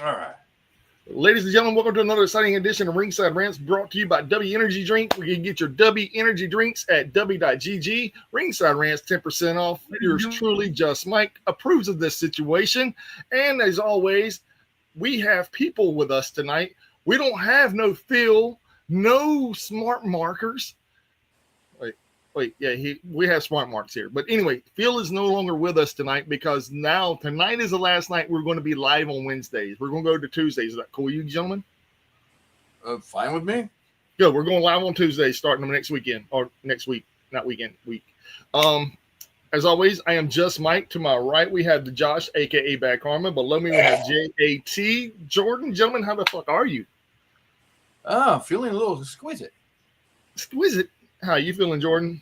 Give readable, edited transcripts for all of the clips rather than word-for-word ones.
All right. Ladies and gentlemen, welcome to another exciting edition of Ringside Rants brought to you by W Energy Drink. We can get your W Energy drinks at w.gg. Ringside Rants 10% off. Yours truly, Just Mike, approves of this situation. And as always, we have people with us tonight. We don't have no Phil, no smart markers. Wait, we have smart marks here. But anyway, Phil is no longer with us tonight because tonight is the last night we're going to be live on Wednesdays. We're going to go to Tuesdays. Is that cool, you gentlemen? Fine with me. Good. We're going live on Tuesdays starting next weekend or next week, not weekend, week. As always, I am Just Mike. To my right, we have the Josh, a.k.a. Back Harmon. Below me, we have J.A.T. Jordan. Gentlemen, how the fuck are you? Feeling a little exquisite. Exquisite. How are you feeling, Jordan?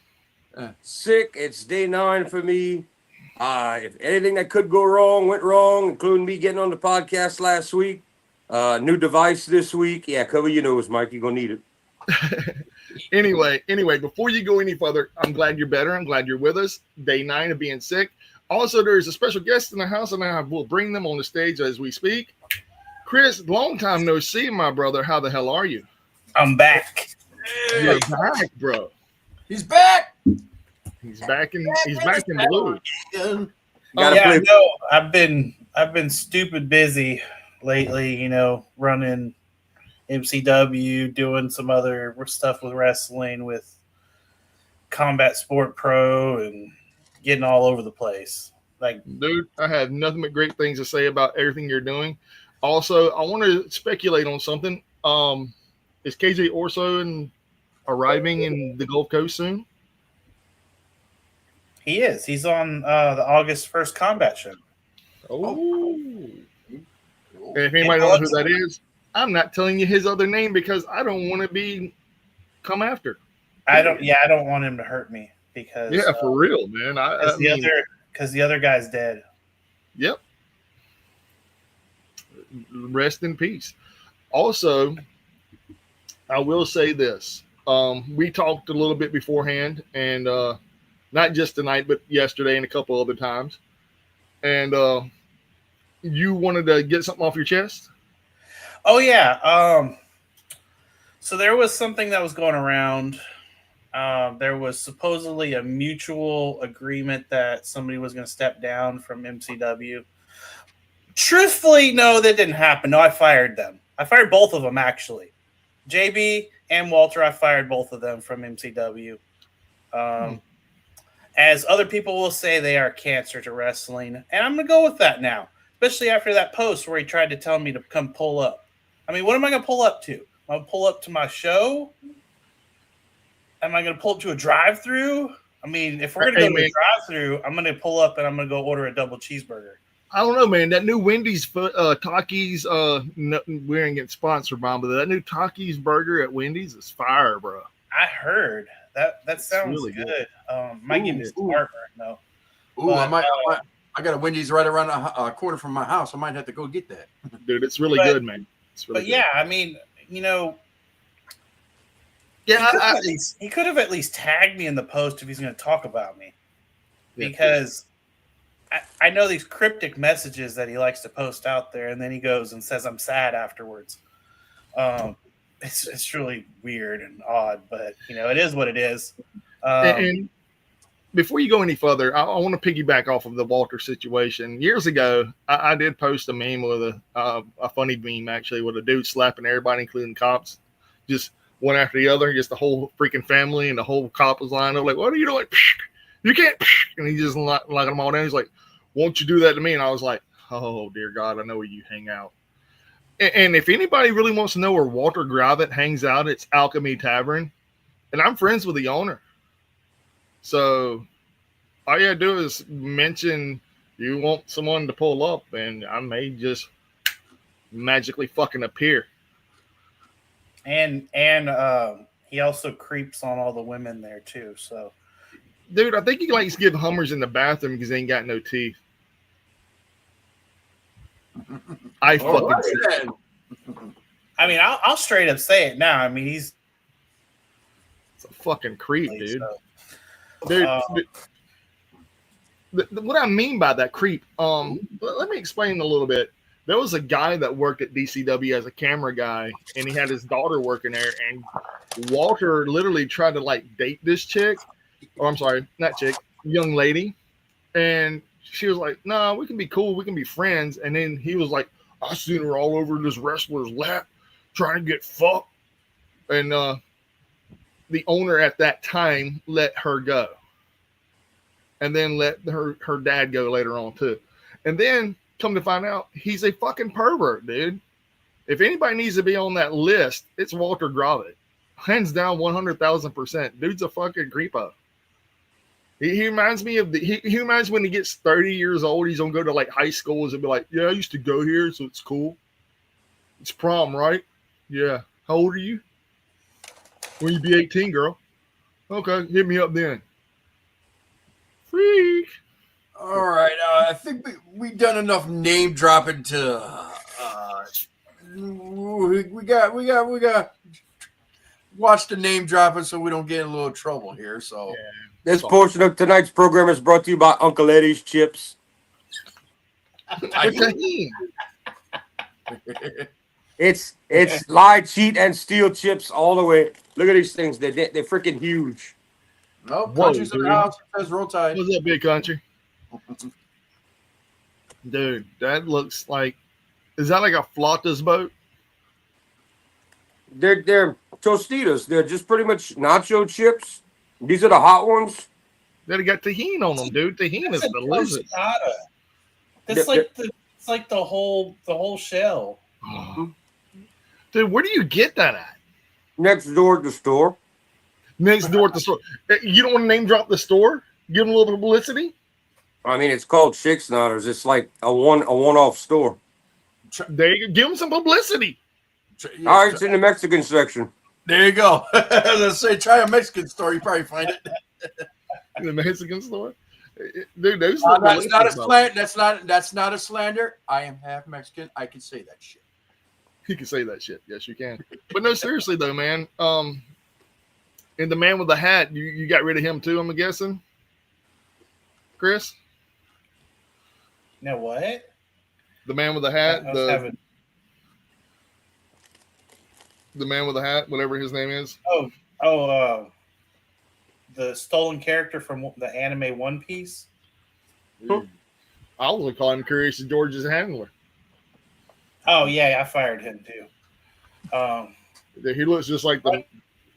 Sick. It's day 9 for me. If anything that could go wrong went wrong, including me getting on the podcast last week. New device this week. Yeah, cover your nose, Mike. You're going to need it. Anyway, before you go any further, I'm glad you're better. I'm glad you're with us. Day 9 of being sick. Also, there's a special guest in the house, and I will bring them on the stage as we speak. Chris, long time no see, my brother. How the hell are you? I'm back. You're back, bro. He's back. He's back in blue. I've been stupid busy lately, running MCW, doing some other stuff with wrestling, with Combat Sport Pro, and getting all over the place. Dude, I have nothing but great things to say about everything you're doing. Also, I want to speculate on something. Is KJ Orso arriving in the Gulf Coast soon? He is. He's on the August 1st Combat show. Oh. And if anybody don't know who that is, I'm not telling you his other name because I don't want to be come after. I don't want him to hurt me because for real, man. Because the other guy's dead. Yep. Rest in peace. Also, I will say this. We talked a little bit beforehand, and not just tonight, but yesterday and a couple other times. And you wanted to get something off your chest? Oh, yeah. So there was something that was going around. There was supposedly a mutual agreement that somebody was going to step down from MCW. Truthfully, no, that didn't happen. No, I fired them. I fired both of them, actually. JB and Walter, I fired both of them from MCW. As other people will say, they are cancer to wrestling. And I'm going to go with that now, especially after that post where he tried to tell me to come pull up. I mean, what am I going to pull up to? Am I going to pull up to my show? Am I going to pull up to a drive-thru? I mean, if we're going to go to a drive-thru, I'm going to pull up and I'm going to go order a double cheeseburger. I don't know, man. That new Wendy's Takis, we ain't getting sponsored by them, but that new Takis burger at Wendy's is fire, bro. I heard. That sounds really good. Might give me some heartburn, though. I got a Wendy's right around a corner from my house. I might have to go get that. Dude, it's really good, man. It's really good. Yeah, I mean, he could have at least tagged me in the post if he's going to talk about me. Because I know these cryptic messages that he likes to post out there, and then he goes and says I'm sad afterwards. It's really weird and odd, but it is what it is. And before you go any further, I want to piggyback off of the Walter situation. Years ago, I did post a meme with a funny meme actually with a dude slapping everybody, including cops, just one after the other, just the whole freaking family and the whole cop was lined up like, "What are you doing? You can't!" And he just locking them all down. He's like, "Won't you do that to me?" And I was like, "Oh dear God, I know where you hang out." And if anybody really wants to know where Walter Gravitt hangs out, it's Alchemy Tavern. And I'm friends with the owner. So all you gotta do is mention you want someone to pull up, and I may just magically fucking appear. And he also creeps on all the women there too. So, dude, I think he likes to give Hummers in the bathroom because they ain't got no teeth. I fucking said. I mean, I'll straight up say it now. I mean, he's a fucking creep, dude. So, dude, what I mean by that creep, let me explain a little bit. There was a guy that worked at DCW as a camera guy, and he had his daughter working there. And Walter literally tried to like date this chick, or I'm sorry, not chick, young lady. And she was like, "No, we can be cool, we can be friends." And then he was like, "I seen her all over this wrestler's lap, trying to get fucked." And the owner at that time let her go, and then let her dad go later on too. And then come to find out, he's a fucking pervert, dude. If anybody needs to be on that list, it's Walter Gravitt. Hands down, 100,000%. Dude's a fucking creepo. He reminds me of he reminds me when he gets 30 years old, he's gonna go to like high schools and be like, "Yeah, I used to go here, so it's cool. It's prom, right? Yeah. How old are you? When you be 18, girl? Okay, hit me up then." Freak. All right, I think we done enough name dropping to. We got. Watch the name dropping so we don't get in a little trouble here. So Yeah. This portion of tonight's program is brought to you by Uncle Eddie's Chips. It's lie, cheat, and steal chips all the way. Look at these things. They're freaking huge. No, Whoa, country's in dude. the house. It says roll tide. What's up, big country? Dude, that looks like, is that like a Flautas boat? They're Tostitos. They're just pretty much nacho chips. These are the hot ones. They got tahini on them, dude. Tahini is That's a delicious. tostada. It's like the whole shell. Dude, where do you get that at? Next door at the store. Next door at the store. You don't want to name drop the store? Give them a little publicity? I mean, it's called Chick Snotters. It's like a one-off store. There you go. Give them some publicity. All right, it's in the Mexican section. There you go. Let's say try a Mexican store. You probably find it. In the Mexican store? Dude, those That's not a delicious, slander. That's not a slander. I am half Mexican. I can say that shit. You can say that shit. Yes, you can. But no, seriously though, man. And the man with the hat, you got rid of him too, I'm guessing. Chris? No, what? The man with the hat, I was having- the man with the hat, whatever his name is. The stolen character from the anime One Piece. I was calling him Curious George's handler. Oh yeah, I fired him too. He looks just like the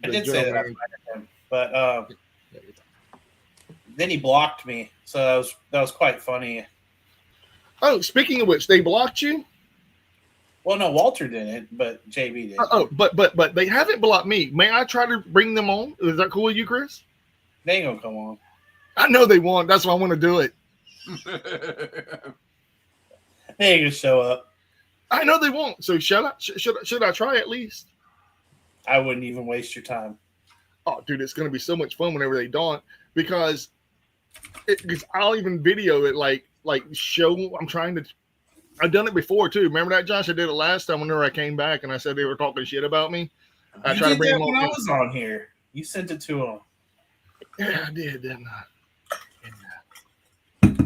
I did say that I fired him, but then he blocked me, so that was quite funny. Oh, speaking of which, they blocked you? Well, no, Walter didn't, but JB did. But they haven't blocked me. May I try to bring them on? Is that cool with you, Chris? They ain't gonna come on. I know they won't. That's why I want to do it. They ain't gonna show up. I know they won't. So should I try at least? I wouldn't even waste your time. Oh, dude, it's gonna be so much fun whenever they don't, because I'll even video it like show. I've done it before too. Remember that, Josh? I did it last time whenever I came back and I said they were talking shit about me. I You tried to did bring that them when on. I was on here. You sent it to him, Yeah, I did, didn't I?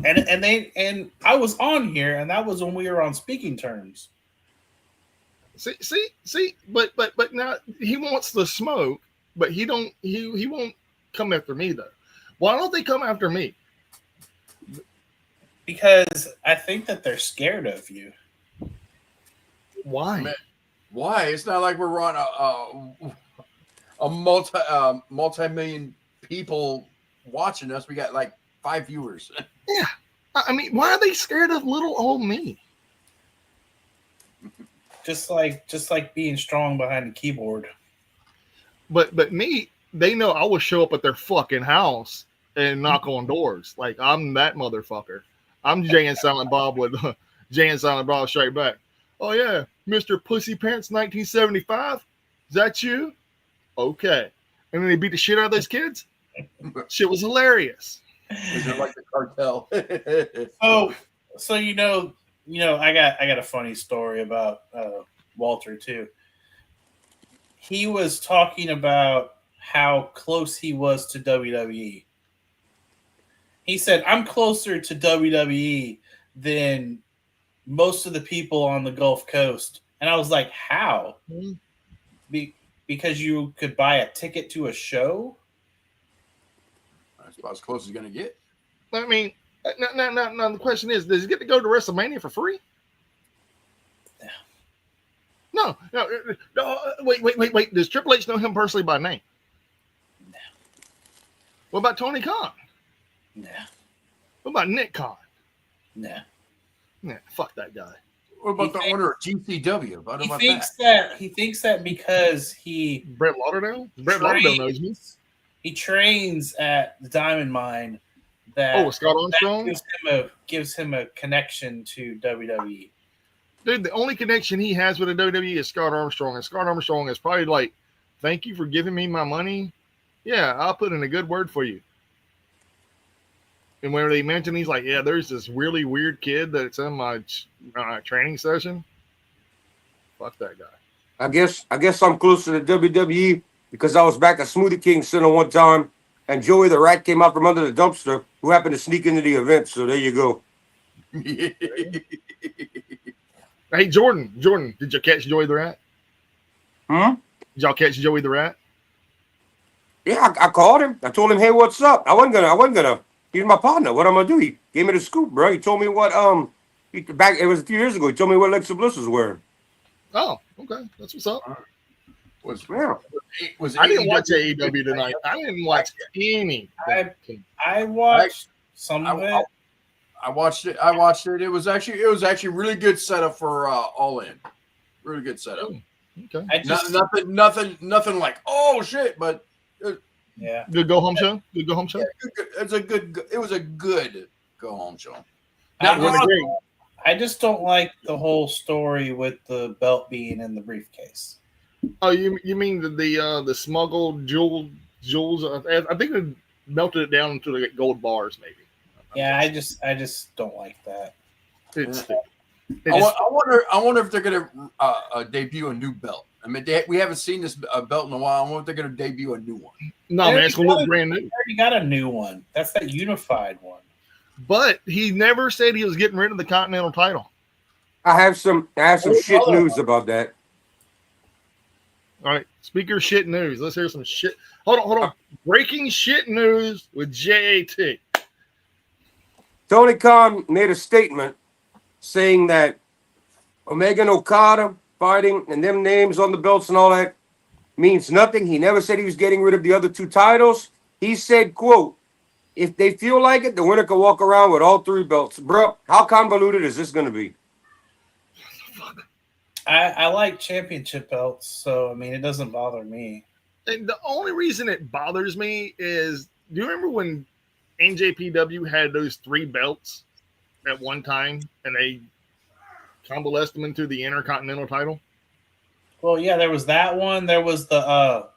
and I was on here, and that was when we were on speaking terms. See, but now he wants the smoke, but he won't come after me though. Why don't they come after me? Because I think that they're scared of you. Why? Man, why? It's not like we're on a multi-million people watching us. We got like 5 viewers. Yeah, I mean, why are they scared of little old me? Just like being strong behind the keyboard. But me, they know I will show up at their fucking house and knock on doors. Like I'm that motherfucker. I'm Jay and Silent Bob with Jay and Silent Bob straight back. Oh yeah, Mr. Pussy Pants 1975. Is that you? Okay. And then they beat the shit out of those kids. Shit was hilarious. Is it like the cartel? So you know, I got a funny story about Walter too. He was talking about how close he was to WWE. He said, "I'm closer to WWE than most of the people on the Gulf Coast. And I was like, how? Because you could buy a ticket to a show? That's about as close as you're going to get. I mean, now the question is, does he get to go to WrestleMania for free? No. Wait. Does Triple H know him personally by name? No. What about Tony Khan? No. What about Nick Khan? No. Yeah, fuck that guy. What about the owner of GCW? What about He thinks that because Brett Lauderdale? Brett Lauderdale knows me. He trains at the Diamond Mine. That Scott Armstrong? That gives him a connection to WWE. Dude, the only connection he has with the WWE is Scott Armstrong. And Scott Armstrong is probably like, thank you for giving me my money. Yeah, I'll put in a good word for you. And when they mention, he's like, yeah, there's this really weird kid that's in my training session. Fuck that guy. I guess I'm closer to WWE because I was back at Smoothie King Center one time, and Joey the Rat came out from under the dumpster, who happened to sneak into the event. So there you go. Hey, Jordan, did you catch Joey the Rat? Did y'all catch Joey the Rat? Yeah, I called him. I told him, hey, what's up? I wasn't gonna. He's my partner. What am I gonna do? He gave me the scoop, bro. He told me what it was a few years ago. He told me what Alexa Bliss was wearing. Oh, okay, that's what's up. Was I didn't watch AEW tonight. I didn't watch any. I watched some of it. I watched it. It was actually really good setup for All In. Really good setup. Okay. Nothing like oh shit, but yeah. Good go home show. Good go home show. Yeah, it was a good go home show. I just don't like the whole story with the belt being in the briefcase. Oh, you mean the smuggled jewels? I think they melted it down into the gold bars, maybe. Yeah, I just don't like that. I wonder if they're gonna debut a new belt. I mean, we haven't seen this belt in a while. I wonder if they're gonna debut a new one. No, man, it's gonna look brand new. They already got a new one. That's that unified one. But he never said he was getting rid of the Continental title. I have some shit news about that. All right, speaker shit news. Let's hear some shit. Hold on. Breaking shit news with JAT. Tony Khan made a statement saying that Omega and Okada fighting and them names on the belts and all that means nothing. He never said he was getting rid of the other two titles. He said, quote, if they feel like it, the winner can walk around with all three belts. Bro, how convoluted is this going to be? I like championship belts, so, I mean, it doesn't bother me. And the only reason it bothers me is, do you remember when NJPW had those three belts at one time and they convalesced them into the Intercontinental title? Well, yeah, there was that one. There was a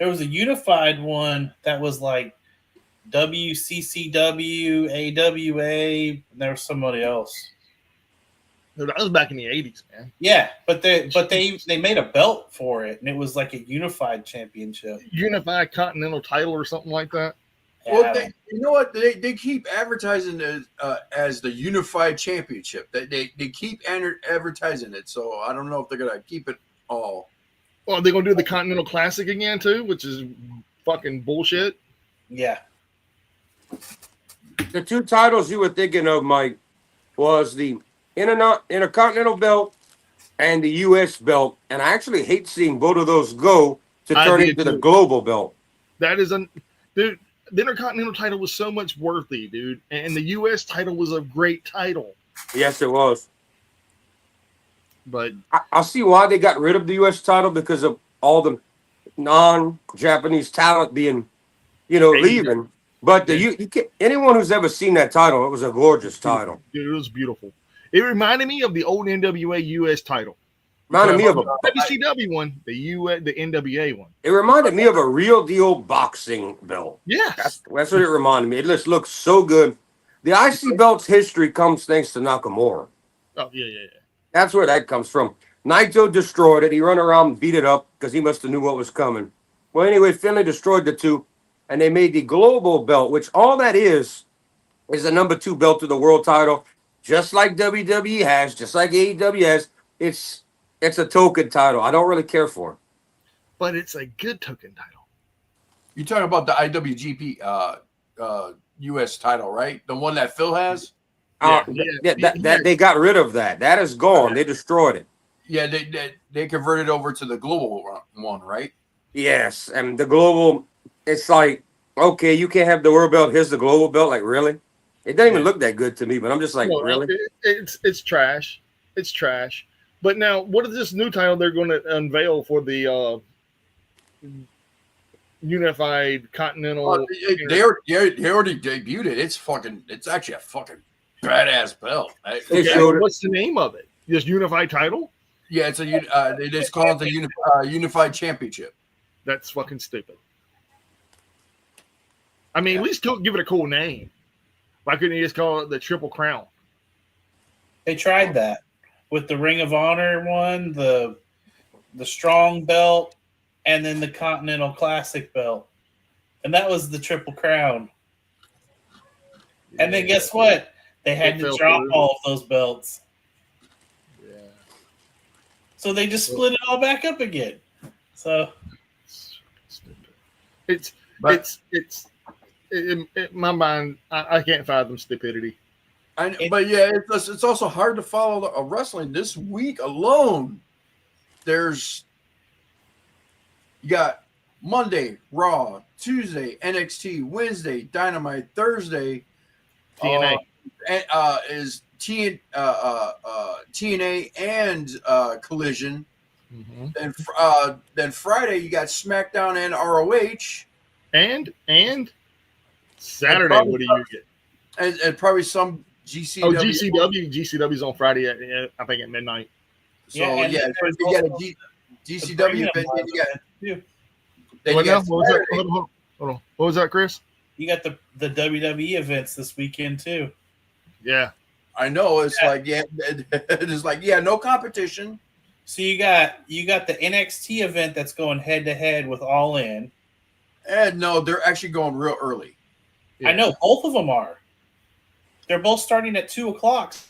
unified one that was like WCCW, AWA, and there was somebody else. That was back in the 80s, man. Yeah, but they made a belt for it, and it was like a unified championship. Unified Continental title or something like that. Well, you know what? They keep advertising it as the Unified Championship. They keep advertising it, so I don't know if they're gonna keep it all. Well, they're gonna do the Continental Classic again too, which is fucking bullshit. Yeah. The two titles you were thinking of, Mike, was the Intercontinental belt and the U.S. belt, and I actually hate seeing both of those go to turn into the global belt. That is dude. The Intercontinental title was so much worthy, dude, and the U.S. title was a great title. Yes, it was. But I see why they got rid of the U.S. title because of all the non-Japanese talent being, leaving. But anyone who's ever seen that title, it was a gorgeous title. Dude, it was beautiful. It reminded me of the old NWA U.S. title. Reminded me of a WCW one, the NWA one. It reminded me of a real deal boxing belt. Yeah, that's what it reminded me. It just looks so good. The IC belt's history comes thanks to Nakamura. Oh yeah. That's where that comes from. Naito destroyed it. He ran around and beat it up because he must have knew what was coming. Well, anyway, Finlay destroyed the two, and they made the global belt, which all that is the number 2 belt to the world title. just like WWE has, just like AEW has. It's a token title. I don't really care for it. But it's a good token title. You're talking about the IWGP US title, right? The one that Phil has? That they got rid of that. That is gone. They destroyed it. Yeah, they converted over to the global one, right? Yes, and the global. It's like, okay, you can't have the world belt. Here's the global belt. Like, really? It doesn't even look that good to me. But I'm just like, No, really? It's trash. It's trash. But now, what is this new title they're going to unveil for the Unified Continental? They already debuted it. It's actually a fucking badass belt. They showed it. What's the name of it? Just Unified title? Yeah, it's they just call it the Unified Championship. That's fucking stupid. I mean, at least give it a cool name. Why couldn't you just call it the Triple Crown? They tried that with the Ring of Honor one, the Strong belt, and then the Continental Classic belt, and that was the Triple Crown. And then guess what? They had to drop all of those belts. Yeah. So they just split it all back up again. So it's in my mind, I can't fathom stupidity. But yeah, it's also hard to follow wrestling this week alone. You got Monday Raw, Tuesday NXT, Wednesday Dynamite, Thursday TNA is TNA and Collision. Mm-hmm. Then Friday you got SmackDown and ROH, and Saturday. What do you get? And probably some GCW. Oh, GCW's on Friday at I think at midnight. So you got a GCW event. Hold on. What was that, Chris? You got the WWE events this weekend too. Yeah, I know. It's no competition. So you got the NXT event that's going head to head with All In. And no, they're actually going real early. Yeah. I know both of them are. They're both starting at 2:00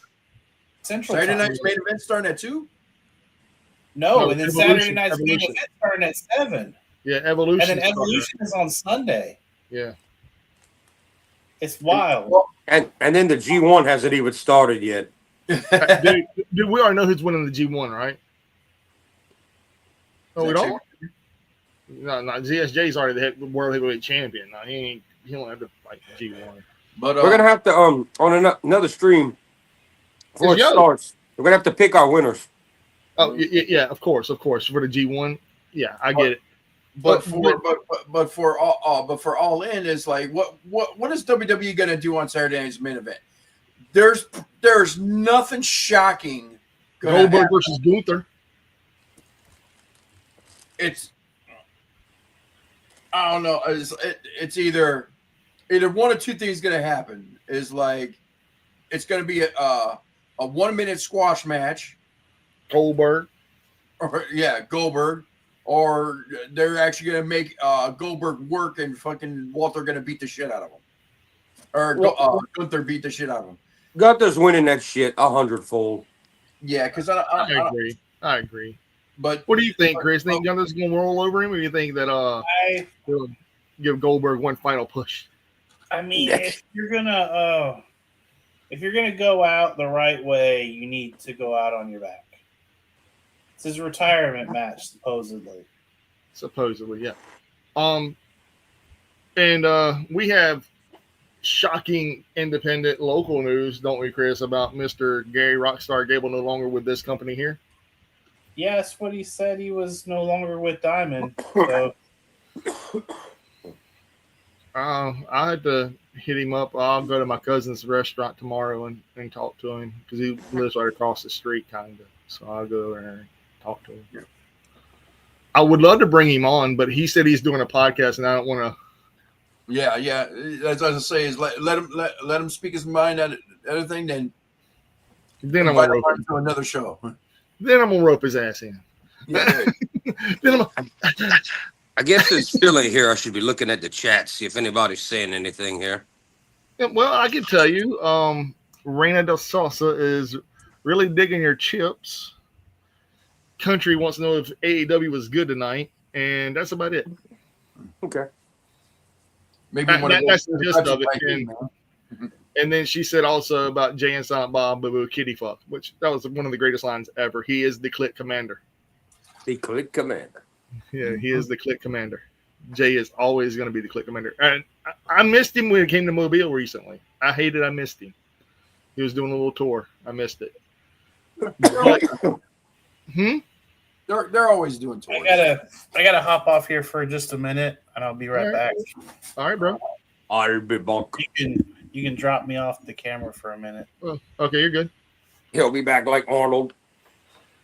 Central. Saturday time. night's main event starting at 2. No, and then Saturday night's main event starting at 7. Yeah, Evolution. And then Evolution is on Sunday. Yeah, it's wild. And then the G1 hasn't even started yet. dude, we already know who's winning the G1, right? No, we don't. No, ZSJ's already the world heavyweight champion. No, he don't have to fight the G1. But we're gonna have to on another stream before it starts. We're gonna have to pick our winners. Oh yeah, of course for the G1. Yeah, I get it. But for All In is like what is WWE gonna do on Saturday night's main event? There's nothing shocking. Goldberg versus Gunther. I don't know. It's either one of two things going to happen. Is like it's going to be a 1 minute squash match. Goldberg. Goldberg. Or they're actually going to make Goldberg work and fucking Walter going to beat the shit out of him. Or Gunther beat the shit out of him. Gunther's winning that shit 100-fold. Yeah, because I agree. But what do you think, Chris? Think Gunther's going to roll over him, or do you think that he'll give Goldberg one final push? I mean, if you're gonna go out the right way, you need to go out on your back. It's his retirement match, supposedly. Supposedly, yeah. And we have shocking independent local news, don't we, Chris, about Mr. Gary Rockstar Gable no longer with this company here? Yeah, that's what he said. He was no longer with Diamond. So. I had to hit him up. I'll go to my cousin's restaurant tomorrow and talk to him because he lives right across the street, kind of. So I'll go there and talk to him. Yeah. I would love to bring him on, but he said he's doing a podcast, and I don't want to. Yeah. As I say, is let him speak his mind at everything. Then I'm gonna rope him to another show. Then I'm gonna rope his ass in. Yeah. I guess it's still in here. I should be looking at the chat, see if anybody's saying anything here. Yeah, well, I can tell you, Reina del Salsa is really digging your chips. Country wants to know if AEW was good tonight, and that's about it. Okay. Maybe one of That's those the gist of it. man. And then she said also about Jay and Silent Bob, Boo Boo Kitty Fuck, which that was one of the greatest lines ever. He is the Click Commander. The Click Commander. Yeah, he is the Click Commander. Jay is always going to be the Click Commander. And I missed him when he came to Mobile recently. I missed him. He was doing a little tour. I missed it. They're always doing tours. I gotta hop off here for just a minute, and I'll be right back. All right, bro. I'll be back. You can drop me off the camera for a minute. Oh, okay, you're good. He'll be back like Arnold.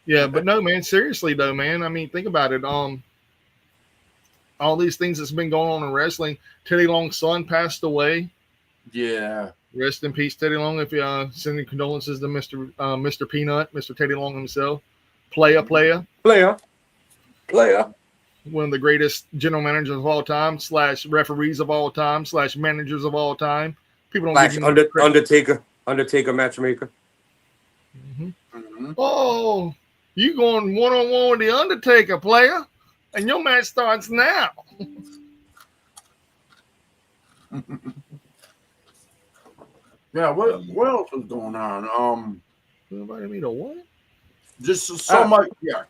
Yeah, but no, man. Seriously, though, man. I mean, think about it. All these things that's been going on in wrestling. Teddy Long's son passed away. Yeah. Rest in peace, Teddy Long. If you sending condolences to Mr. Peanut, Mr. Teddy Long himself. Player. Player. One of the greatest general managers of all time, / referees of all time, / managers of all time. People don't give him credit. Undertaker matchmaker. Mm-hmm. Mm-hmm. Oh, you going one-on-one with the Undertaker, player, and your match starts now. Yeah. What else was going on? Nobody mean a what? Just so much. Yeah.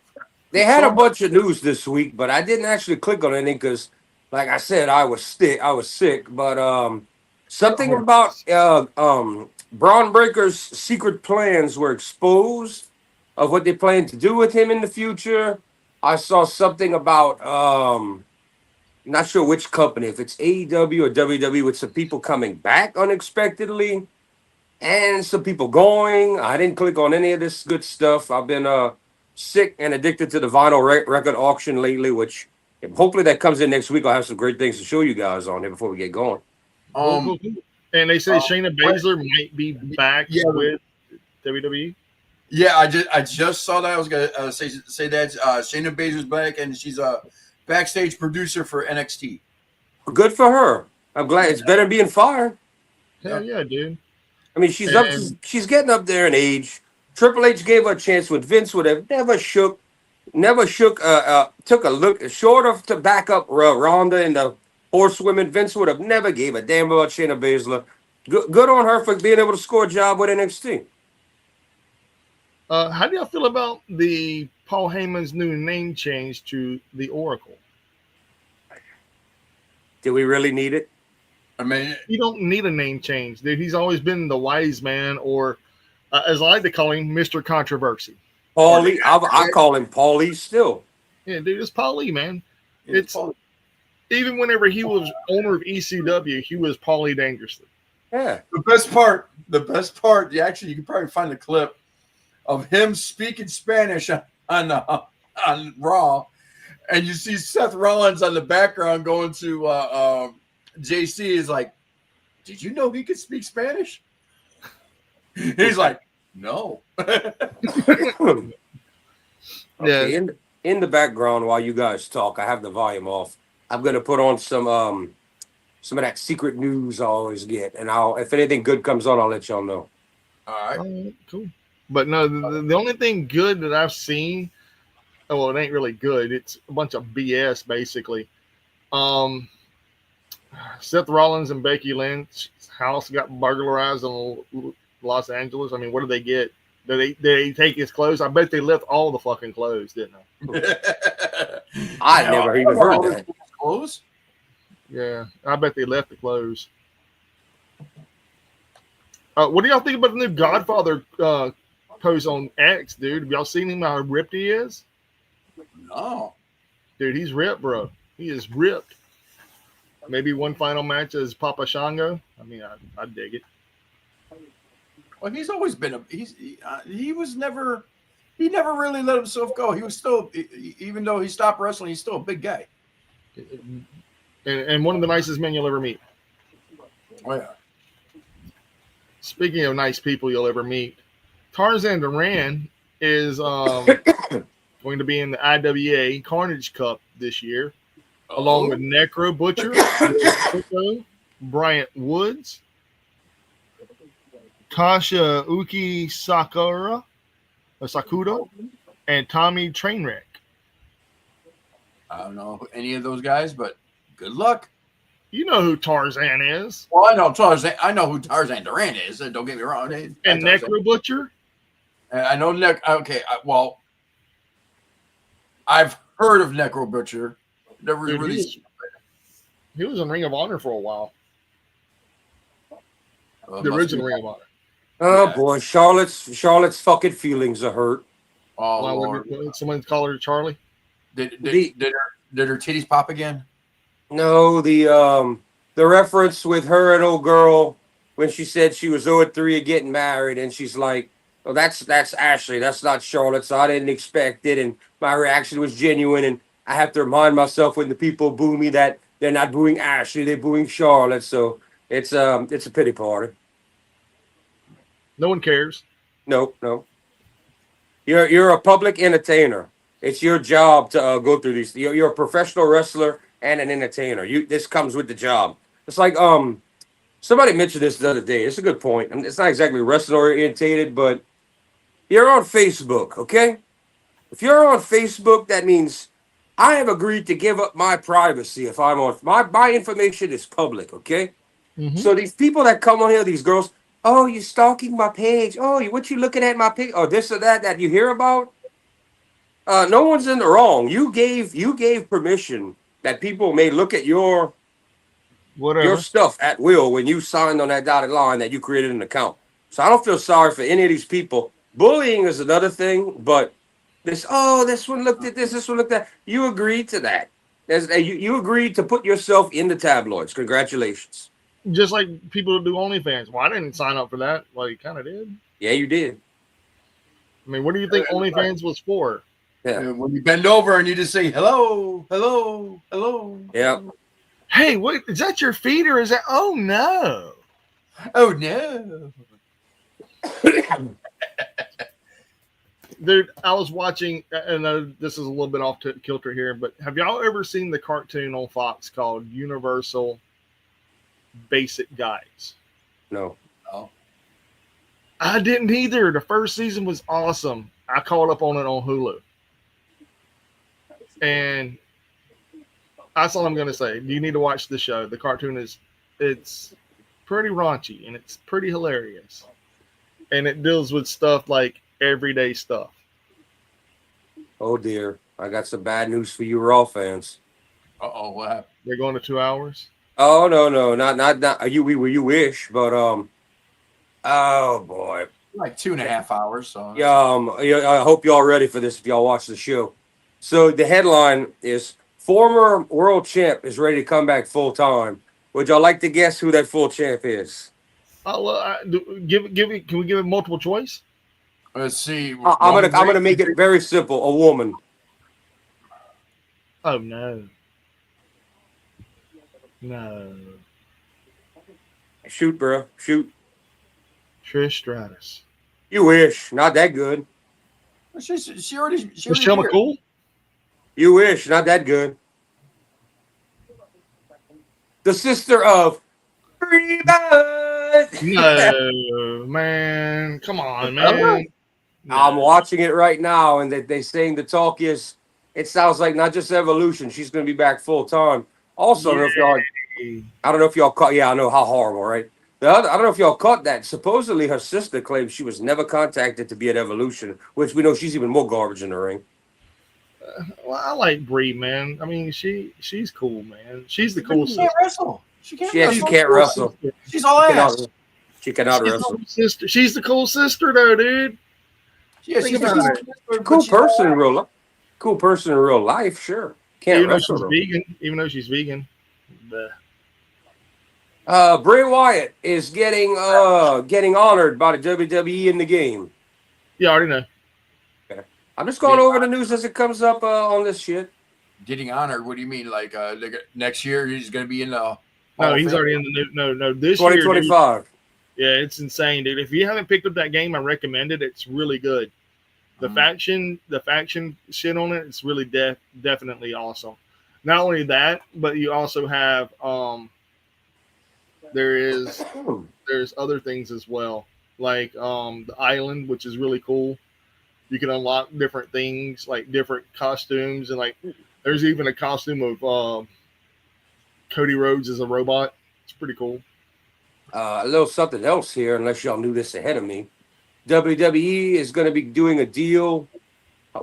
They had a bunch of news this week, but I didn't actually click on anything because, like I said, I was sick. But something about Braun Breaker's secret plans were exposed of what they plan to do with him in the future. I saw something about not sure which company, if it's AEW or WWE, with some people coming back unexpectedly and some people going. I didn't click on any of this good stuff. I've been sick and addicted to the vinyl record auction lately, which hopefully that comes in next week. I'll have some great things to show you guys on there before we get going. And they say Shayna Baszler might be back with WWE. Yeah, I just saw that. I was gonna say that Shayna Baszler's back, and she's a backstage producer for NXT. Good for her. I'm glad. It's better than being fired. Hell yeah, dude. I mean, she's getting up there in age. Triple H gave her a chance when Vince would have never shook, took a look short of to back up Ronda and the Horsewomen. Vince would have never gave a damn about Shayna Baszler. Good on her for being able to score a job with NXT. How do y'all feel about the Paul Heyman's new name change to the Oracle? Do we really need it? I mean, you don't need a name change, dude. He's always been the wise man, or as I like to call him, Mr. Controversy. Paulie, I call him Paulie still. Yeah, dude, it's Paulie, man. It's Paulie. Even whenever he was owner of ECW, he was Paulie Dangerously. Yeah. The best part. Yeah, actually, you can probably find a clip of him speaking Spanish on Raw, and you see Seth Rollins on the background going to JC. Is like, did you know he could speak Spanish? He's like, no. Okay, in the background while you guys talk, I have the volume off. I'm gonna put on some of that secret news I always get, and if anything good comes on, I'll let y'all know. All right, cool. But no, the only thing good that I've seen, well, it ain't really good. It's a bunch of BS, basically. Seth Rollins and Becky Lynch's house got burglarized in Los Angeles. I mean, what did they get? Did they take his clothes? I bet they left all the fucking clothes, didn't they? I never even heard that. Clothes? Yeah, I bet they left the clothes. What do y'all think about the new Godfather post on X, dude? Have y'all seen him, how ripped he is? No. Dude, he's ripped, bro. He is ripped. Maybe one final match is Papa Shango. I mean, I dig it. Well, he's always been he never really let himself go. He was still, even though he stopped wrestling, he's still a big guy. And one of the nicest men you'll ever meet. Oh, yeah. Speaking of nice people you'll ever meet, Tarzan Duran is going to be in the IWA Carnage Cup this year, along with Necro Butcher, Bryant Woods, Kasha Uki Sakura, or Sakudo, and Tommy Trainwreck. I don't know any of those guys, but good luck. You know who Tarzan is. Well, I know Tarzan. I know who Tarzan Duran is. Don't get me wrong. And Necro Butcher. I know Nick. Okay, well, I've heard of Necro Butcher. Never Dude, really. He was in Ring of Honor for a while. The must original be- Ring of Honor. Oh Yeah. boy, Charlotte's fucking feelings are hurt. Oh, Why Lord. would someone call her Charlie? Did The- her titties pop again? No, the reference with her and old girl when she said she was 0-3 of getting married, and she's like, "Oh, that's Ashley. That's not Charlotte." So I didn't expect it, and my reaction was genuine. And I have to remind myself when the people boo me that they're not booing Ashley, they're booing Charlotte. So it's a pity party. No one cares. No. You're a public entertainer. It's your job to go through these. You're a professional wrestler and an entertainer. This comes with the job. It's like somebody mentioned this the other day. It's a good point. I mean, it's not exactly wrestling orientated, but you're on Facebook, okay? If you're on Facebook, that means I have agreed to give up my privacy if I'm on my information is public, okay? Mhm. So these people that come on here, these girls, oh, you stalking my page. Oh, what you looking at my page? Oh, this or that you hear about. No one's in the wrong. You gave permission that people may look at your Whatever. stuff at will when you signed on that dotted line that you created an account. So I don't feel sorry for any of these people. Bullying is another thing, but this one looked at this one looked at that. You agreed to that. You agreed to put yourself in the tabloids. Congratulations. Just like people who do OnlyFans. Well, I didn't sign up for that. Well, you kind of did. Yeah, you did. I mean, what do you think OnlyFans was for? Yeah. When you bend over and you just say hello, hello, hello. Yeah. Hey, what is that? Your feet, or is that? Oh no! Oh no. Dude, I was watching, and this is a little bit off kilter here, but have y'all ever seen the cartoon on Fox called Universal Basic Guides? No. I didn't either. The first season was awesome. I caught up on it on Hulu. And that's all I'm going to say. You need to watch the show. The cartoon it's pretty raunchy and it's pretty hilarious. And it deals with stuff like everyday stuff. Oh dear. I got some bad news for you Raw fans. Uh-oh, what happened? They're going to 2 hours. Oh no, not you wish, but oh boy. Like 2.5 hours. So Yeah, I hope y'all ready for this if y'all watch the show. So the headline is former world champ is ready to come back full time. Would y'all like to guess who that full champ is? Can we give it multiple choice? let's see. I'm gonna make it very simple. A woman. Oh no. No. Shoot, bro. Shoot. Trish Stratus. You wish. Not that good. She already Michelle here. McCool? You wish. Not that good. The sister of Freebird. No, man. Come on, man. I'm watching it right now, and they saying the talk is it sounds like not just Evolution. She's going to be back full time. Also, I don't know if y'all caught. Yeah, I know how horrible, right? I don't know if y'all caught that. Supposedly, her sister claims she was never contacted to be at Evolution, which we know she's even more garbage in the ring. Well, I like Brie, man. I mean, she's cool, man. She's the cool She sister. can't wrestle. She can't Yeah, wrestle. she can't wrestle. She's all ass. She cannot She's the wrestle. cool sister. She's the cool sister, though, dude. Yeah, Think she's about a it. Cool she's all person in ass. real life. Cool person in real life, sure. Can't Even though wrestle. she's though. vegan. Even though she's vegan. But Bray Wyatt is getting honored by the WWE in the game. yeah, I already know. I'm just going over the news as it comes up on this shit. Getting honored. What do you mean? Like next year he's going to be in the Hall No, of he's Fame? already in the new. No, this year. dude. 2025. Yeah, it's insane, dude. If you haven't picked up that game, I recommend it. It's really good. The faction shit on it, it's really definitely awesome. Not only that, but you also have there's other things as well. like the island, which is really cool. You can unlock different things, like different costumes, and like there's even a costume of Cody Rhodes as a robot. It's pretty cool. A little something else here, unless y'all knew this ahead of me. WWE is going to be doing a deal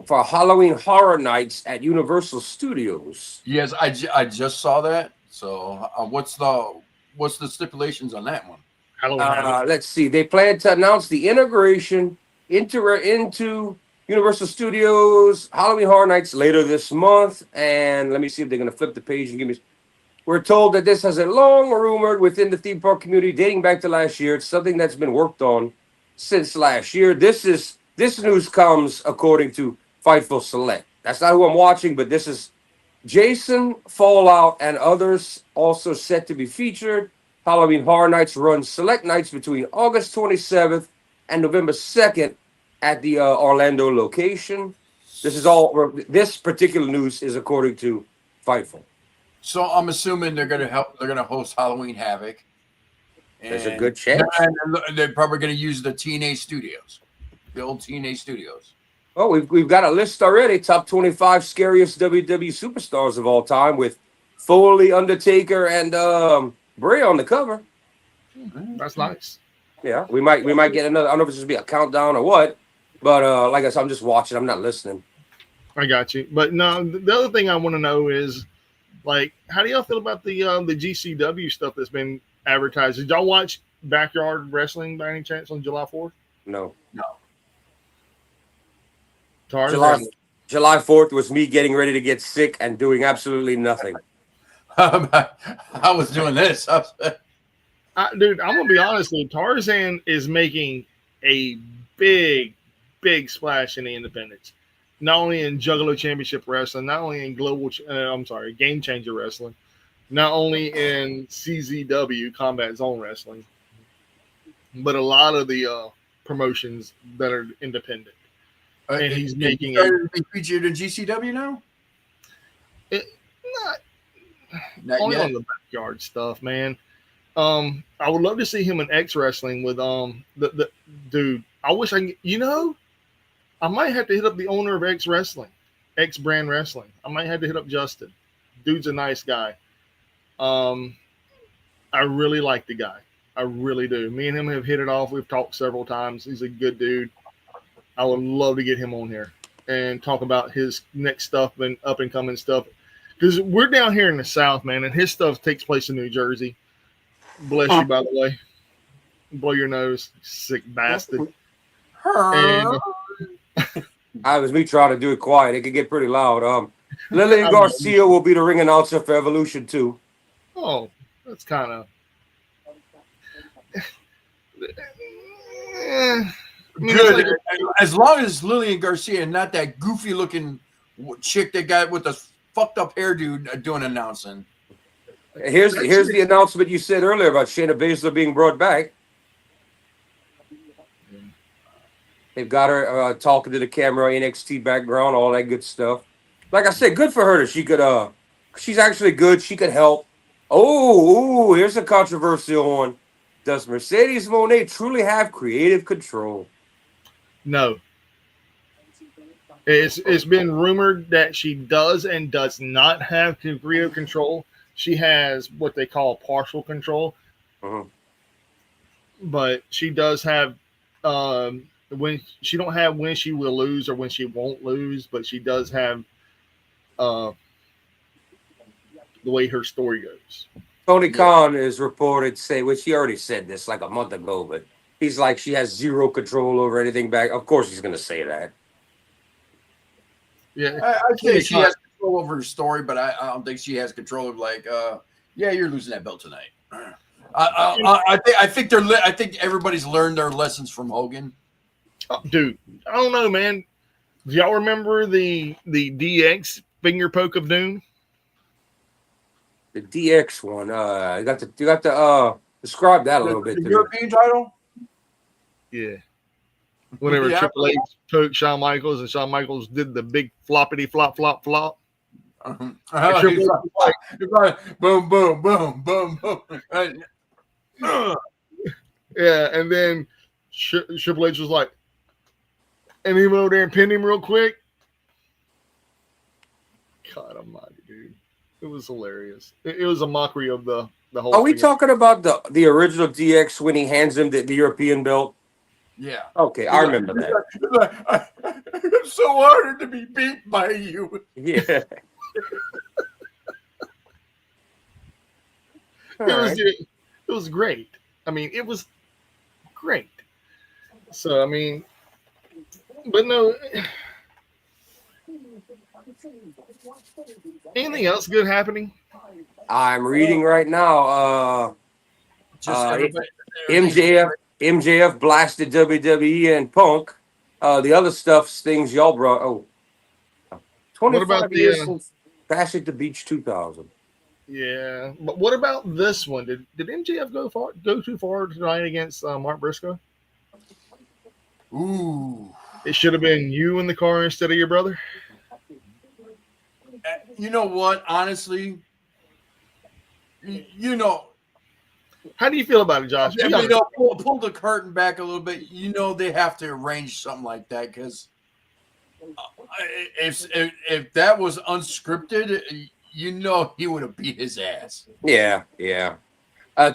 for Halloween Horror Nights at Universal Studios. Yes, I just saw that. So what's the stipulations on that one? Halloween. Let's see. They plan to announce the integration into Universal Studios Halloween Horror Nights later this month. And let me see if they're going to flip the page and give me. We're told that this has a long rumored within the theme park community dating back to last year. It's something that's been worked on since last year. This news comes according to Fightful Select. That's not who I'm watching, but this is Jason, Fallout, and others also set to be featured. Halloween Horror Nights runs select nights between August 27th and November 2nd at the Orlando location. This particular news is according to Fightful. So I'm assuming they're gonna host Halloween Havoc. There's a good chance. And they're probably gonna use the TNA Studios, the old TNA Studios. Oh, we've got a list already. Top 25 scariest WWE superstars of all time with Foley, Undertaker, and Bray on the cover. That's nice. Yeah, we might get another. I don't know if it's just be a countdown or what, but like I said, I'm just watching. I'm not listening. I got you. But no, the other thing I want to know is, like, how do y'all feel about the GCW stuff that's been advertised? Did y'all watch Backyard Wrestling by any chance on July 4th? No. July 4th was me getting ready to get sick and doing absolutely nothing. I was doing this. Dude, I'm gonna be honest with you. Tarzan is making a big splash in the independents. Not only in Juggalo Championship Wrestling, not only in Game Changer Wrestling, not only in CZW Combat Zone Wrestling, but a lot of the promotions that are independent. And he's making it. Be featured in GCW now. Not only yet. on the Backyard stuff, man. I would love to see him in X Wrestling with the dude. I wish I can. I might have to hit up the owner of X Wrestling, X Brand Wrestling. I might have to hit up Justin. Dude's a nice guy. I really like the guy. I really do. Me and him have hit it off. We've talked several times. He's a good dude. I would love to get him on here and talk about his next stuff and up and coming stuff. Because we're down here in the South, man, and his stuff takes place in New Jersey. Bless you, by the way. Blow your nose, sick bastard. And, I was me trying to do it quiet. It could get pretty loud. Lillian Garcia will be the ring announcer for Evolution 2. Oh, that's kind of good. As long as Lillian Garcia and not that goofy looking chick that got with the fucked up hairdo doing announcing. Here's the announcement you said earlier about Shayna Baszler being brought back. They've got her talking to the camera, NXT background, all that good stuff. Like I said, good for her that she could. She's actually good. She could help. Oh, here's a controversial one. Does Mercedes Moné truly have creative control? No. It's been rumored that she does and does not have creative control. She has what they call partial control, but she does have when she don't have when she will lose or when she won't lose, but she does have the way her story goes. Tony Khan is reported say, which he already said this like a month ago, but he's like she has zero control over anything back. Of course, he's going to say that. Yeah, I think she has control over her story, but I don't think she has control of yeah, you're losing that belt tonight. I think everybody's learned their lessons from Hogan. Dude, I don't know, man. Do y'all remember the DX finger poke of doom? The DX one. You got to describe that a little bit. The European title. Yeah. Whenever Triple H poked Shawn Michaels and Shawn Michaels did the big floppity flop flop flop. Boom, boom, boom, boom, boom. Yeah, and then Triple H was like, and he went over there and pinned him real quick. God almighty, dude. It was hilarious. It was a mockery of the whole Are we thing. talking about the original DX when he hands him the European belt? Yeah. Okay, I remember that. I'm so honored to be beat by you. Yeah. It was great. I mean, it was great. So, I mean, but no. Anything else good happening? I'm reading right now. Just everybody. MJF blasted WWE and Punk. The other stuff, things y'all brought. Oh, 25 What about years since Bash at the Beach 2000. Yeah, but what about this one? Did MJF go too far tonight against Mark Briscoe? Ooh. It should have been you in the car instead of your brother. You know what? Honestly, you know, How do you feel about it, Josh? pull the curtain back a little bit. You know, they have to arrange something like that because if that was unscripted, you know, he would have beat his ass. Yeah.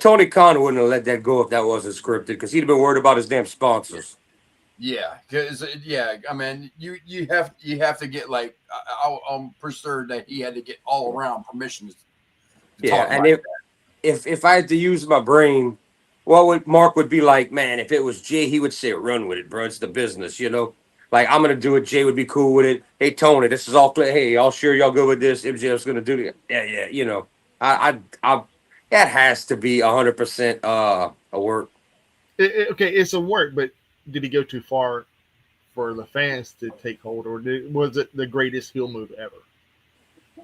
Tony Khan wouldn't have let that go if that wasn't scripted because he'd have been worried about his damn sponsors. Yeah, because I mean, you have to get like I'm pretty sure that he had to get all around permissions. Yeah, and if I had to use my brain, what would Mark would be like? Man, if it was Jay, he would say, "Run with it, bro. It's the business, you know." Like I'm gonna do it. Jay would be cool with it. Hey Tony, this is all clear. Hey, y'all sure y'all good with this? MJF's gonna do it. Yeah. You know, I that has to be 100% a work. Okay, it's a work, but did he go too far for the fans to take hold, or was it the greatest heel move ever?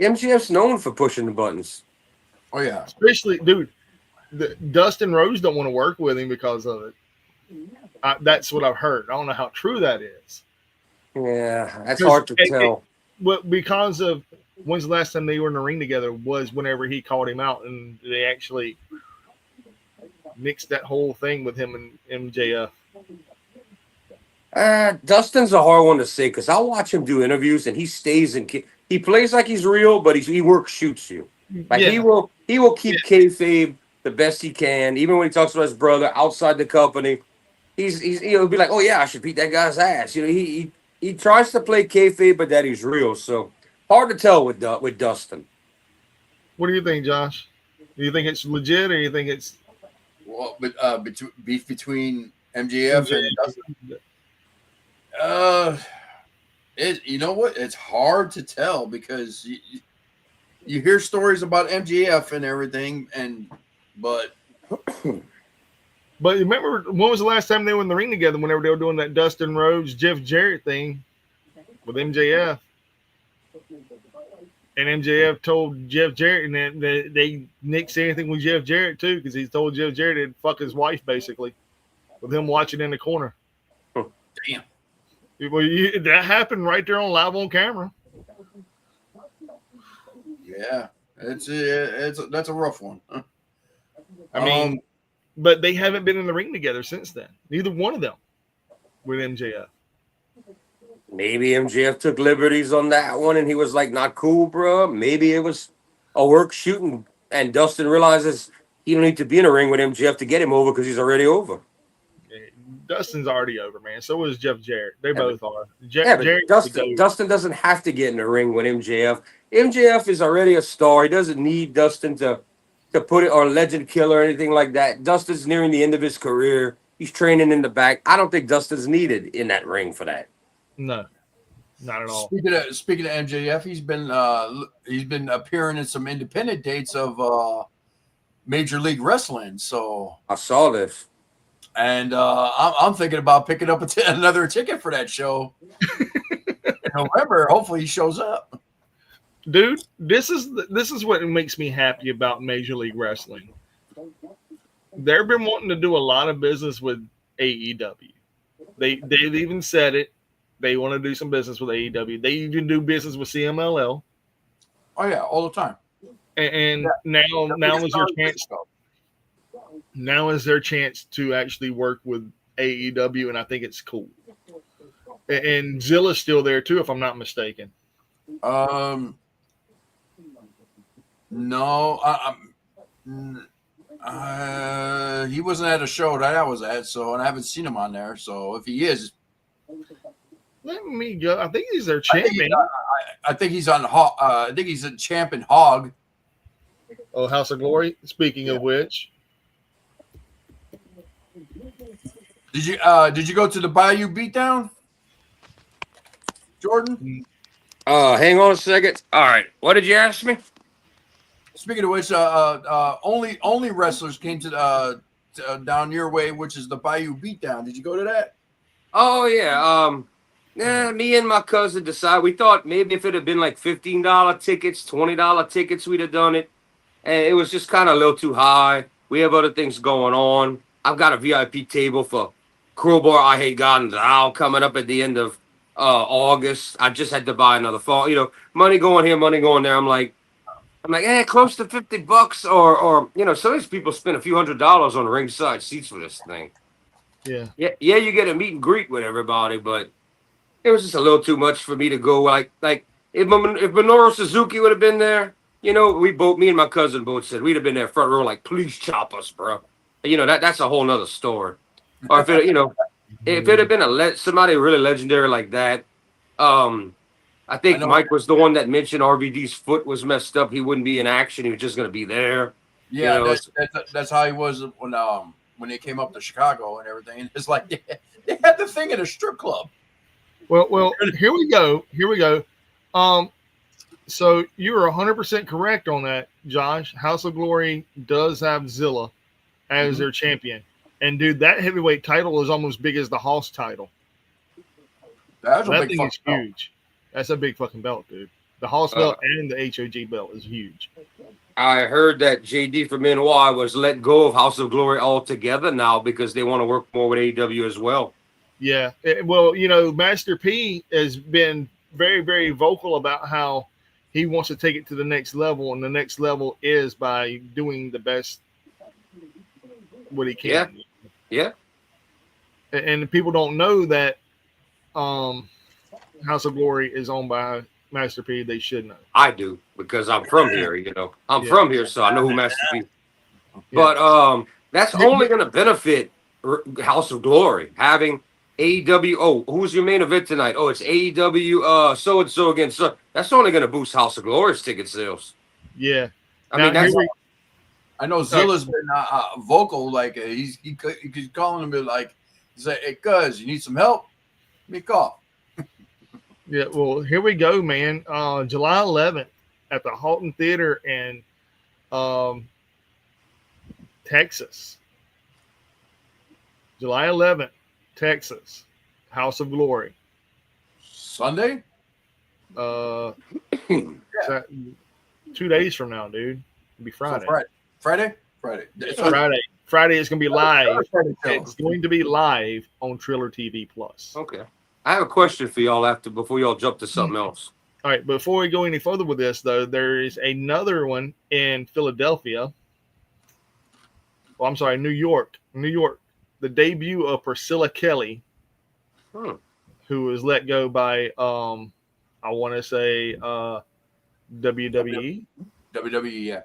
MJF's known for pushing the buttons. Oh yeah, Especially, dude, Dustin Rhodes don't want to work with him because of it. That's what I've heard. I don't know how true that is. Yeah, that's hard to tell. Well, because of when's the last time they were in the ring together was whenever he called him out, and they actually mixed that whole thing with him and MJF. Dustin's a hard one to say because I'll watch him do interviews and he stays in. He plays like he's real, but he work shoots you. Like he will keep kayfabe the best he can, even when he talks to his brother outside the company. He'll be like, oh yeah, I should beat that guy's ass. You know, he tries to play kayfabe, but that he's real. So hard to tell with Dustin. What do you think, Josh? Do you think it's legit, or do you think it's beef between MJF and Dustin? You know what? It's hard to tell because you hear stories about MJF and everything, but remember, when was the last time they were in the ring together? Whenever they were doing that Dustin Rhodes, Jeff Jarrett thing with MJF, and MJF told Jeff Jarrett, and then they nixed anything with Jeff Jarrett too, because he told Jeff Jarrett to fuck his wife basically, with him watching in the corner. Damn. Well, that happened right there live on camera. Yeah, that's a rough one. Huh? I mean, but they haven't been in the ring together since then. Neither one of them with MJF. Maybe MJF took liberties on that one, and he was like, "Not cool, bro." Maybe it was a work shooting, and Dustin realizes he don't need to be in a ring with MJF to get him over because he's already over. Dustin's already over, man. So is Jeff Jarrett. They both are. Dustin doesn't have to get in the ring with MJF. MJF is already a star. He doesn't need Dustin to put it, or legend killer or anything like that. Dustin's nearing the end of his career. He's training in the back. I don't think Dustin's needed in that ring for that. No, not at all. Speaking of MJF, he's been appearing in some independent dates of Major League Wrestling. So I saw this. And I'm thinking about picking up another ticket for that show in November. Hopefully, he shows up. Dude, this is what makes me happy about Major League Wrestling. They've been wanting to do a lot of business with AEW. They've even said it. They want to do some business with AEW. They even do business with CMLL. Oh yeah, all the time. And now is their chance. Now is their chance to actually work with AEW, and I think it's cool. And Zilla's still there too, if I'm not mistaken. No, he wasn't at a show that I was at, so and I haven't seen him on there. So if he is, let me go. I think he's their champion. I think he's on. I think he's a champion hog. Oh, House of Glory. Speaking of which, did you go to the Bayou Beatdown, Jordan? Hang on a second. All right. What did you ask me? Speaking of which, only wrestlers came to down your way, which is the Bayou Beatdown. Did you go to that? Oh yeah. Me and my cousin decided. We thought maybe if it had been like $15 tickets, $20 tickets, we'd have done it. And it was just kind of a little too high. We have other things going on. I've got a VIP table for Crowbar, I Hate God, and Thou coming up at the end of August. I just had to buy another fall. You know, money going here, money going there. I'm like, close to $50, or some of these people spend a few $100s on ringside seats for this thing. yeah. Yeah, you get a meet and greet with everybody, but it was just a little too much for me to go. Like if Minoru Suzuki would have been there, me and my cousin both said we'd have been there front row, like, please chop us, bro. That's a whole nother story. Or if it, if it had been somebody really legendary like that, I think Mike was the one that mentioned RVD's foot was messed up. He wouldn't be in action. He was just going to be there. Yeah, that's how he was when they came up to Chicago and everything. And it's like they had the thing at a strip club. Well, here we go. So you are 100% correct on that, Josh. House of Glory does have Zilla as their champion. And, dude, that heavyweight title is almost big as the Hoss title. That thing is huge. That's a big fucking belt, dude. The Hoss belt and the HOG belt is huge. I heard that JD from NY was let go of House of Glory altogether now because they want to work more with AEW as well. Yeah. Well, Master P has been very, very vocal about how he wants to take it to the next level, and the next level is by doing the best what he can. Yeah. And people don't know that House of Glory is owned by Master P. They should know. I do, because I'm from here, I'm from here, so I know who Master P. Yeah. But that's only going to benefit House of Glory having AEW. Oh, who's your main event tonight? Oh, it's AEW so and so against. So that's only going to boost House of Glory's ticket sales. Yeah. I mean, I know Zilla's been vocal, like he's calling him like, he's like, hey, cuz, you need some help? Give me a call. Yeah, well, here we go, man. July 11th at the Halton Theater in Texas. July 11th, Texas, House of Glory. Sunday? 2 days from now, dude. It'll be Friday. So Friday? It's Friday. Friday is going to be live. It's going to be live on Triller TV Plus. Okay. I have a question for y'all before y'all jump to something else. All right. Before we go any further with this, though, there is another one in Philadelphia. Well, I'm sorry, New York. The debut of Priscilla Kelly, who was let go by, I want to say, WWE. WWE, yeah.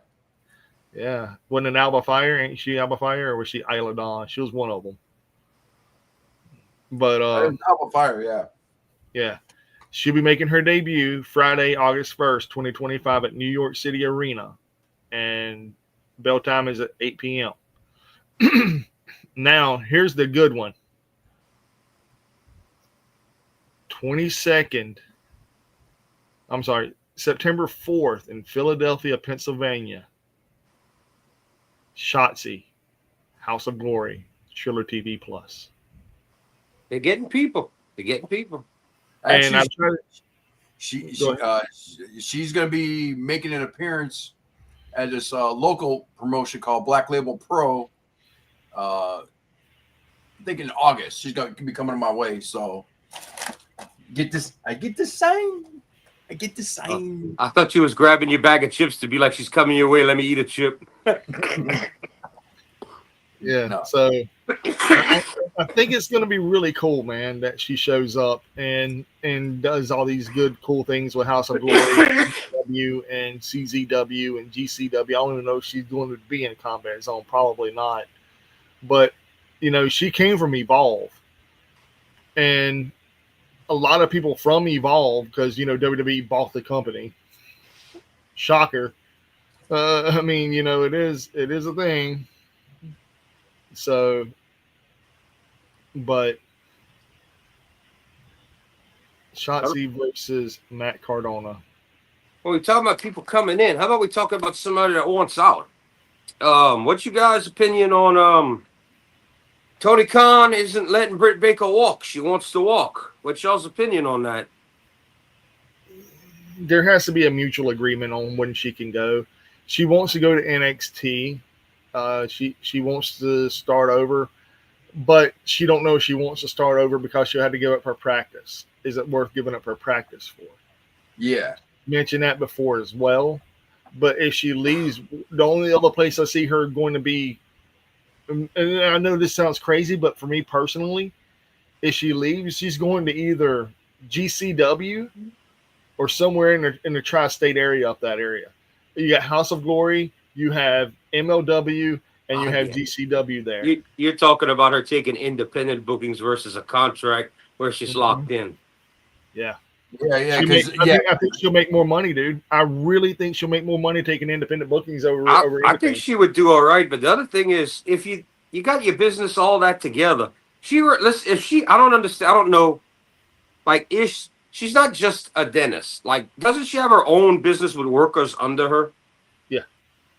Yeah. Wasn't an Alba Fire? Ain't she Alba Fire, or was she Isla Dawn? She was one of them. But Alba Fire, yeah. Yeah. She'll be making her debut Friday, August 1st, 2025 at New York City Arena. And bell time is at 8 p.m. Now, here's the good one. September 4th in Philadelphia, Pennsylvania. Shotzi, House of Glory, Triller TV Plus. They're getting people. Actually, she's going to be making an appearance at this local promotion called Black Label Pro. I think in August. She's going to be coming my way. So I get the sign. I thought she was grabbing your bag of chips to be like, she's coming your way. Let me eat a chip. Yeah. No. So I think it's going to be really cool, man, that she shows up and does all these good, cool things with House of Glory, CW and CZW and GCW. I don't even know if she's going to be in Combat Zone. Probably not. But, you know, she came from Evolve. And a lot of people from Evolve, because, you know, WWE bought the company. Shocker. I mean, you know, it is a thing. So, but Shotzi versus Matt Cardona. When we talking about people coming in, how about we talk about somebody that wants out? What's you guys' opinion on Tony Khan isn't letting Britt Baker walk? She wants to walk. What's y'all's opinion on that? There has to be a mutual agreement on when she can go. She wants to go to NXT. She wants to start over, but she don't know if she wants to start over because she'll have to give up her practice. Is it worth giving up her practice for? Yeah. Mentioned that before as well. But if she leaves, the only other place I see her going to be, and I know this sounds crazy, but for me personally, if she leaves, she's going to either GCW or somewhere in the tri-state area up that area. You got House of Glory, you have MLW, and you have GCW there. You're talking about her taking independent bookings versus a contract where she's locked in. Yeah. Yeah. I think she'll make more money, dude. I really think she'll make more money taking independent bookings over. I think she would do all right. But the other thing is, if you got your business all that together, I don't understand. I don't know. Like, she's not just a dentist. Like, doesn't she have her own business with workers under her? Yeah.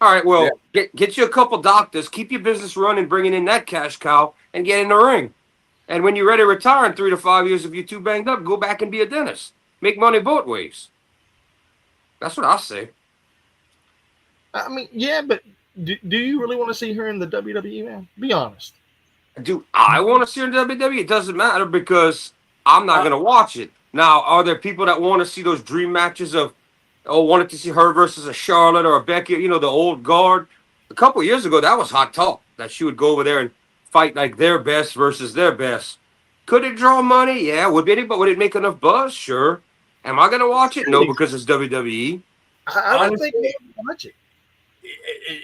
All right. Well, get you a couple doctors, keep your business running, bringing in that cash cow, and get in the ring. And when you're ready to retire in 3 to 5 years, if you're too banged up, go back and be a dentist. Make money both ways. That's what I say. I mean, yeah, but do you really want to see her in the WWE, man? Be honest. Do I want to see her in WWE? It doesn't matter because I'm not going to watch it. Now, are there people that want to see those dream matches of, wanted to see her versus a Charlotte or a Becky, you know, the old guard? A couple years ago, that was hot talk, that she would go over there and fight like their best versus their best. Could it draw money? Yeah. Would it make enough buzz? Sure. Am I going to watch it? No, because it's WWE. I don't think they would watch it.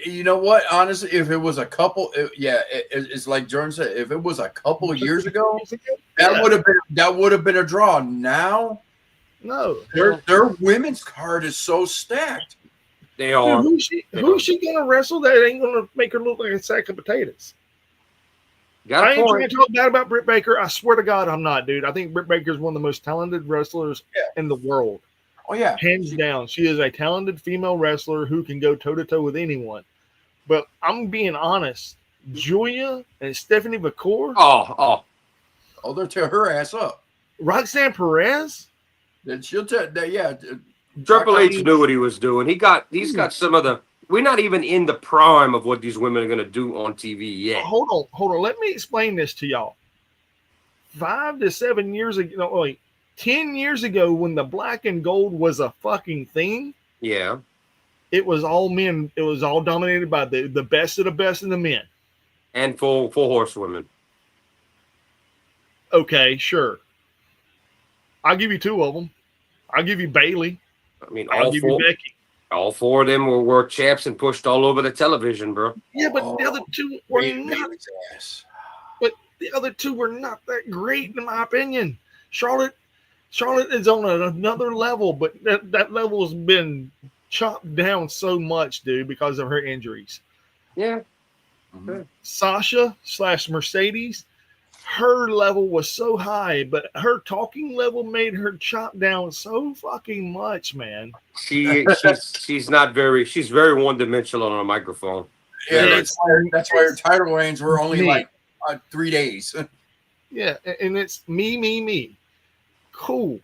You know what? Honestly, if it was a couple, it's like Jordan said. If it was a couple of years ago, that would have been a draw. Now, no, their women's card is so stacked. They are. Dude, who's she gonna wrestle that ain't gonna make her look like a sack of potatoes? I ain't trying to talk bad about Britt Baker. I swear to God, I'm not, dude. I think Britt Baker is one of the most talented wrestlers in the world. Oh, yeah. Hands down. She is a talented female wrestler who can go toe-to-toe with anyone. But I'm being honest. Julia and Stephanie McCool. Oh, they'll tear her ass up. Roxanne Perez? Then she'll tell, yeah. Triple H knew what he was doing. He's got some of the. We're not even in the prime of what these women are going to do on TV yet. Hold on. Let me explain this to y'all. 5 to 7 years ago, 10 years ago, when the black and gold was a fucking thing, yeah, it was all men. It was all dominated by the best of the best of the men. And full horsewomen. Okay, sure. I'll give you 2 of them. I'll give you Bailey. I mean, I'll give you Becky. All 4 of them were champs and pushed all over the television, bro. Yeah, but the other 2 were not. But the other 2 were not that great, in my opinion. Charlotte is on another level, but that level has been chopped down so much, dude, because of her injuries. Yeah. Mm-hmm. Sasha / Mercedes, her level was so high, but her talking level made her chop down so fucking much, man. She's not very. She's very one-dimensional on a microphone. Yeah, that's why her title reigns were only like 3 days. Yeah, and it's me. Cool.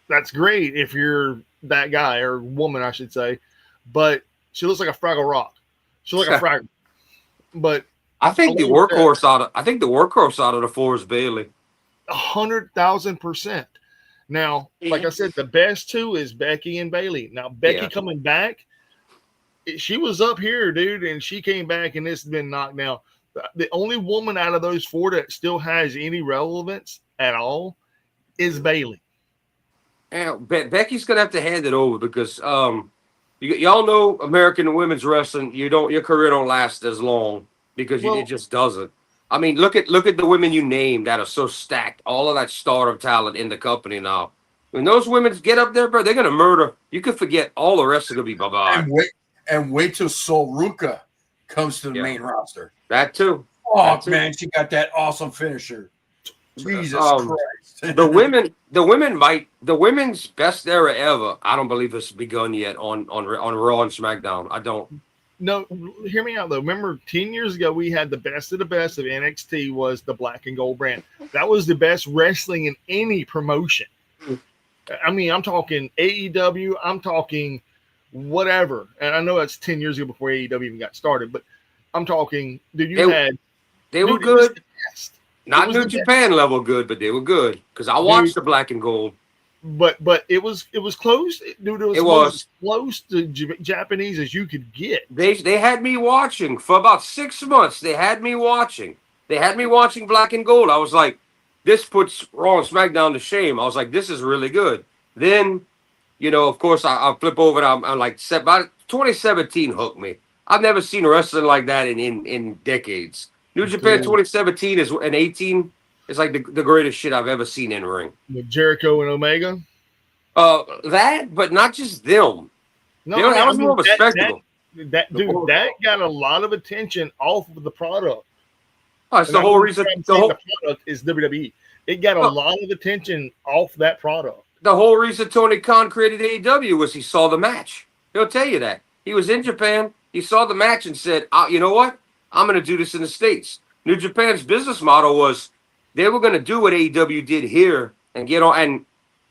That's great if you're that guy or woman, I should say. But she looks like a Fraggle Rock. She looks like a Fraggle. But I think the workhorse out of the 4 is Bailey. 100,000%. Now, like I said, the best 2 is Becky and Bailey. Now, Becky coming back, she was up here, dude, and she came back, and it's been knocked down. The only woman out of those four that still has any relevance at all is Bailey. And Becky's gonna have to hand it over because y'all know American women's wrestling. Your career don't last as long because it just doesn't. I mean, look at the women you named that are so stacked. All of that stardom talent in the company now. When those women get up there, bro, they're gonna murder. You could forget all the rest are gonna be bye-bye. And wait till Sol Ruka comes to the main roster. That too. Oh man, she got that awesome finisher. Jesus Christ. the women's best era ever. I don't believe it's begun yet on Raw and SmackDown. I don't. No, hear me out though. Remember, 10 years ago we had the best of the best of NXT was the Black and Gold brand. That was the best wrestling in any promotion. I mean, I'm talking AEW. I'm talking whatever. And I know that's 10 years ago before AEW even got started, but I'm talking. They were good. Not New Japan level good, but they were good because I watched the Black and Gold. But it was close. Dude, it was close to Japanese as you could get. They had me watching for about 6 months. They had me watching Black and Gold. I was like, this puts Raw and SmackDown to shame. I was like, this is really good. Then, of course, I flip over and I'm like, about 2017 hooked me. I've never seen wrestling like that in decades. New Japan 2017 and 18 is like the greatest shit I've ever seen in ring. With Jericho and Omega? That, but not just them. No, that was more of a spectacle. That got a lot of attention off of the product. Oh, it's the whole reason. The product is WWE. It got a lot of attention off that product. The whole reason Tony Khan created AEW was he saw the match. He'll tell you that. He was in Japan. He saw the match and said, you know what? I'm going to do this in the States. New Japan's business model was they were going to do what AEW did here and get on and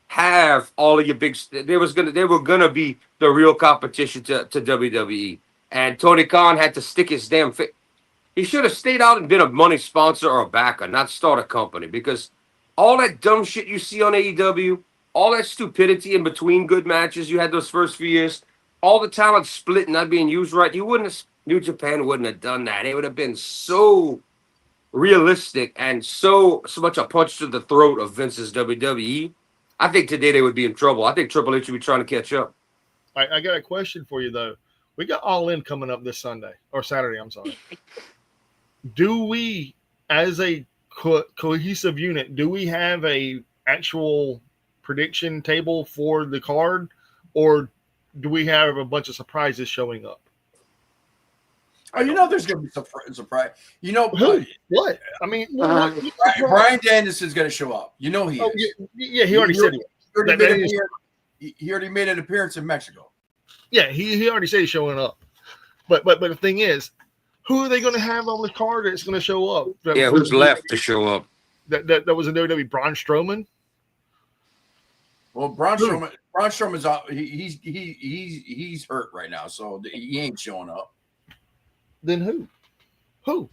have all of your big. They were going to be the real competition to WWE. And Tony Khan had to stick his damn face. He should have stayed out and been a money sponsor or a backer, not start a company, because all that dumb shit you see on AEW, all that stupidity in between good matches you had those first few years, all the talent split and not being used right, New Japan wouldn't have done that. It would have been so realistic and so much a punch to the throat of Vince's WWE. I think today they would be in trouble. I think Triple H would be trying to catch up. I got a question for you, though. We got All In coming up this Sunday, or Saturday, I'm sorry. Do we, as a cohesive unit, do we have a actual prediction table for the card, or do we have a bunch of surprises showing up? Oh, there's going to be surprise. Who? What? I mean, Bryan Danielson's going to show up. He is. Yeah, he already said it. He already made an appearance in Mexico. Yeah, he already said he's showing up. But the thing is, who are they going to have on the card that's going to show up? Who's left to show up? That was in WWE. Braun Strowman. Well, Braun Strowman's out. He's hurt right now, so he ain't showing up. Then who? Who?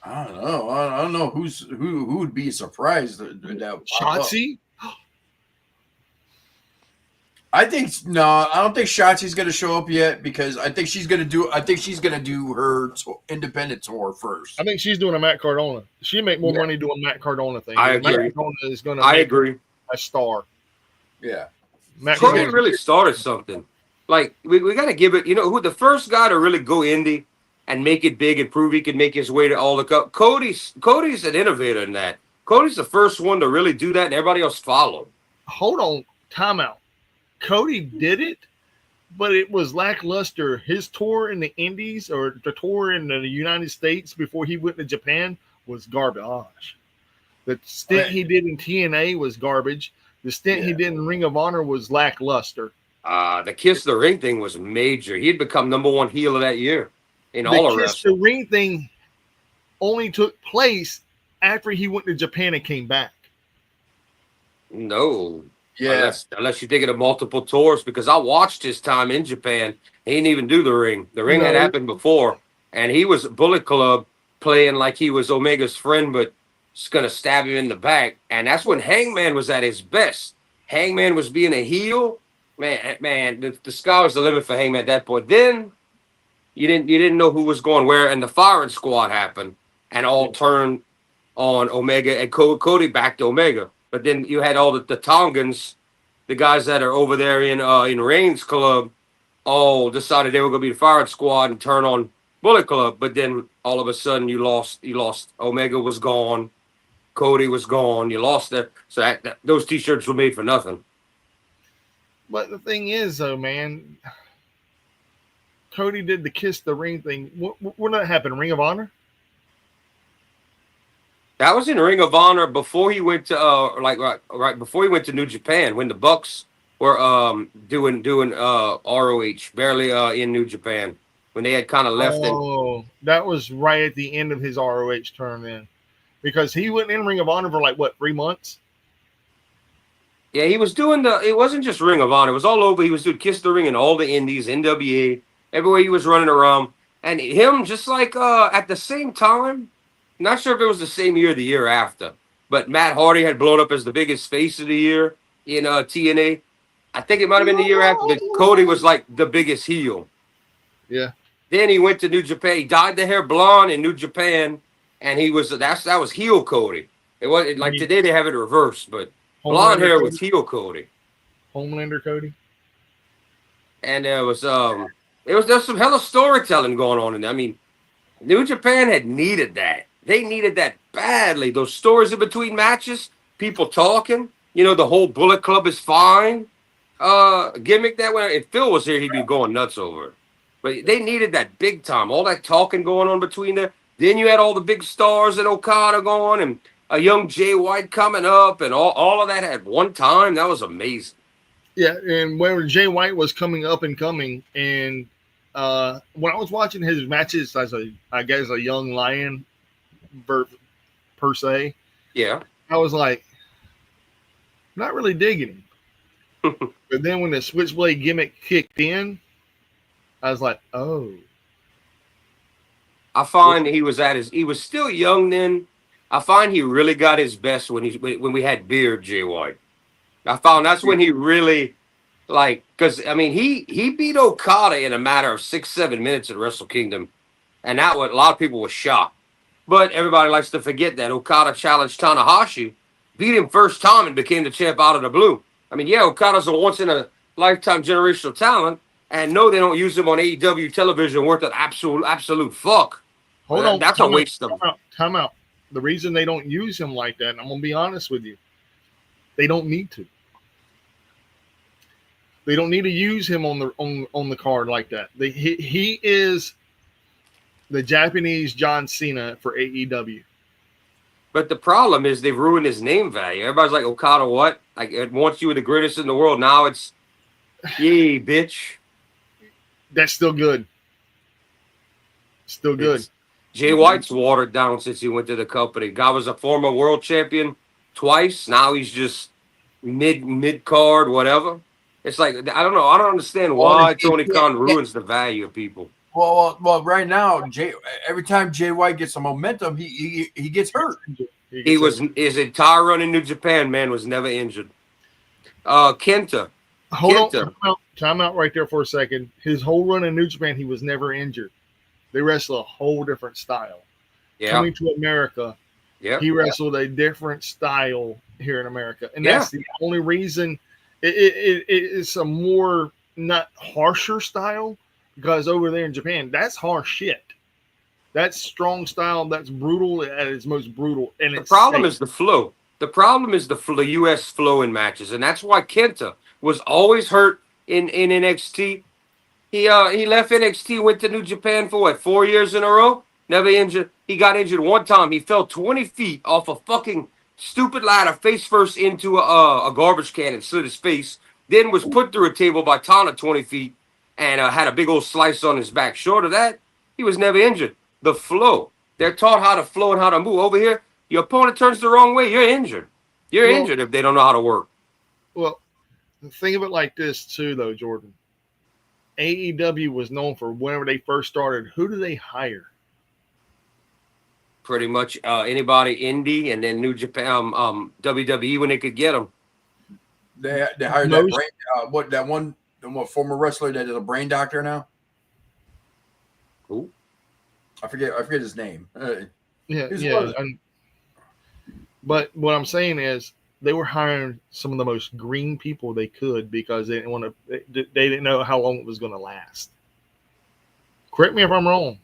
I don't know. I don't know who would be surprised that Shotzi? I don't think Shotzi's going to show up yet because I think she's going to do her independent tour first. I think she's doing a Matt Cardona. She make more money doing Matt Cardona thing. I agree. Matt Cardona is going to agree. A star. Yeah. Cody really started something. Like we got to give it. Who the first guy to really go indie and make it big and prove he could make his way to all the cup. Cody's an innovator in that. Cody's the first one to really do that, and everybody else followed. Hold on, timeout. Cody did it, but it was lackluster. His tour in the Indies or the tour in the United States before he went to Japan was garbage. The stint he did in TNA was garbage. The stint he did in Ring of Honor was lackluster. The Kiss the Ring thing was major. He had become #1 heel of that year in all of wrestling. The Kiss the Ring thing only took place after he went to Japan and came back. No. Yeah. Unless you're thinking of multiple tours, because I watched his time in Japan. He didn't even do the ring. The ring had happened before, and he was Bullet Club playing like he was Omega's friend, but just going to stab him in the back. And that's when Hangman was at his best. Hangman was being a heel. man, the sky was the limit for Hangman at that point. Then you didn't know who was going where, and the firing squad happened, and all turned on Omega, and Cody back to Omega. But then you had all the Tongans, the guys that are over there in Reigns Club, all decided they were going to be the firing squad and turn on Bullet Club. But then all of a sudden you lost. Omega was gone, Cody was gone. You lost that. So those T-shirts were made for nothing. But the thing is, though, man, Cody did the kiss the ring thing. What that happened? Ring of Honor? That was in Ring of Honor before he went to right before he went to New Japan, when the Bucks were doing ROH, barely in New Japan, when they had kind of left it. Oh, that was right at the end of his ROH turn then, because he went in Ring of Honor for like what, 3 months? Yeah, he was doing it wasn't just Ring of Honor, it was all over. He was doing Kiss the Ring in all the indies, NWA, everywhere he was running around. And him, just like at the same time, not sure if it was the same year or the year after, but Matt Hardy had blown up as the biggest face of the year in TNA. I think it might have been the year after, but Cody was like the biggest heel. Yeah. Then he went to New Japan. He dyed the hair blonde in New Japan, and that was heel Cody. It was like today they have it reversed, but blonde hair was heel Cody. Homelander Cody. And there's some hella storytelling going on in there. I mean, New Japan had needed that. They needed that badly. Those stories in between matches, people talking. You know, the whole Bullet Club is fine gimmick that way. If Phil was here, he'd be going nuts over it. But they needed that big time. All that talking going on between there. Then you had all the big stars and Okada going, and a young Jay White coming up, and all of that at one time. That was amazing. Yeah, and when Jay White was coming up and coming, and when I was watching his matches as I guess a young lion per se, yeah, I was like, not really digging him. But then when the Switchblade gimmick kicked in, I was like, oh. I find he was still young then. I find he really got his best when we had Beard Jay White. I found that's when he really, because I mean he beat Okada in a matter of 6-7 minutes at Wrestle Kingdom, and that what a lot of people were shocked. But everybody likes to forget that Okada challenged Tanahashi, beat him first time, and became the champ out of the blue. I mean, yeah, Okada's a once in a lifetime generational talent, and no, they don't use him on AEW television worth an absolute fuck. Hold on, that's a waste of time out. The reason they don't use him like that, and I'm gonna be honest with you, they don't need to. They don't need to use him on the card like that. He is the Japanese John Cena for AEW. But the problem is they've ruined his name value. Everybody's like, Okada what? Like, it wants you the greatest in the world. Now it's, yay, bitch. That's still good. Still good. Jay White's watered down since he went to the company. Guy was a former world champion twice. Now he's just mid card, whatever. It's like, I don't know. I don't understand why Tony Khan ruins the value of people. Well, right now, every time Jay White gets some momentum, he gets hurt. His entire run in New Japan, man, was never injured. Kenta. Hold on. Time out right there for a second. His whole run in New Japan, he was never injured. They wrestle a whole different style. Yeah. Coming to America, he wrestled a different style here in America. And that's the only reason it's a more not harsher style, because over there in Japan, that's harsh shit. That's strong style. That's brutal at its most brutal. And the problem is the flow. The problem is the U.S. flow in matches. And that's why Kenta was always hurt in NXT. He left NXT, went to New Japan for 4 years in a row? Never injured. He got injured one time. He fell 20 feet off a fucking stupid ladder, face first into a garbage can and slit his face. Then was put through a table by Tana 20 feet and had a big old slice on his back. Short of that, he was never injured. The flow. They're taught how to flow and how to move. Over here, your opponent turns the wrong way, you're injured. You're injured if they don't know how to work. Well, think of it like this too, though, Jordan. AEW was known for whenever they first started. Who do they hire? Pretty much anybody indie, and then New Japan, WWE when they could get them. They hired that Most- brain the former wrestler that is a brain doctor now. Who? I forget his name. Yeah, He's yeah. one- But what I'm saying is they were hiring some of the most green people they could because they didn't want to. They didn't know how long it was going to last. Correct me if I'm wrong.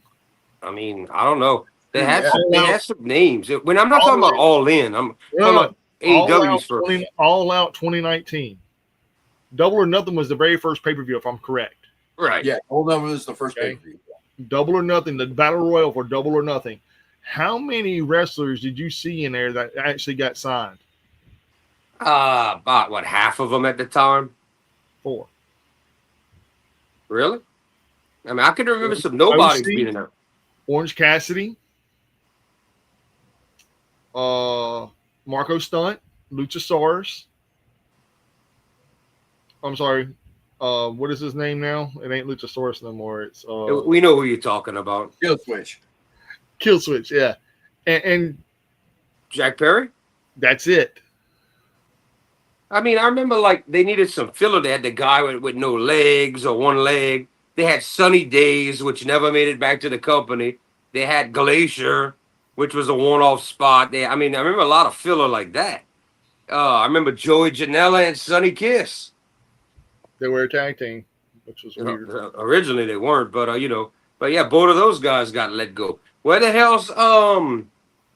I mean, I don't know. They had Yeah. some, they had some names. When I'm not talking about All In, I'm talking about AEW's first. All Out 2019. Double or Nothing was the very first pay-per-view, if I'm correct. Right. Yeah, Old Number was the first Okay. pay-per-view. Double or Nothing, the Battle Royal for Double or Nothing. How many wrestlers did you see in there that actually got signed? About what, half of them at the time? 4. Really? I mean, I can remember some nobodies OC? being in there. Orange Cassidy, Marco Stunt, Luchasaurus. I'm sorry. What is his name now? It ain't Luchasaurus no more. It's We know who you're talking about. Kill Switch. Kill Switch. Yeah, and Jack Perry? that's it. I mean, I remember like they needed some filler. They had the guy with no legs or one leg. They had Sunny Days, which never made it back to the company. They had Glacier, which was a one-off spot. I remember a lot of filler like that. I remember Joey Janela and Sonny Kiss. They were a tag team, which was weird. Originally they weren't, but but yeah, both of those guys got let go. Where the hell's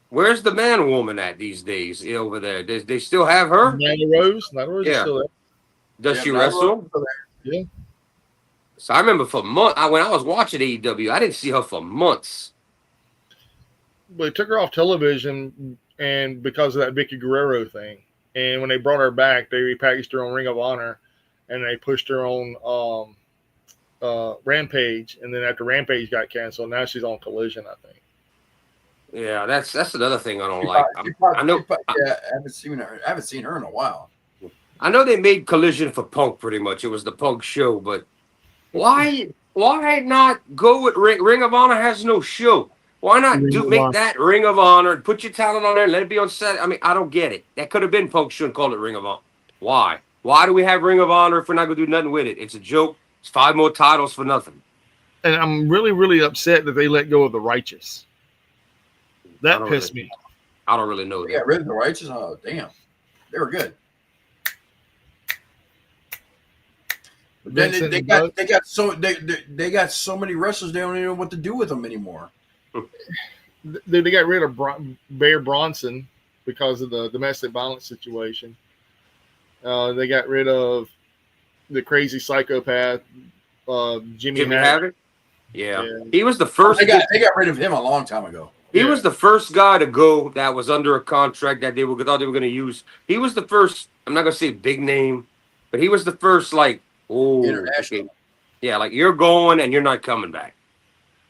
where's the man woman at these days over there? They still have her? Nyla Rose is Yeah. still there. Does Yeah, she Nyla wrestle? Rose was there. Yeah. So I remember for months when I was watching AEW, I didn't see her for months. They took her off television and because of that Vicky Guerrero thing. And when they brought her back, they repackaged her on Ring of Honor and they pushed her on Rampage. And then after Rampage got canceled, now she's on Collision, I think. Yeah, that's another thing I don't like. I know Yeah, I haven't seen her in a while. I know they made Collision for Punk pretty much. It was the Punk show, but why not go with Ring of Honor has no show? Why not make that Ring of Honor and put your talent on there and let it be on set? I mean, I don't get it. That could have been Punk show and call it Ring of Honor. Why? Why do we have Ring of Honor if we're not gonna do nothing with it? It's a joke. It's 5 more titles for nothing. And I'm really, really upset that they let go of the Righteous. That don't pissed really- me. I don't really know Yeah, that. rid of the Righteous. Oh, damn. They were good. But then Vincent they and got Doug, they got so many wrestlers they don't even know what to do with them anymore. they got rid of Bear Bronson because of the domestic violence situation. They got rid of the crazy psychopath Jimmy Jimmy Havoc. Havoc? Yeah. Yeah. He was the first. They got rid of him a long time ago. He was the first guy to go that was under a contract that they thought they were going to use. He was the first. I'm not going to say big name, but he was the first International. okay. Yeah, like you're going and you're not coming back.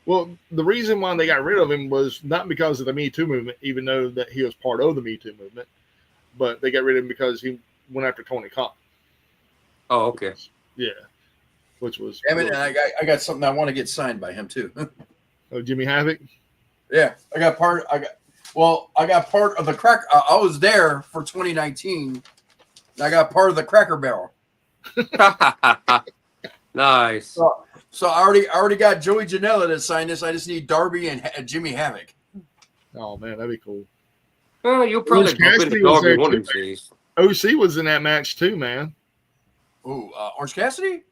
Well, the reason why they got rid of him was not because of the Me Too movement, even though that he was part of the Me Too movement, but they got rid of him because he went after Tony Khan. Oh, okay. Yeah, which was Damn it, and I got something I want to get signed by him too. Jimmy Havoc. Yeah, I got part of the crack. I was there for 2019. I got part of the Cracker Barrel. Nice. So I already got Joey Janela to sign this. I just need Darby and Jimmy Havoc. Oh man, that'd be cool. Well, you'll probably Orange bump into Cassidy was Darby there one of too. these days. OC was in that match too, man. Ooh, Orange Cassidy?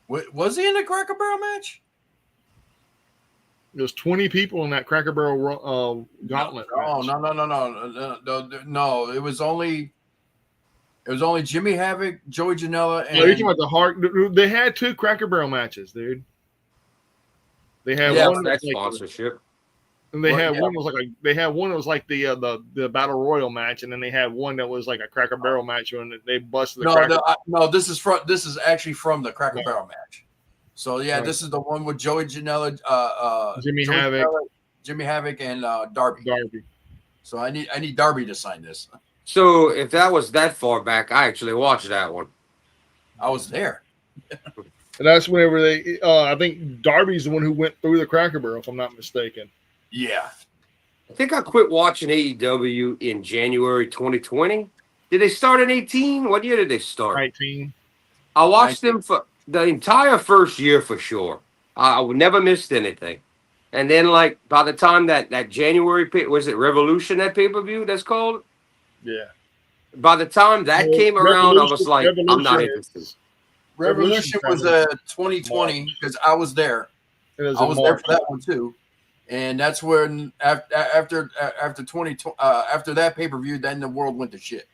Was he in the Cracker Barrel match? There's 20 people in that Cracker Barrel gauntlet. Oh match. no! It was only Jimmy Havoc, Joey Janela, and No, you're talking about the Hart. They had 2 Cracker Barrel matches, dude. They had Yeah, one That that was like, sponsorship. and they Well, had yeah. one that was like they had one that was like the Battle Royal match, and then they had one that was like a Cracker Barrel match, and they busted the Cracker. no. This is actually from the Cracker Right. Barrel match. So yeah, Right. this is the one with Joey Janela, Jimmy Joey Havoc. Janela, Jimmy Havoc, and Darby. Darby. So I need Darby to sign this. So if that was that far back, I actually watched that one. I was there. And that's whenever they. I think Darby's the one who went through the Cracker Barrel, if I'm not mistaken. Yeah. I think I quit watching AEW in January 2020. Did they start in 18? What year did they start? 19. I watched them for the entire first year for sure. I would never missed anything. And then, like, by the time that January was it Revolution, that pay-per-view that's called? Yeah. By the time that Well, came around, I was like, I'm not Revolution interested. is- Revolution was Revolution 2020 because I was there. It is I in was there March. for that one too, and that's when after 20 after that pay per view, then the world went to shit.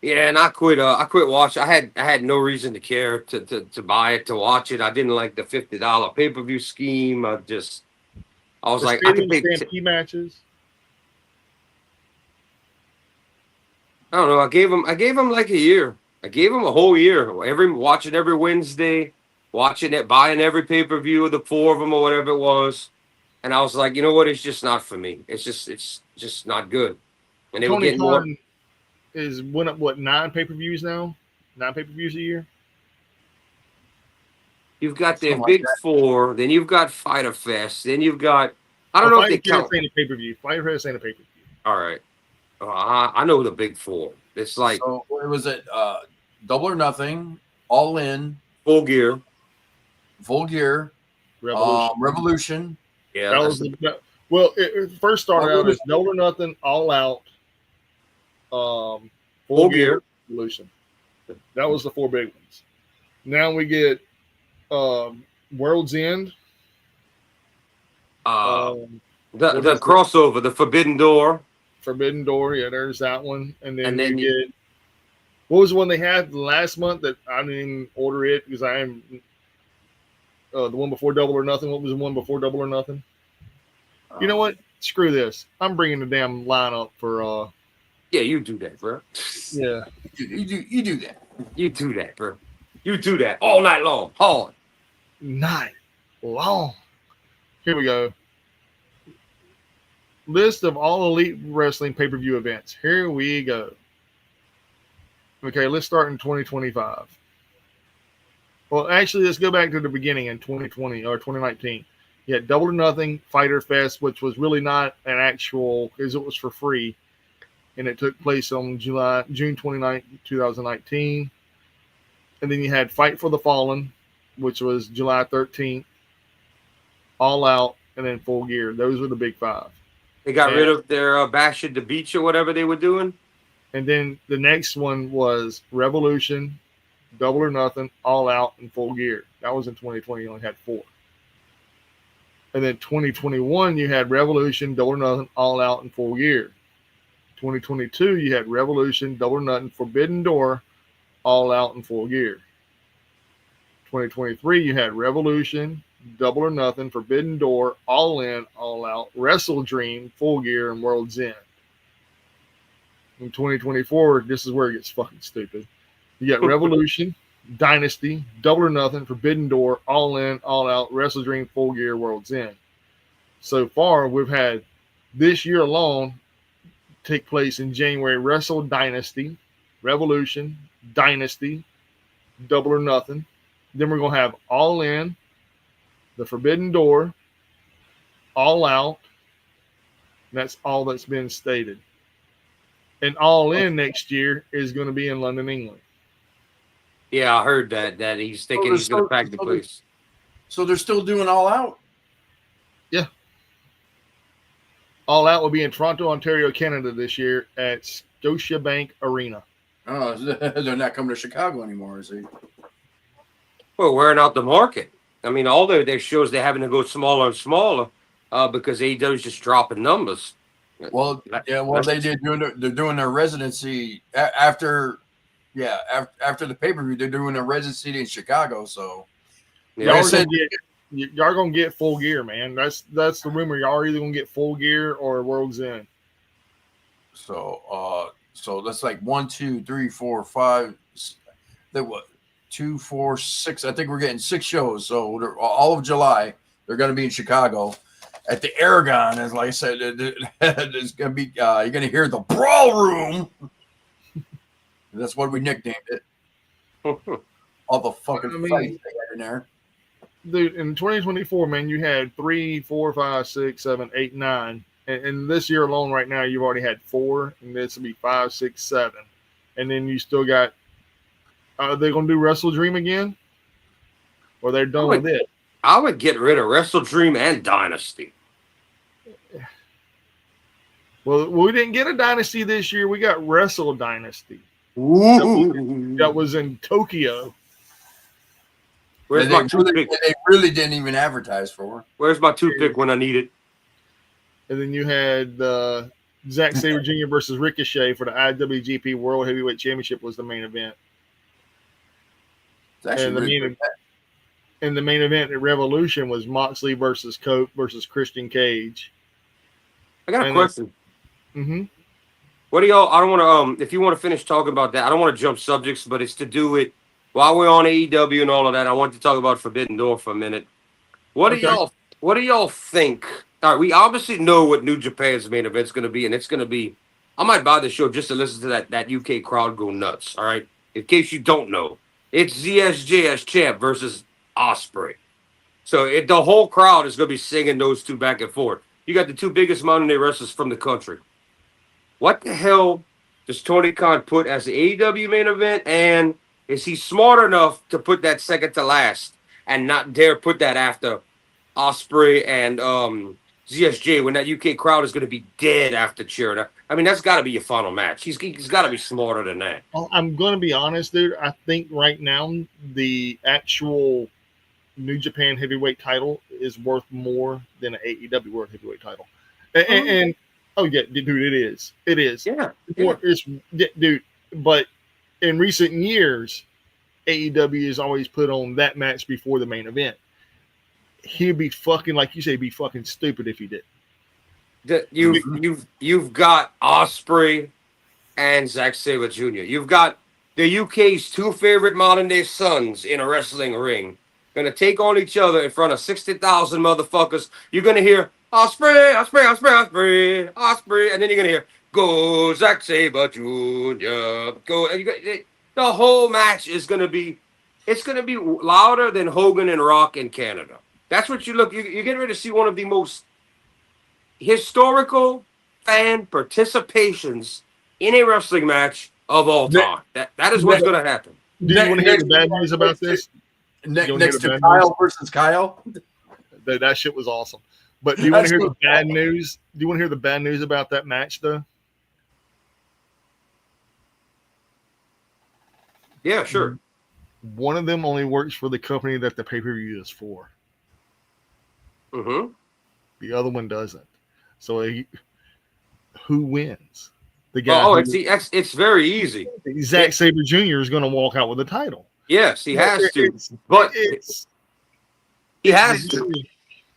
Yeah, and I quit. I quit watching. I had no reason to care to buy it, to watch it. I didn't like the $50 pay per view scheme. I was The like, I Stadium could pay. Stampede matches. I don't know. I gave him like a year. I gave him a whole year. Watching every Wednesday, watching it, buying every pay per view of the 4 of them or whatever it was. And I was like, you know what? It's just not for me. It's just not good. And they were Tony getting more. Khan is went up what 9 pay-per-views now? 9 pay-per-views a year. You've got their Something like big that. 4. Then you've got Fighter Fest. Then you've got I don't know if they count. Ain't a pay-per-view. Fighter Fest ain't a pay-per-view. All right, I know the big 4. It's like So it was at Double or Nothing, All In, Full Gear. Full Gear, Revolution. Yeah, That that's was well. It first started out as Double or Nothing, All Out, Full Gear. Revolution. That was the 4 big ones. Now we get World's End. the what is it? crossover, the Forbidden Door. Forbidden Door, yeah, there's that one, and then And you get what was the one they had last month that I didn't order it because I am the one before Double or Nothing. What was the one before Double or Nothing? You know what? Screw this. I'm bringing the damn lineup for. Yeah, you do that, bro. Yeah, You do that. You do that, bro. You do that all night long, hard. night long. Here we go. List of all Elite Wrestling pay-per-view events. Here we go. Okay, let's start in 2025. Well, actually, let's go back to the beginning in 2020 or 2019. You had Double or Nothing Fighter Fest, which was really not an actual, because it was for free, and it took place on June 29th, 2019. And then you had Fight for the Fallen, which was July 13th, All Out, and then Full Gear. Those were the big 5. They got rid of their Bash at the Beach or whatever they were doing. And then the next one was Revolution, Double or Nothing, All Out, and Full Gear. That was in 2020. You only had 4. And then 2021, you had Revolution, Double or Nothing, All Out, and Full Gear. 2022, you had Revolution, Double or Nothing, Forbidden Door, All Out, and Full Gear. 2023, you had Revolution, Double or Nothing, Forbidden Door, All In, All Out, Wrestle Dream, Full Gear, and World's End. In 2024, this is where it gets fucking stupid. You got Revolution, Dynasty, Double or Nothing, Forbidden Door, All In, All Out, Wrestle Dream, Full Gear, World's End. So far, we've had this year alone take place in January Wrestle Dynasty, Revolution, Dynasty, Double or Nothing. Then we're going to have All In, the Forbidden Door, All Out. That's all that's been stated. And All In next year is going to be in London, England. Yeah, I heard that he's thinking he's going to pack the place. So they're still doing All Out. Yeah. All Out will be in Toronto, Ontario, Canada this year at Scotiabank Arena. Oh, they're not coming to Chicago anymore, is he? Well, wearing out the market. I mean, all their shows, they're having to go smaller and smaller because AEW's just dropping numbers. Well, yeah. Well, they're doing their residency after the pay per view. They're doing their residency in Chicago. So Yeah, Y'all gonna get Full Gear, man. That's the rumor. Y'all are either gonna get Full Gear or World's End. So that's like 1, 2, 3, 4, 5. That what 2, 4, 6. I think we're getting 6 shows. So all of July they're going to be in Chicago at the Aragon. As like I said, there's going to be you're going to hear the Brawl Room. That's what we nicknamed it. All the fucking fights they got in there. Dude, in 2024, man, you had 3, 4, 5, 6, 7, 8, 9, And this year alone, right now, you've already had 4, and this will be 5, 6, 7, and then you still got. Are they going to do Wrestle Dream again, or they're done with it? I would get rid of Wrestle Dream and Dynasty. Well, we didn't get a Dynasty this year. We got Wrestle Dynasty. Ooh. That was in Tokyo. Where's And my they toothpick? really didn't even advertise for. Where's my toothpick when I need it? And then you had Zack Sabre Jr. versus Ricochet for the IWGP World Heavyweight Championship was the main event. It's actually And the really main, good. and the main event at Revolution was Moxley versus Coke versus Christian Cage. I got a And question. Mm-hmm. What do y'all? I don't want to. If you want to finish talking about that, I don't want to jump subjects, but it's to do it while we're on AEW and all of that. I want to talk about Forbidden Door for a minute. What Okay. do y'all? What do y'all think? All right, we obviously know what New Japan's main event's going to be, and it's going to be. I might buy the show just to listen to that UK crowd go nuts. All right, in case you don't know, it's ZSJ as champ versus Ospreay. So the whole crowd is going to be singing those two back and forth. You got the two biggest modern day wrestlers from the country. What the hell does Tony Khan put as the AEW main event? And is he smart enough to put that second to last and not dare put that after Ospreay and ZSJ when that UK crowd is going to be dead after cheering? I mean, that's got to be your final match. He's got to be smarter than that. Well, I'm going to be honest, dude. I think right now the actual New Japan heavyweight title is worth more than an AEW World Heavyweight title. And oh yeah, dude, it is. It is. Yeah. It's dude. But in recent years, AEW has always put on that match before the main event. He'd be fucking, like you say, be fucking stupid if he did. You've got Ospreay and Zack Sabre Jr. You've got the UK's two favorite modern day sons in a wrestling ring. Gonna take on each other in front of 60,000 motherfuckers. You're gonna hear Ospreay, Ospreay, Ospreay, Ospreay, Ospreay, and then you're gonna hear Go Zack Sabre Jr. Go. And the whole match is gonna be, it's gonna be louder than Hogan and Rock in Canada. That's what you look. You're getting ready to see one of the most historical fan participations in a wrestling match of all time. That is what's gonna happen. Do you want to hear the bad news about this? Next to Kyle versus Kyle. That shit was awesome. But do you want to hear the bad news? Do you want to hear the bad news about that match, though? Yeah, sure. One of them only works for the company that the pay-per-view is for. Mm-hmm. The other one doesn't. So who wins? The guy. It's very easy. Zack Sabre Jr. is going to walk out with the title. Yes, he has to. But he has to.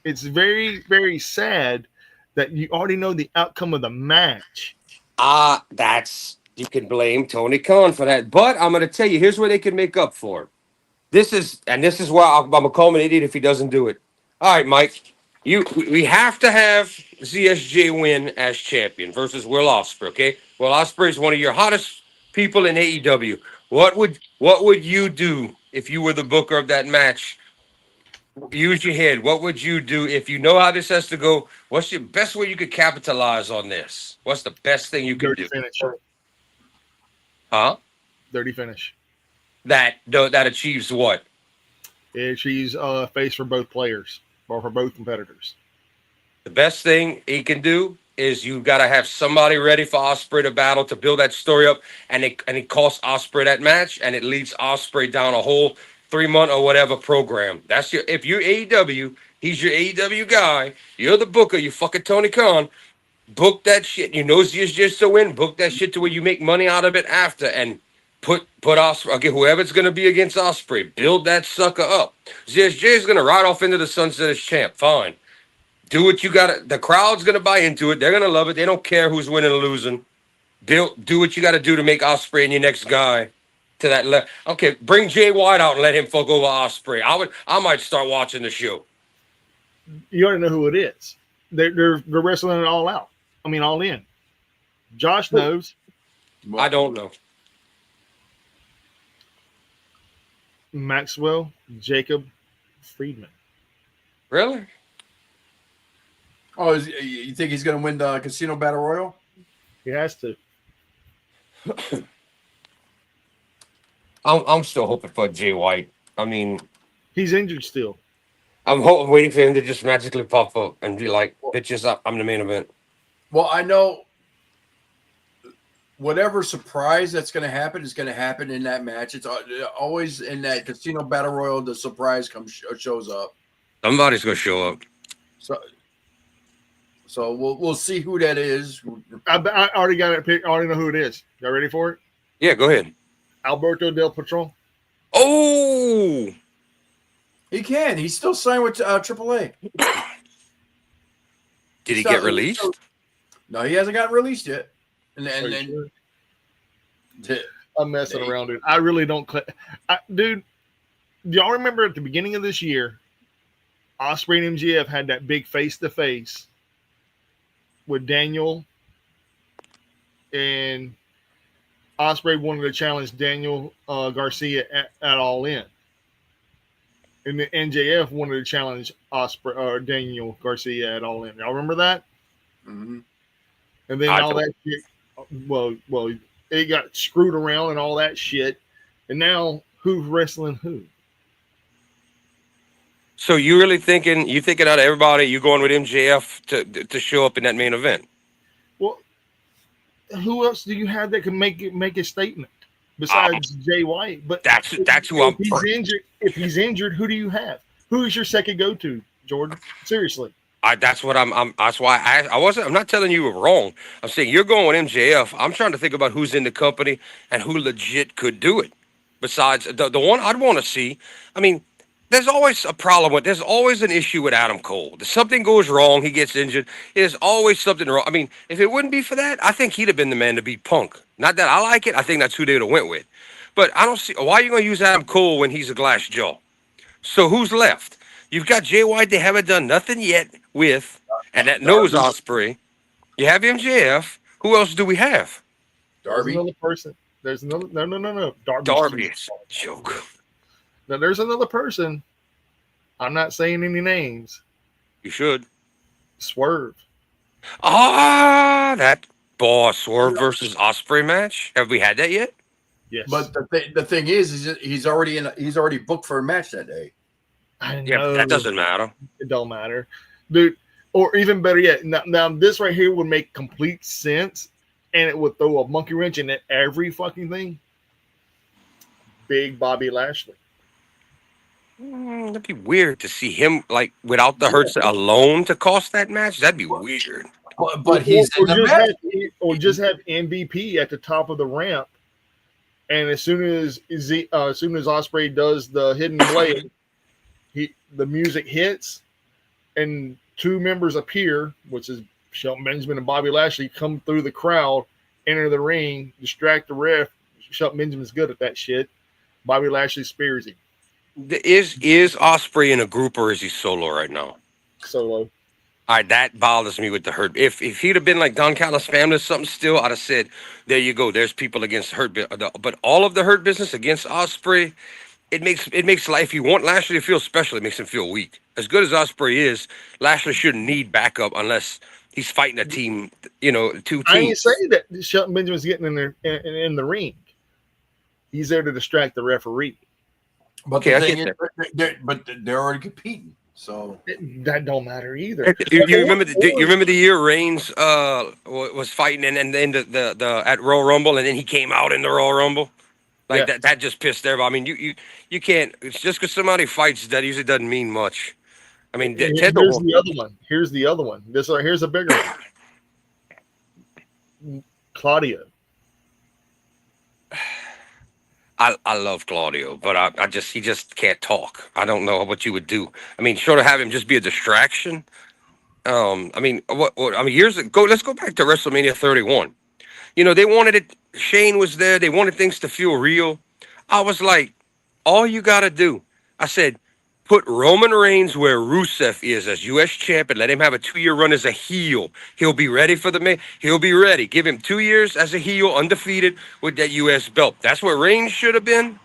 It's very, very sad that you already know the outcome of the match. You can blame Tony Khan for that. But I'm going to tell you, here's where they can make up for it. This is why I'm going to call him an idiot if he doesn't do it. All right, Mike, we have to have ZSJ win as champion versus Will Ospreay, okay? Will Ospreay is one of your hottest people in AEW. What would you do if you were the booker of that match? Use your head. What would you do if you know how this has to go? What's your best way you could capitalize on this? What's the best thing you could do? Finish. Huh? Dirty finish. That achieves what? She's face for both players or for both competitors. The best thing he can do is you got to have somebody ready for Ospreay to battle to build that story up, and it costs Ospreay that match, and it leads Ospreay down a whole 3-month or whatever program. If you're AEW, he's your AEW guy. You're the booker. You fucking Tony Khan. Book that shit. You know ZSJ just to win. Book that shit to where you make money out of it after, and put Ospreay. Okay, whoever's gonna be against Ospreay, build that sucker up. ZSJ is gonna ride off into the sunset as champ. Fine. Do what you got. The crowd's gonna buy into it. They're gonna love it. They don't care who's winning or losing. Do what you got to do to make Ospreay and your next guy to that level. Okay, bring Jay White out and let him fuck over Ospreay. I might start watching the show. You already know who it is. They're wrestling it all out. I mean, all in. Josh knows. I don't know. Maxwell Jacob Friedman. Really? Oh, you think he's going to win the Casino Battle Royal? He has to. I'm still hoping for Jay White. I mean, He's injured still. I'm waiting for him to just magically pop up and be like, "Bitches, I'm the main event." Well, I know whatever surprise that's going to happen is going to happen in that match. It's always in that Casino Battle Royal. The surprise shows up. Somebody's gonna show up. So we'll see who that is. I already got it picked. I already know who it is. Y'all ready for it? Yeah, go ahead. Alberto Del Patron. Oh, He can. He's still signed with AAA. did he get released? No, he hasn't gotten released yet. And Are you then sure? I'm messing around, dude. I really don't. Dude, do y'all remember at the beginning of this year, Ospreay and MJF had that big face-to-face with Daniel, and Ospreay wanted to challenge Daniel Garcia at All In, and the NJF wanted to challenge Ospreay or Daniel Garcia at All In. Y'all remember that? Mm-hmm. And then all that shit. Well, it got screwed around and all that shit, and now who's wrestling who? So you really thinking out of everybody, you going with MJF to show up in that main event? Well, who else do you have that can make a statement besides Jay White? But That's who I'm. If he's injured, who do you have? Who is your second go-to, Jordan? Seriously. That's what I'm. That's why I wasn't. I'm not telling you were wrong. I'm saying you're going with MJF. I'm trying to think about who's in the company and who legit could do it. Besides the one I'd want to see. I mean, there's always a problem with. There's always an issue with Adam Cole. If something goes wrong, he gets injured. There's always something wrong. I mean, if it wouldn't be for that, I think he'd have been the man to beat Punk. Not that I like it. I think that's who they would have went with. But I don't see why are you going to use Adam Cole when he's a glass jaw. So who's left? You've got Jay White. They haven't done nothing yet with, and that knows Ospreay. You have MJF. Who else do we have? Darby. There's another person. There's another. No. Darby is a joke. Now there's another person. I'm not saying any names. You should. Swerve. That Swerve versus Ospreay match. Have we had that yet? Yes. But the thing is he's already booked for a match that day. I know. Yeah, but that doesn't matter. It don't matter, dude. Or even better yet, now this right here would make complete sense, and it would throw a monkey wrench in every fucking thing. Big Bobby Lashley. That'd be weird to see him like without the Hurts alone to cost that match. That'd be weird. But he's in the match. Just have MVP at the top of the ramp, and as soon as Ospreay does the hidden blade, the music hits, and two members appear, which is Shelton Benjamin and Bobby Lashley, come through the crowd, enter the ring, distract the ref. Shelton Benjamin's good at that shit. Bobby Lashley spears him. Is Ospreay in a group or is he solo right now? Solo. All right, that bothers me with the Hurt. If he'd have been like Don Callis family or something still, I'd have said, there you go. There's people against Hurt. But all of the Hurt business against Ospreay, it makes life. If you want Lashley to feel special, it makes him feel weak. As good as Ospreay is, Lashley shouldn't need backup unless he's fighting a team, two teams. I ain't saying that Shelton Benjamin's getting in the ring. He's there to distract the referee. But Okay, the I thing get is, they're already competing. So That don't matter either. You remember the year Reigns was fighting and then the at Royal Rumble and then he came out in the Royal Rumble? Like Yeah. that just pissed everybody. I mean, you can't. It's just because somebody fights that usually doesn't mean much. I mean, Here's the other one. Here's a bigger one. Claudio. I love Claudio, but he just can't talk. I don't know what you would do. I mean, sort of have him just be a distraction. I mean, years ago, let's go back to WrestleMania 31. They wanted it. Shane was there. They wanted things to feel real. I was like, all you got to do, I said, put Roman Reigns where Rusev is as U.S. champion. Let him have a 2-year run as a heel. He'll be ready for the man. He'll be ready. Give him 2 years as a heel, undefeated with that U.S. belt. That's what Reigns should have been.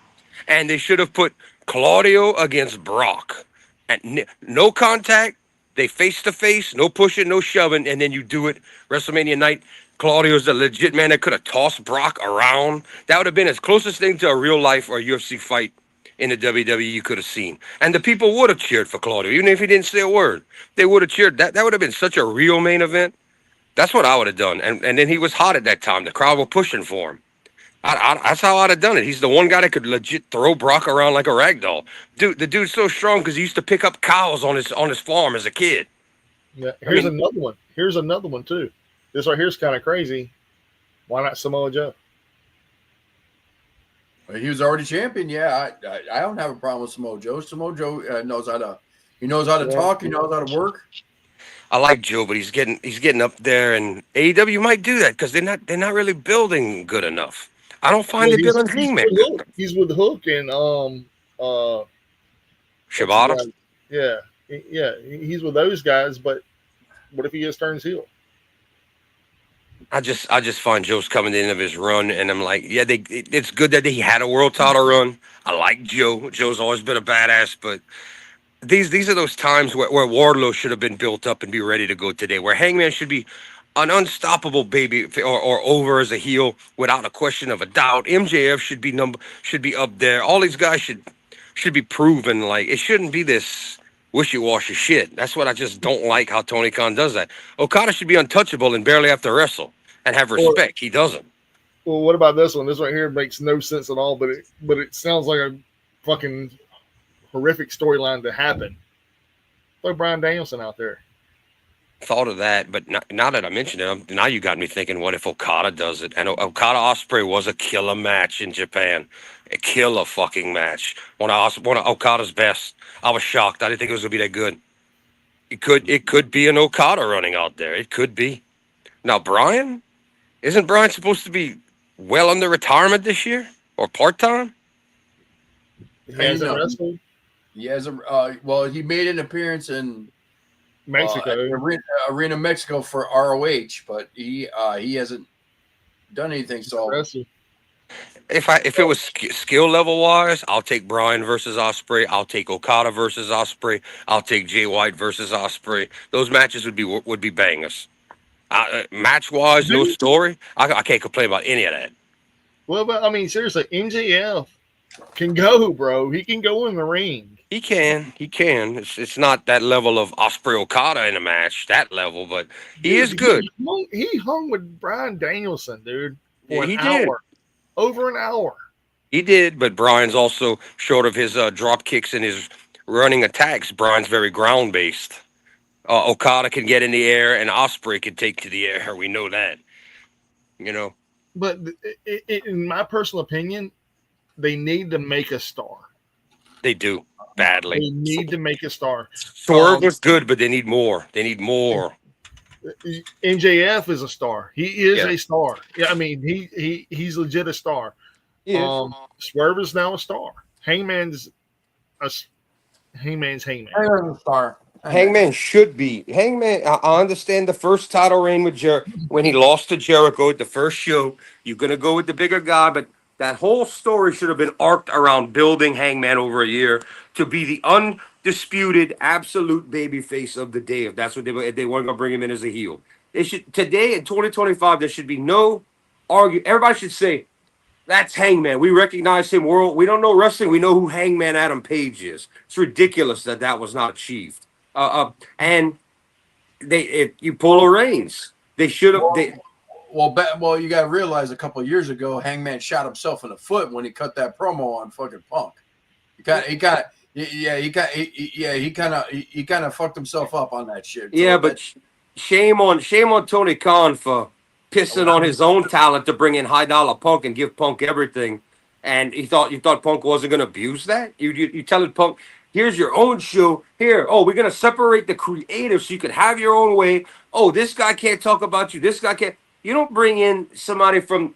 And they should have put Claudio against Brock. And no contact, They face to face, no pushing, no shoving, and then you do it WrestleMania night. Claudio's a legit man that could have tossed Brock around. That would have been as closest thing to a real life or UFC fight in the WWE you could have seen. And the people would have cheered for Claudio, even if he didn't say a word. They would have cheered. That would have been such a real main event. That's what I would have done. And then he was hot at that time. The crowd were pushing for him. That's how I'd have done it. He's the one guy that could legit throw Brock around like a rag doll. Dude, the dude's so strong because he used to pick up cows on his farm as a kid. Yeah, here's another one. Here's another one too. This right here's kind of crazy. Why not Samoa Joe? He was already champion. Yeah, I don't have a problem with Samoa Joe. Samoa Joe knows how to talk. He knows how to work. I like Joe, but he's getting up there, and AEW might do that because they're not really building good enough. I don't find it building Hangman. He's with Hook and Shibata. Yeah, he's with those guys. But what if he just turns heel? I just find Joe's coming to the end of his run, and I'm like, yeah, it's good that he had a world title run. I like Joe. Joe's always been a badass, but these are those times where Wardlow should have been built up and be ready to go today, where Hangman should be an unstoppable baby or over as a heel without a question of a doubt. MJF should be up there. All these guys should be proven. Like, it shouldn't be this wishy-washy shit. That's what I just don't like, how Tony Khan does that. Okada should be untouchable and barely have to wrestle and have respect. He doesn't. Well, what about this one? This right here makes no sense at all, but it sounds like a fucking horrific storyline to happen. Throw Bryan Danielson out there. Thought of that, but now that I mentioned it, now you got me thinking, what if Okada does it? And Okada Ospreay was a killer match in Japan. A killer fucking match. One of Okada's best. I was shocked. I didn't think it was going to be that good. It could be an Okada running out there. It could be. Now, Bryan? Isn't Bryan supposed to be well under retirement this year? Or part-time? He hasn't wrestled. He has he made an appearance in Mexico, Arena Mexico for ROH, but he hasn't done anything. So if it was skill level wise, I'll take Bryan versus Ospreay. I'll take Okada versus Ospreay. I'll take Jay White versus Ospreay. Those matches would be bangers. Match wise, no story. I can't complain about any of that. Well, but I mean, seriously, MJF can go, bro. He can go in the ring. He can. It's not that level of Ospreay Okada in a match, that level, but he is good. He hung with Bryan Danielson, dude. Yeah, he did. Over an hour. He did, but Bryan's also short of his drop kicks and his running attacks. Bryan's very ground based. Okada can get in the air, and Ospreay can take to the air. We know that. You know. But in my personal opinion, they need to make a star. They do. Badly. They need to make a star. Swerve was good, but they need more. They need more. MJF is a star. He is a star. Yeah, I mean, he's legit a star. Swerve is now a star. Hangman's Hangman. Star. Hangman should be. Hangman, I understand the first title reign with when he lost to Jericho at the first show. You're going to go with the bigger guy, but that whole story should have been arced around building Hangman over a year to be the undisputed, absolute babyface of the day. If that's what if they weren't going to bring him in as a heel, they should today in 2025. There should be no argue. Everybody should say that's Hangman. We recognize him. We don't know wrestling. We know who Hangman Adam Page is. It's ridiculous that was not achieved. And if you pull a Reigns, they should have. Well, you got to realize a couple of years ago, Hangman shot himself in the foot when he cut that promo on fucking Punk. He kind of fucked himself up on that shit. So yeah, but shame on Tony Khan for pissing on his own talent to bring in High Dollar Punk and give Punk everything. And you thought Punk wasn't going to abuse that? You telling Punk, here's your own show. Here, we're going to separate the creative so you can have your own way. Oh, this guy can't talk about you. This guy can't. You don't bring in somebody from.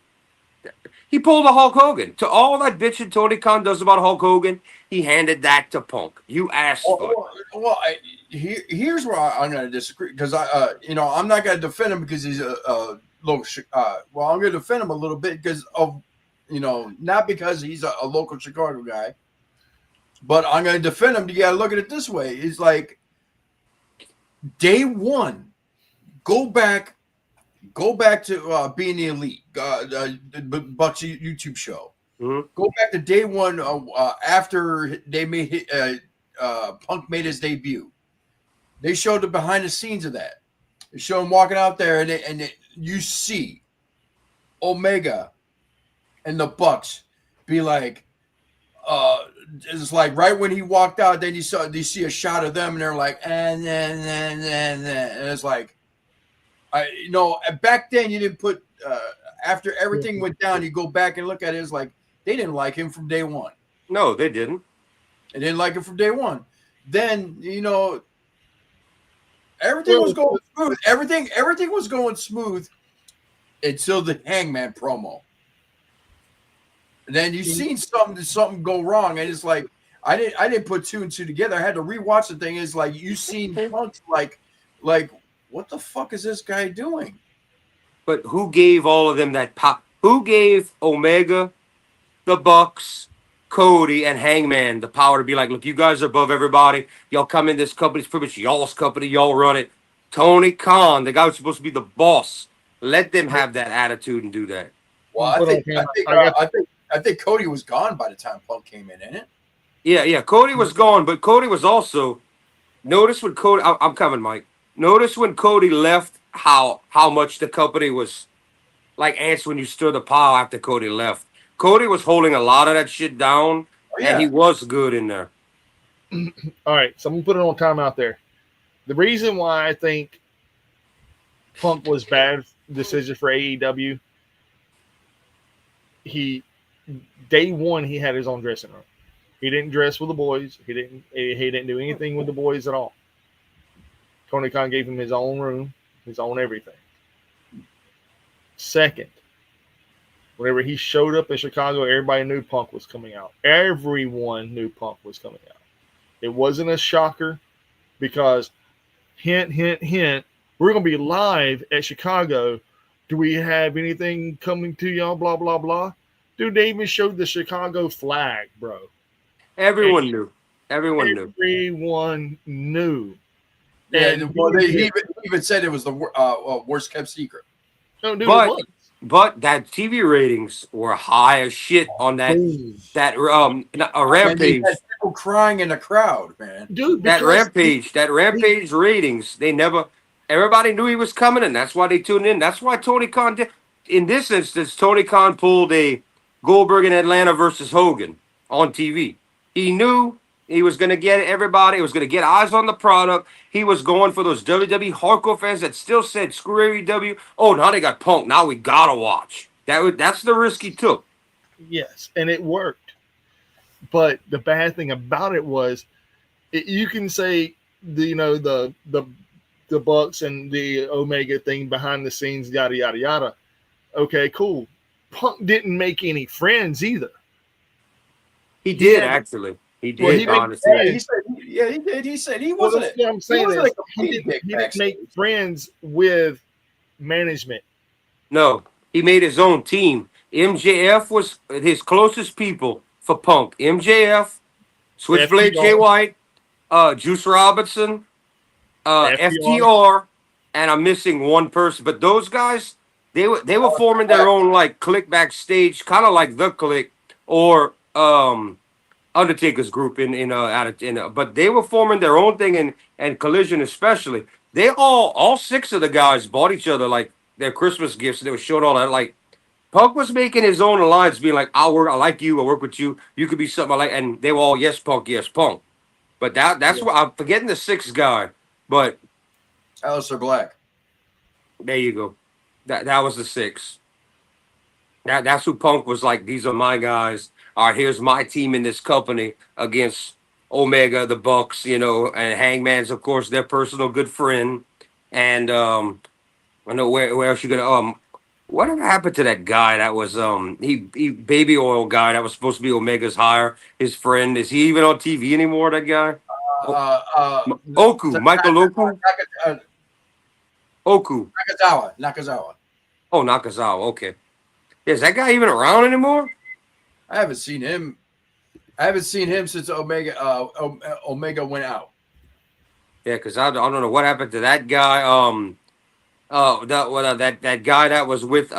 He pulled a Hulk Hogan. To all that bitching Tony Khan does about Hulk Hogan, he handed that to Punk. You asked for it. Here's where I'm going to disagree because I'm not going to defend him because he's a local. I'm going to defend him a little bit because of, not because he's a local Chicago guy, but I'm going to defend him. You got to look at it this way. It's like day one, go back to being the elite, the Bucks YouTube show. Mhm. Go back to day one after they made Punk made his debut. They showed the behind the scenes of that. They show him walking out there, and you see Omega and the Bucks be like, it's like right when he walked out, then you see a shot of them, and they're like, and it's like, back then you didn't put after everything went down, you go back and look at it, it's like they didn't like him from day one. No, they didn't. They didn't like him from day one. Then everything was going smooth. Everything was going smooth until the Hangman promo. And then you seen something go wrong, and it's like I didn't put two and two together. I had to rewatch the thing. It's like you seen Punk like what the fuck is this guy doing? But who gave all of them that pop? Who gave Omega, the Bucks, Cody, and Hangman the power to be like, look, you guys are above everybody. Y'all come in this company. It's pretty much y'all's company. Y'all run it. Tony Khan, the guy who's supposed to be the boss, let them have that attitude and do that. Well, I think Cody was gone by the time Punk came in, isn't it? Yeah. Cody was gone, but Cody was also. Notice when Cody. I'm coming, Mike. Notice when Cody left, how much the company was like ants when you stir the pile after Cody left. Cody was holding a lot of that shit down, and he was good in there. All right, so I'm gonna put it on timeout there. The reason why I think Punk was bad decision for AEW, day one he had his own dressing room. He didn't dress with the boys. He didn't do anything with the boys at all. Tony Khan gave him his own room, his own everything. Second, whenever he showed up in Chicago, everybody knew Punk was coming out. Everyone knew Punk was coming out. It wasn't a shocker because hint, we're going to be live at Chicago. Do we have anything coming to y'all? Blah, blah, blah. Dude, they even showed the Chicago flag, bro. Everyone knew. Yeah, he even said it was the worst kept secret. No, dude, But that TV ratings were high as shit on that Rampage. People crying in the crowd, man. Dude, That Rampage ratings, everybody knew he was coming, and that's why they tuned in. That's why Tony Khan did. In this instance, Tony Khan pulled a Goldberg in Atlanta versus Hogan on TV. He knew he was going to get everybody. He was going to get eyes on the product. He was going for those WWE hardcore fans that still said, screw AEW. Oh, now they got Punk. Now we got to watch. That's the risk he took. Yes, and it worked. But the bad thing about it was, you can say the Bucks and the Omega thing behind the scenes, yada yada yada. Okay, cool. Punk didn't make any friends either. He did actually. He did. Honestly, he did. He said he wasn't. What I'm saying is he didn't make friends with management. No, he made his own team. MJF was his closest people for Punk. MJF, Switchblade Jay White, Juice Robinson, FTR, and I'm missing one person. But those guys, they were forming their own like clique backstage, kind of like the Clique or Undertaker's group but they were forming their own thing, and Collision especially. They all six of the guys bought each other like their Christmas gifts. They were showing all that. Like Punk was making his own alliance, being like, I like you, I work with you. You could be something I like, and they were all yes, Punk. But that's what I'm forgetting the sixth guy. But Aleister Black. There you go. That was the six. That's who Punk was like. These are my guys. All right, here's my team in this company against Omega, the Bucks, and Hangman's, of course, their personal good friend. And I know where else you gonna whatever happened to that guy that was he baby oil guy that was supposed to be Omega's hire, his friend? Is he even on TV anymore? That guy? Michael Oku. Oku. Nakazawa. Oh, Nakazawa. Okay. Is that guy even around anymore? I haven't seen him. Since Omega went out. Yeah, because I don't know what happened to that guy. That guy that was with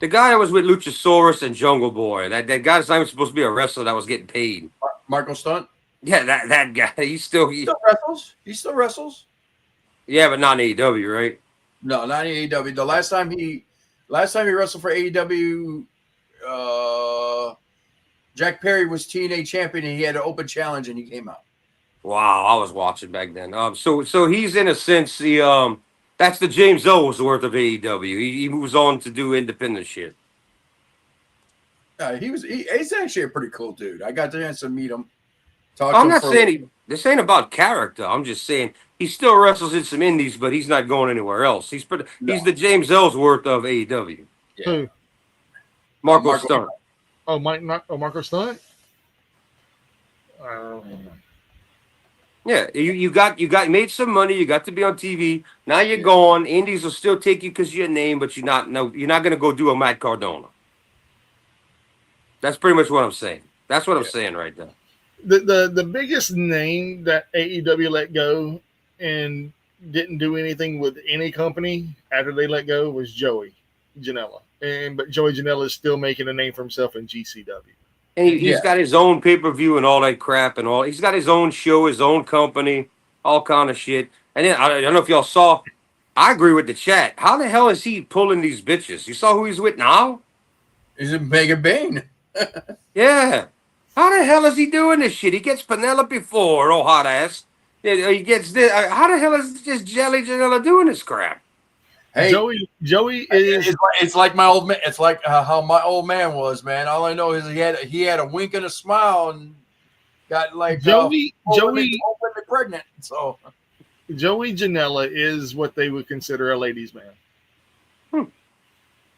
the guy that was with Luchasaurus and Jungle Boy. That guy's not even supposed to be a wrestler that was getting paid. Michael Stunt. Yeah, that guy. He Still wrestles. He still wrestles. yeah, but not in AEW, right? No, not in AEW. The last time he wrestled for AEW, Jack Perry was TNA champion and he had an open challenge and he came out. Wow, I was watching back then. So he's in a sense the that's the James Ellsworth of AEW. He moves on to do independent shit. He's actually a pretty cool dude. I got the chance to meet him. I'm not saying this ain't about character. I'm just saying he still wrestles in some indies, but he's not going anywhere else. He's the James Ellsworth of AEW. Yeah. Who? Marco Stunt. Oh, Marco Stunt. Yeah, you got made some money. You got to be on TV. Now you're gone. Indies will still take you because you're a name, but you're not going to go do a Matt Cardona. That's pretty much what I'm saying. That's what I'm saying right there. The biggest name that AEW let go and didn't do anything with any company after they let go was Joey Janela. But Joey Janela is still making a name for himself in GCW. And he's got his own pay-per-view and all that crap and all. He's got his own show, his own company, all kind of shit. And then I don't know if y'all saw. I agree with the chat. How the hell is he pulling these bitches? You saw who he's with now? He's in Mega Bane. Yeah. How the hell is he doing this shit? He gets Penelope Ford, oh hot ass. He gets this. How the hell is this Jelly Janela doing this crap? Hey, Joey is. It's like my old man. It's like how my old man was, man. All I know is he had a wink and a smile and got like Joey pregnant. So Joey Janela is what they would consider a ladies' man.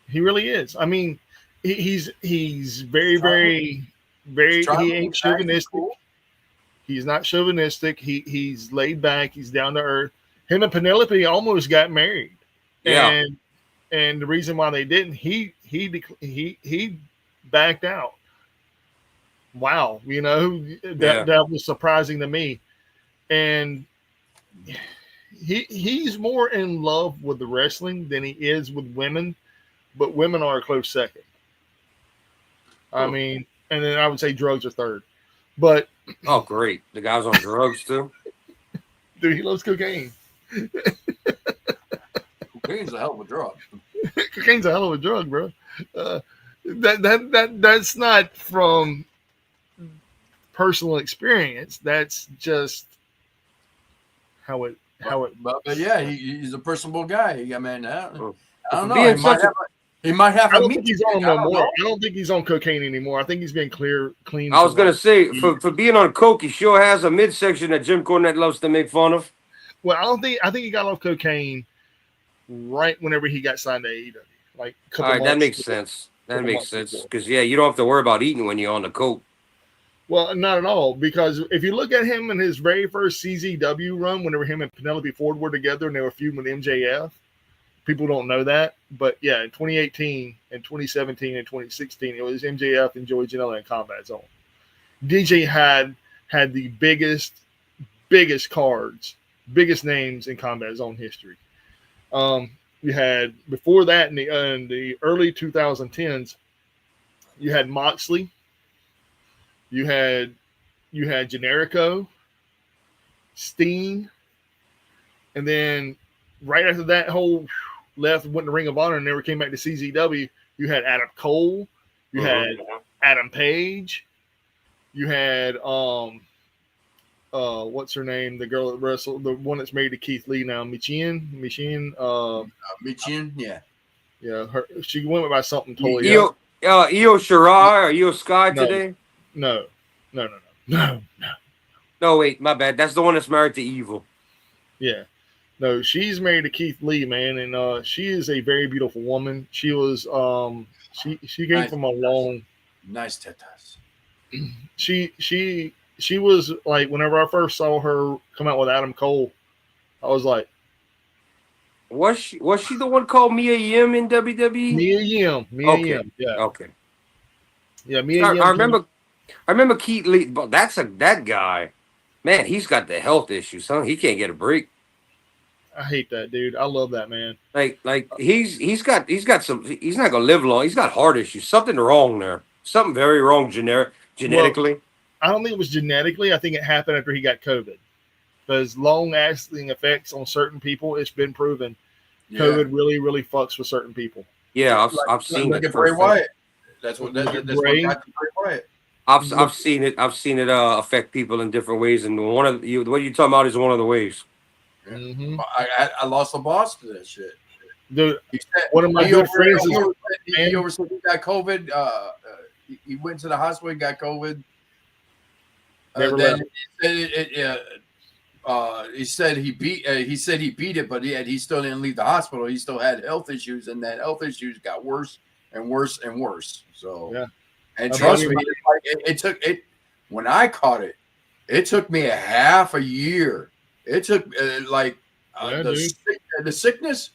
He really is. I mean, he's very, very, very. He ain't chauvinistic. Cool. He's not chauvinistic. He's laid back. He's down to earth. Him and Penelope almost got married. Yeah. And the reason why they didn't, he backed out. Wow, that was surprising to me. And he's more in love with the wrestling than he is with women, but women are a close second. I mean, and then I would say drugs are third. But oh, great, the guy's on drugs too. Dude, he loves cocaine. Cocaine's a hell of a drug. Cocaine's a hell of a drug, bro. That's not from personal experience. That's just how it. But yeah, he's a personable guy. I mean, I don't know. He might have. I don't think he's on no more. I don't think he's on cocaine anymore. I think he's been clean. I was gonna say for being on coke, he sure has a midsection that Jim Cornette loves to make fun of. Well, I think he got off cocaine right whenever he got signed to AEW. Like, all right, that makes sense. That makes sense because you don't have to worry about eating when you're on the coke. Well, not at all, because if you look at him in his very first CZW run, whenever him and Penelope Ford were together and they were feuding with MJF, people don't know that, but yeah, in 2018 and 2017 and 2016, it was MJF and Joey Janela in Combat Zone. DJ had the biggest cards, biggest names in Combat Zone history. You had before that in the early 2010s, you had Moxley, you had Generico, Steen, and then right after that whole left, went to Ring of Honor and never came back to CZW. You had Adam Cole, you had Adam Page, you had what's her name? The girl that wrestled, the one that's married to Keith Lee now, Michin, yeah. Yeah, she went by something totally Io Shirai or Io Sky today? No. No, wait, my bad. That's the one that's married to Evil. Yeah. No, she's married to Keith Lee, man, and she is a very beautiful woman. She was she came from a long nice tetas. She was like, whenever I first saw her come out with Adam Cole, I was like, was she the one called Mia Yim in WWE? Mia Yim, yeah. Okay. Yeah, Mia Yim. I remember Keith Lee, but that guy, Man, he's got the health issues, huh? He can't get a break. I hate that, dude. I love that man. Like he's got some. He's not gonna live long. He's got heart issues. Something wrong there. Something very wrong genetically. I don't think it was genetically. I think it happened after he got COVID. Because long-lasting effects on certain people, it's been proven. Yeah. COVID really, really fucks with certain people. Yeah, I've seen Look it. at Bray Wyatt. That's what Look that's at what Bray. got to Bray Wyatt. I've seen it. I've seen it affect people in different ways. And one of you, what you're talking about is one of the ways. Mm-hmm. I lost a boss to that shit. Dude, He said, one of my good friends is he oversaid he got COVID. He went to the hospital, he got COVID. Never Then left. he said he beat it, but he still didn't leave the hospital. He still had health issues, and that health issues got worse and worse and worse. So Yeah. and I trust believe me, it took when I caught it. It took me a half a year. It took Yeah, the sickness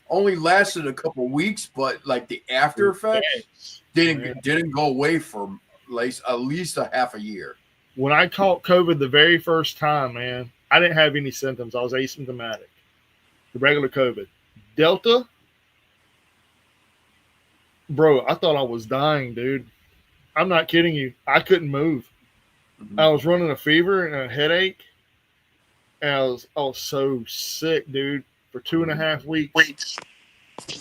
only lasted a couple weeks, but like the after effects didn't go away for like at least a half a year. when I caught COVID the very first time, man, I didn't have any symptoms. I was asymptomatic. The regular COVID. Delta, bro, I thought I was dying, dude. I'm not kidding you. I couldn't move. Mhm. I was running a fever and a headache. And I was so sick, dude. For 2.5 weeks.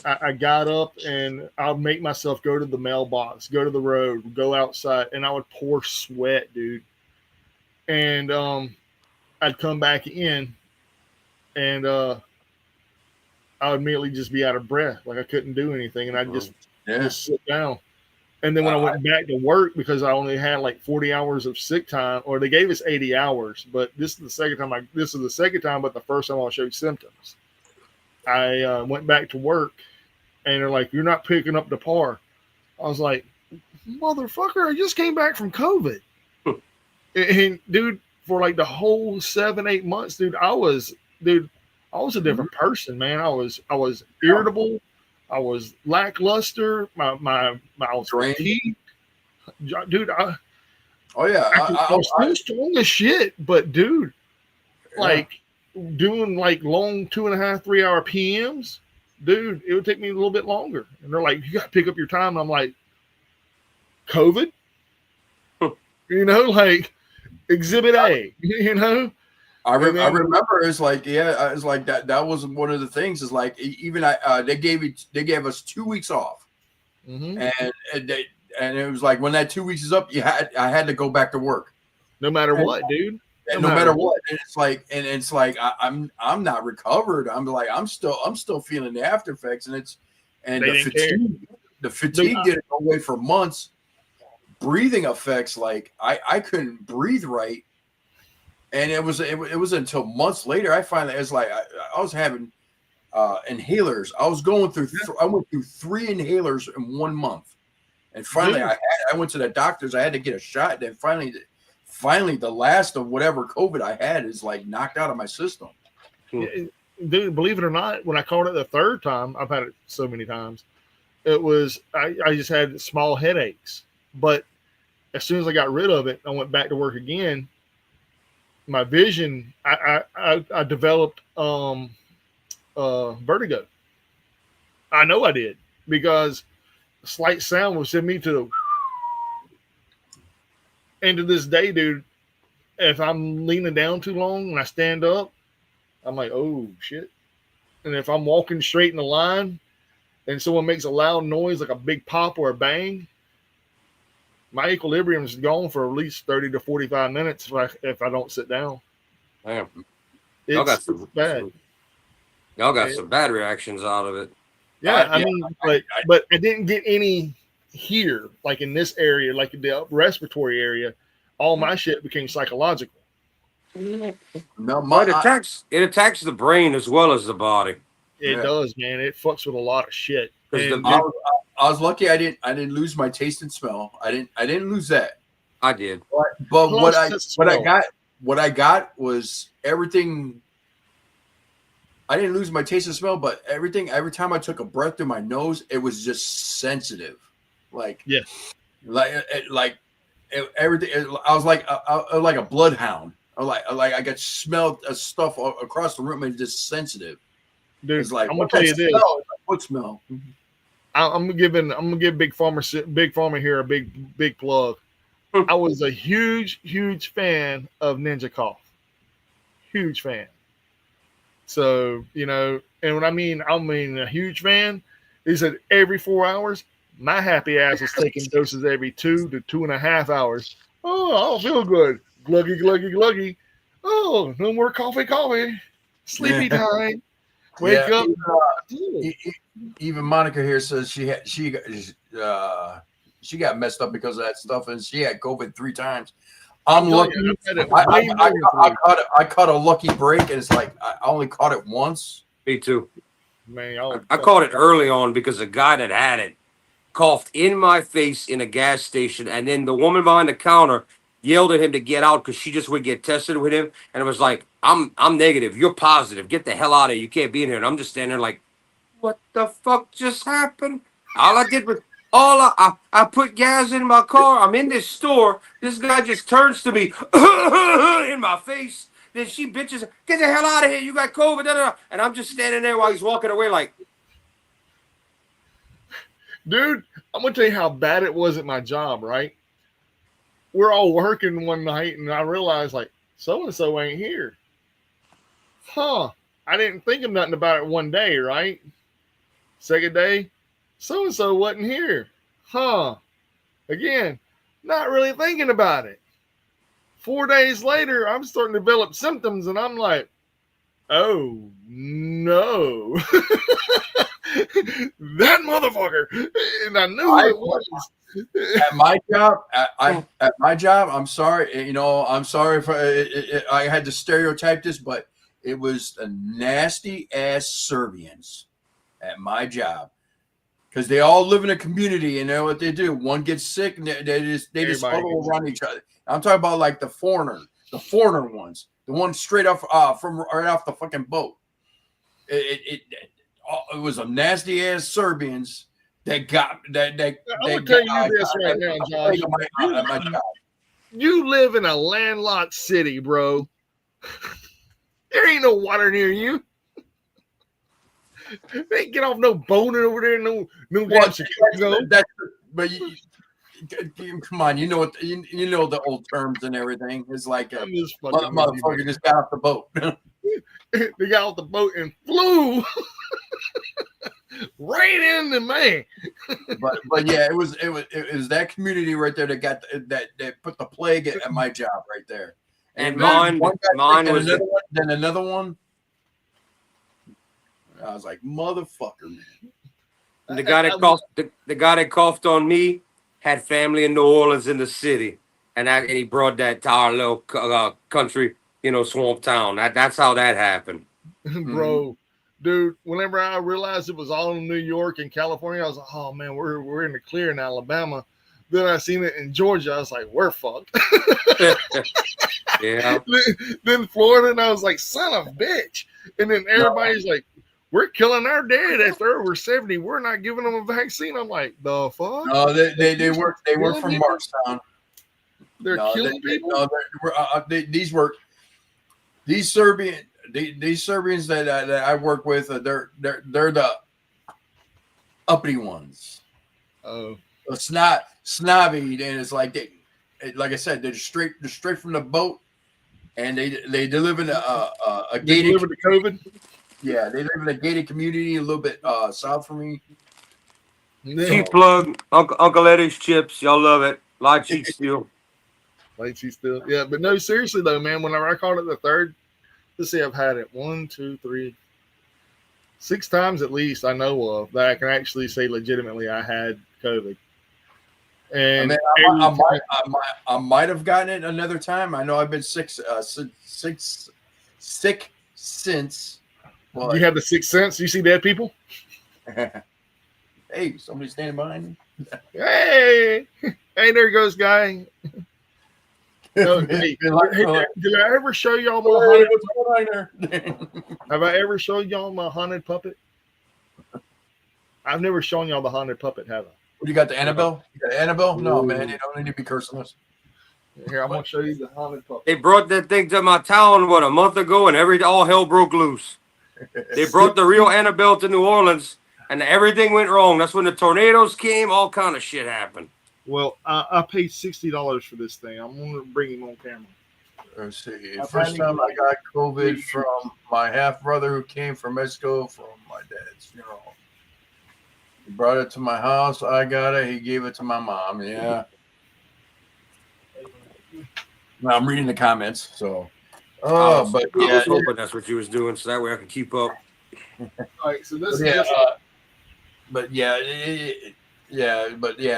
I got up and I'd make myself go to the mailbox, go to the road, go outside, and I would pour sweat, dude. And I'd come back in and I would immediately just be out of breath. Like I couldn't do anything. And I'd just sit down. And then when I went back to work, because I only had like 40 hours of sick time, or they gave us 80 hours, but this is the second time, but the first time I showed symptoms. I went back to work and they're like, "You're not picking up the par." I was like, "Motherfucker, I just came back from COVID." And dude, for like the whole 7-8 months, dude, I was a different person, man. I was irritable. I was lackluster. I was fatigued. Dude, I was still strong as shit, but dude, like doing like long 2.5-3 hour PMs, dude, it would take me a little bit longer. And they're like, "You got to pick up your time." And I'm like, COVID? Like Exhibit A, I remember it's like that was one of the things is like even they gave us 2 weeks off, and it was like when that 2 weeks is up, I had to go back to work, no matter what, dude. No matter what, and it's like I'm not recovered. I'm like I'm still feeling the after effects, and the fatigue didn't go away for months. Breathing effects, like I couldn't breathe right. And it was until months later I finally, it's like I was having inhalers. I went through 3 inhalers in 1 month, and finally I went to the doctors. I had to get a shot. Then finally the last of whatever COVID I had is like knocked out of my system. Dude, believe it or not, when I caught it the third time, I've had it so many times. It was I just had small headaches, but as soon as I got rid of it, I went back to work again. My vision, I developed vertigo. I know I did, because a slight sound would send me to the. And to this day, dude, if I'm leaning down too long and I stand up, I'm like, "Oh shit!" And if I'm walking straight in the line and someone makes a loud noise like a big pop or a bang, my equilibrium is gone for at least 30 to 45 minutes if I don't sit down. Damn. It's bad. Y'all got some bad reactions out of it. Yeah, but I didn't get any here, like in this area, like in the respiratory area. All my shit became psychological. No, It attacks the brain as well as the body. It does, man. It fucks with a lot of shit. I was lucky I didn't lose my taste and smell. I didn't lose that. I did. But what I got was everything. I didn't lose my taste and smell, but everything. Every time I took a breath through my nose, it was just sensitive. Everything. I was like a bloodhound. like I got smelled stuff across the room and just sensitive. Dude, It's like, I'm gonna tell you this. What smell? I'm gonna give Big Pharma here a big plug. I was a huge fan of Ninja Cough. Huge fan. So, and when I mean a huge fan, he said every 4 hours, my happy ass was taking doses every 2 to 2.5 hours. Oh, I don't feel good. Gluggy, gluggy, gluggy. Oh, no more coffee. Sleepy time. Wake up. Even Monica here says she got messed up because of that stuff, and she had COVID 3 times. I'm lucky. I caught a lucky break, and it's like I only caught it once. Me too. Man, I caught it early on because the guy that had it coughed in my face in a gas station, and then the woman behind the counter yelled at him to get out because she just would get tested with him, and it was like, I'm negative, you're positive, get the hell out of here, you can't be in here. And I'm just standing there like, what the fuck just happened? All I did was I put gas in my car. I'm in this store. This guy just turns to me in my face. Then she bitches, get the hell out of here. You got COVID. Da, da, da. And I'm just standing there while he's walking away like. Dude, I'm going to tell you how bad it was at my job, right? We're all working one night, and I realized, like, so-and-so ain't here. Huh. I didn't think of nothing about it one day, right? Second day, so-and-so wasn't here. Huh. Again, not really thinking about it. 4 days later, I'm starting to develop symptoms, and I'm like, oh, no. That motherfucker. And I knew it was. At my job, I'm sorry. I'm sorry if I had to stereotype this, but it was the nasty ass Serbians at my job. Because they all live in a community, and you know what they do. One gets sick, and they just huddle around each other. I'm talking about like the foreigner ones, the ones straight off from right off the fucking boat. It was a nasty ass Serbians that got that. I'm gonna tell you this right now, Josh. You live in a landlocked city, bro. There ain't no water near you. They ain't get off no boning over there, no damn Chicago. But come on, you know what you know the old terms and everything. It's like a motherfucker just got off the boat. They got off the boat and flew right into man. but yeah, it was that community right there that got that put the plague at my job right there. And mine was then another one. I was like, motherfucker, man. The guy that coughed on me had family in New Orleans in the city, and he brought that to our little country, swamp town. That's how that happened. Bro, dude, whenever I realized it was all in New York and California, I was like, oh man, we're in the clear in Alabama. Then I seen it in Georgia. I was like, we're fucked. Yeah. Then Florida, and I was like, son of a bitch. And then everybody's like, we're killing our dead if they're over 70. We're not giving them a vaccine. I'm like, the fuck? No, they work from Markstown. They're killing people. These Serbians that I work with. They're the uppity ones. Oh, it's not snobby, and it's like like I said, they're straight from the boat, and they live in a gated. Live with the COVID. Yeah, they live in a gated community a little bit south from me. Cheap plug, Uncle Eddie's chips. Y'all love it. Light cheese still. Light cheese still. Yeah, but no, seriously though, man. Whenever I called it the third, let's see, I've had it 1, 2, 3, 6 times at least I know of that I can actually say legitimately I had COVID. And I might have gotten it another time. I know I've been sick since. Well, you have the sixth sense. You see dead people? Hey, somebody's standing behind me. Hey, there goes guy. Hey, did I ever show y'all my haunted? Have I ever shown y'all my haunted puppet? I've never shown y'all the haunted puppet, have I? What, you got the Annabelle? You got Annabelle? No, man, you don't need to be cursing us. Here, I'm gonna show you the haunted puppy. They brought that thing to my town a month ago, and all hell broke loose. They brought the real Annabelle to New Orleans, and everything went wrong. That's when the tornadoes came. All kind of shit happened. Well, I paid $60 for this thing. I'm gonna bring him on camera. Let's see. First time I got COVID from my half brother who came from Mexico from my dad's funeral. He brought it to my house. I got it. He gave it to my mom. Yeah. Now I'm reading the comments. So, I but was yeah, hoping that's what you was doing, so that way I could keep up. All right, so this yeah, is but yeah,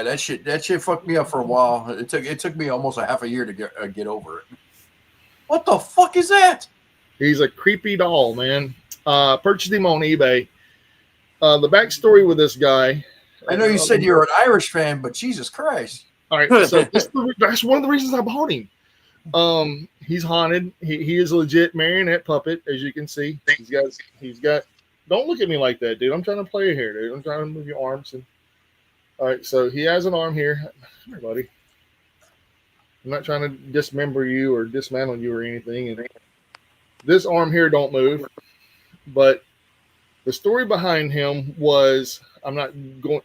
that shit fucked me up for a while. It took me almost a half a year to get over it. What the fuck is that? he's a creepy doll, man. Purchased him on eBay. The backstory with this guy. I know you said you're an Irish fan, but Jesus Christ. All right, so that's one of the reasons I bought him. He's haunted. He is a legit marionette puppet, as you can see. He's got. Don't look at me like that, dude. I'm trying to play here, dude. I'm trying to move your arms. All right, so he has an arm here. Come here, buddy. I'm not trying to dismember you or dismantle you or anything. And this arm here don't move. But the story behind him was, I'm not going.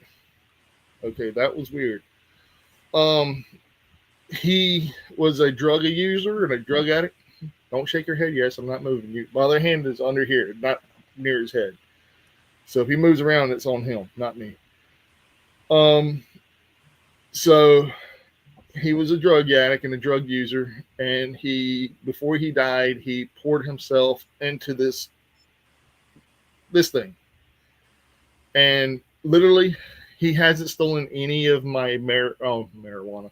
Okay, that was weird. He was a drug user and a drug addict. Don't shake your head. Yes, I'm not moving. My other hand is under here, not near his head. So if he moves around, it's on him, not me. So he was a drug addict and a drug user, and before he died, he poured himself into this thing. And literally, he hasn't stolen any of my marijuana.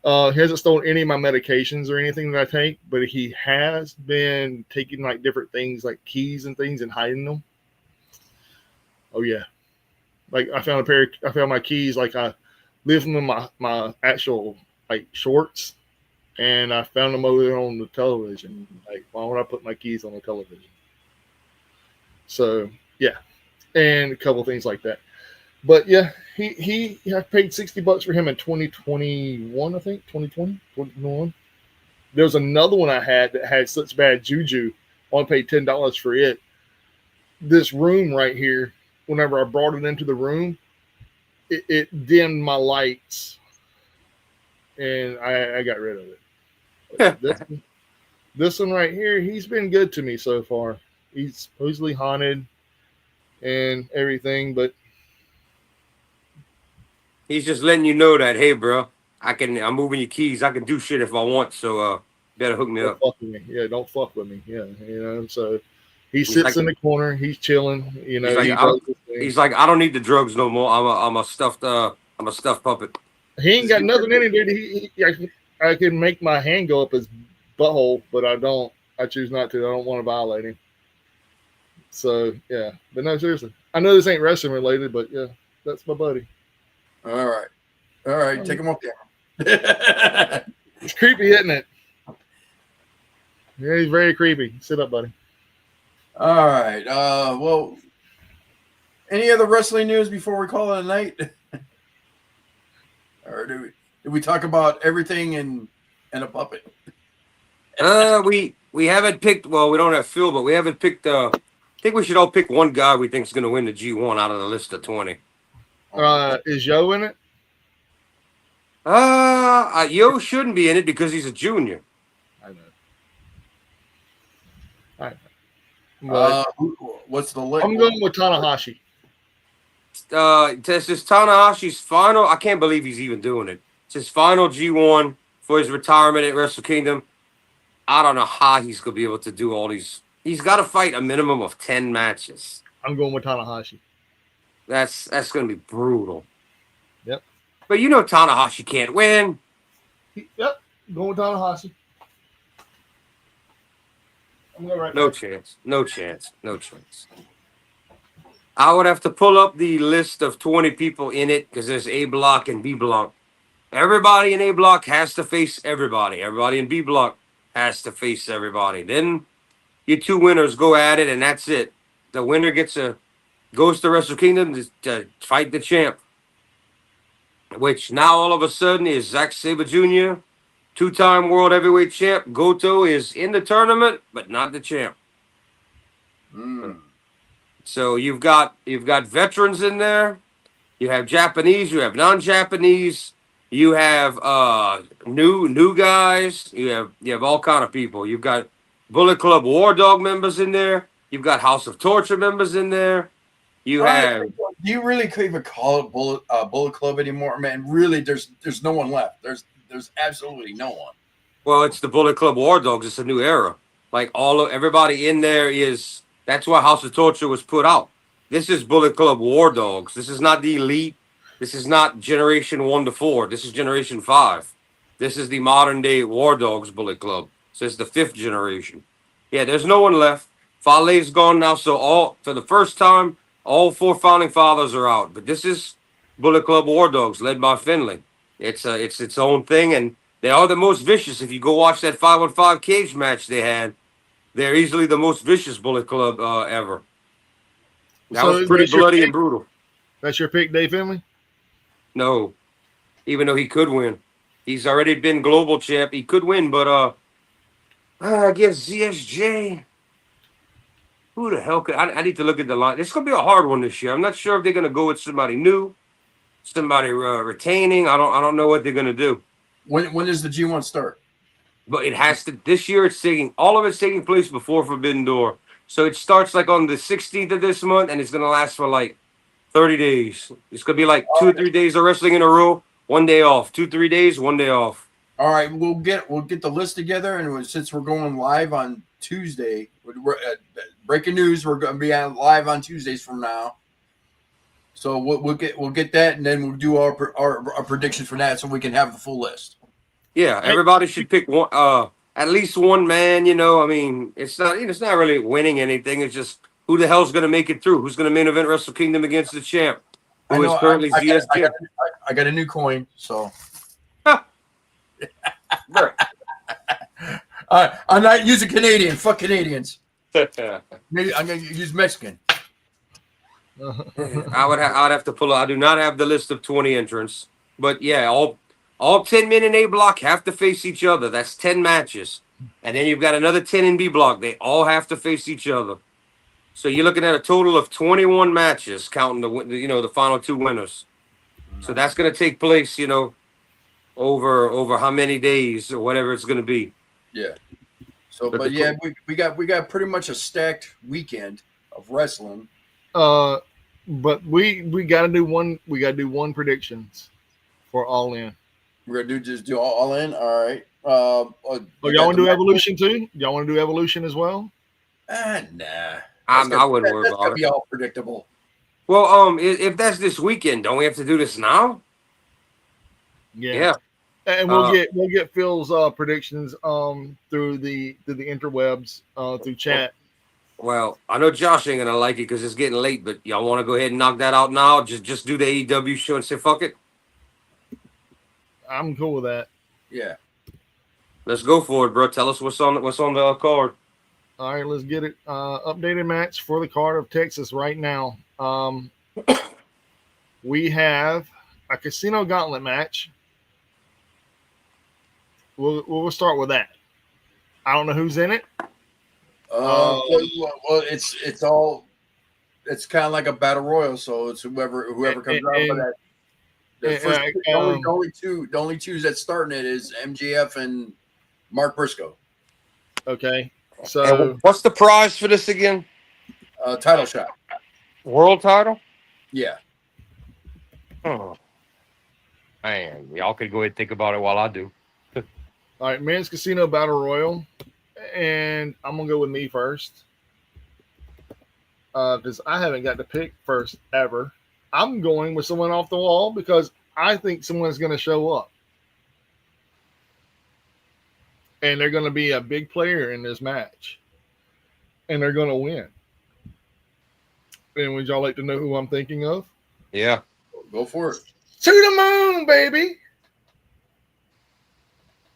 He hasn't stolen any of my medications or anything that I take, but he has been taking like different things like keys and things and hiding them. Oh yeah. Like I found my keys, like I lived in my actual like shorts, and I found them over there on the television. Like, why would I put my keys on the television? So yeah. And a couple things like that. But yeah, I paid $60 for him in 2021, I think, 2021. There was another one I had that had such bad juju. I only paid $10 for it. This room right here, whenever I brought it into the room, it dimmed my lights, and I got rid of it. This one right here, he's been good to me so far. He's supposedly haunted and everything, but He's just letting you know that, hey, bro, I'm moving your keys. I can do shit if I want. So better hook me up. Fuck with me. Yeah, don't fuck with me. Yeah, So he sits in the corner. He's chilling. He's like, I don't need the drugs no more. I'm a stuffed puppet. He ain't got nothing in him, dude. I can make my hand go up his butthole, but I don't. I choose not to. I don't want to violate him. So yeah, but no, seriously. I know this ain't wrestling related, but yeah, that's my buddy. All right, take him off camera. It's creepy, isn't it? Yeah, he's very creepy. Sit up, buddy. All right. Well, any other wrestling news before we call it a night? Or did we talk about everything and a puppet? We haven't picked. Well, we don't have Phil, but we haven't picked. I think we should all pick one guy we think is going to win the G1 out of the list of 20. Is Yo in it? Yo shouldn't be in it because he's a junior. I know. All right. What's the list? I'm going with Tanahashi. This is Tanahashi's final. I can't believe he's even doing it. It's his final G1 for his retirement at Wrestle Kingdom. I don't know how he's going to be able to do all these. He's got to fight a minimum of 10 matches. I'm going with Tanahashi. That's going to be brutal. Yep. But you know Tanahashi can't win. Yep. Going with Tanahashi. I'm going right No chance. No chance. No chance. I would have to pull up the list of 20 people in it because there's A block and B block. Everybody in A block has to face everybody. Everybody in B block has to face everybody. Then your two winners go at it, and that's it. The winner goes to Wrestle Kingdom to fight the champ, which now all of a sudden is Zack Sabre Jr., two-time world heavyweight champ. Goto is in the tournament, but not the champ. So you've got veterans in there. You have Japanese. You have non-Japanese. You have new guys. You have all kind of people. You've got Bullet Club War Dog members in there. You've got House of Torture members in there. You have. Do you really even call it Bullet Club anymore, man? Really, there's no one left. There's absolutely no one. Well, it's the Bullet Club War Dogs. It's a new era. Like everybody in there is. That's why House of Torture was put out. This is Bullet Club War Dogs. This is not the elite. This is not Generation 1 to 4. This is Generation 5. This is the modern day War Dogs Bullet Club. So it's the 5th generation. Yeah, there's no one left. Fale's gone now. So for the first time, all 4 founding fathers are out. But this is Bullet Club War Dogs led by Finlay. It's its own thing, and they are the most vicious. If you go watch that 5-on-5 cage match they had, they're easily the most vicious Bullet Club ever. That was pretty bloody and brutal. That's your pick, Dave Finlay? No, even though he could win. He's already been global champ. He could win, but I guess ZSJ. Who the hell could I need to look at the line. It's gonna be a hard one this year. I'm not sure if they're gonna go with somebody new, somebody retaining. I don't know what they're gonna do. When does the G1 start? But it has to. This year, all of it's taking place before Forbidden Door. So it starts like on the 16th of this month, and it's gonna last for like 30 days. It's gonna be like 2 or 3 days of wrestling in a row, 1 day off. 2-3 days, 1 day off. All right, we'll get the list together, and since we're going live on Tuesday, breaking news, we're going to be live on Tuesdays from now. So we'll get that, and then we'll do our predictions for that, so we can have the full list. Yeah, everybody should pick one, at least one man. You know, I mean, it's not really winning anything. It's just who the hell's going to make it through? Who's going to main event Wrestle Kingdom against the champ, who is currently ZSJ? I got a new coin, so. I'm not using Canadian. Fuck Canadians. Maybe I'm gonna use Mexican. I'd have to pull. I do not have the list of 20 entrants, but yeah, all 10 men in A block have to face each other. That's 10 matches, and then you've got another 10 in B block. They all have to face each other. So you're looking at a total of 21 matches, counting the final 2 winners. So that's going to take place, over how many days or whatever it's going to be. Yeah. So, but yeah, we got pretty much a stacked weekend of wrestling. But we got to do one. We got to do one predictions for All In. We're gonna do all in. All right. Y'all want to do Evolution too? Y'all want to do Evolution as well? Nah. I wouldn't worry about it. Be all predictable. Well, if that's this weekend, don't we have to do this now? Yeah. And we'll get Phil's predictions through the interwebs through chat. Well, I know Josh ain't gonna like it because it's getting late, but y'all want to go ahead and knock that out now? Just do the AEW show and say fuck it. I'm cool with that. Yeah. Let's go for it, bro. Tell us what's on the card. All right, let's get it. Updated match for the card of Texas right now. We have a Casino Gauntlet match. We'll start with that. I don't know who's in it. Well, it's kind of like a battle royal, so it's whoever comes out for that. The only two that's starting it is MJF and Mark Briscoe. Okay, so what's the prize for this again? Title shot. World title? Yeah. Oh. Man, y'all could go ahead and think about it while I do. All right, Men's Casino Battle Royal. And I'm going to go with me first. Because I haven't got to pick first ever. I'm going with someone off the wall because I think someone's going to show up. And they're going to be a big player in this match. And they're going to win. And would y'all like to know who I'm thinking of? Yeah. Go for it. To the moon, baby.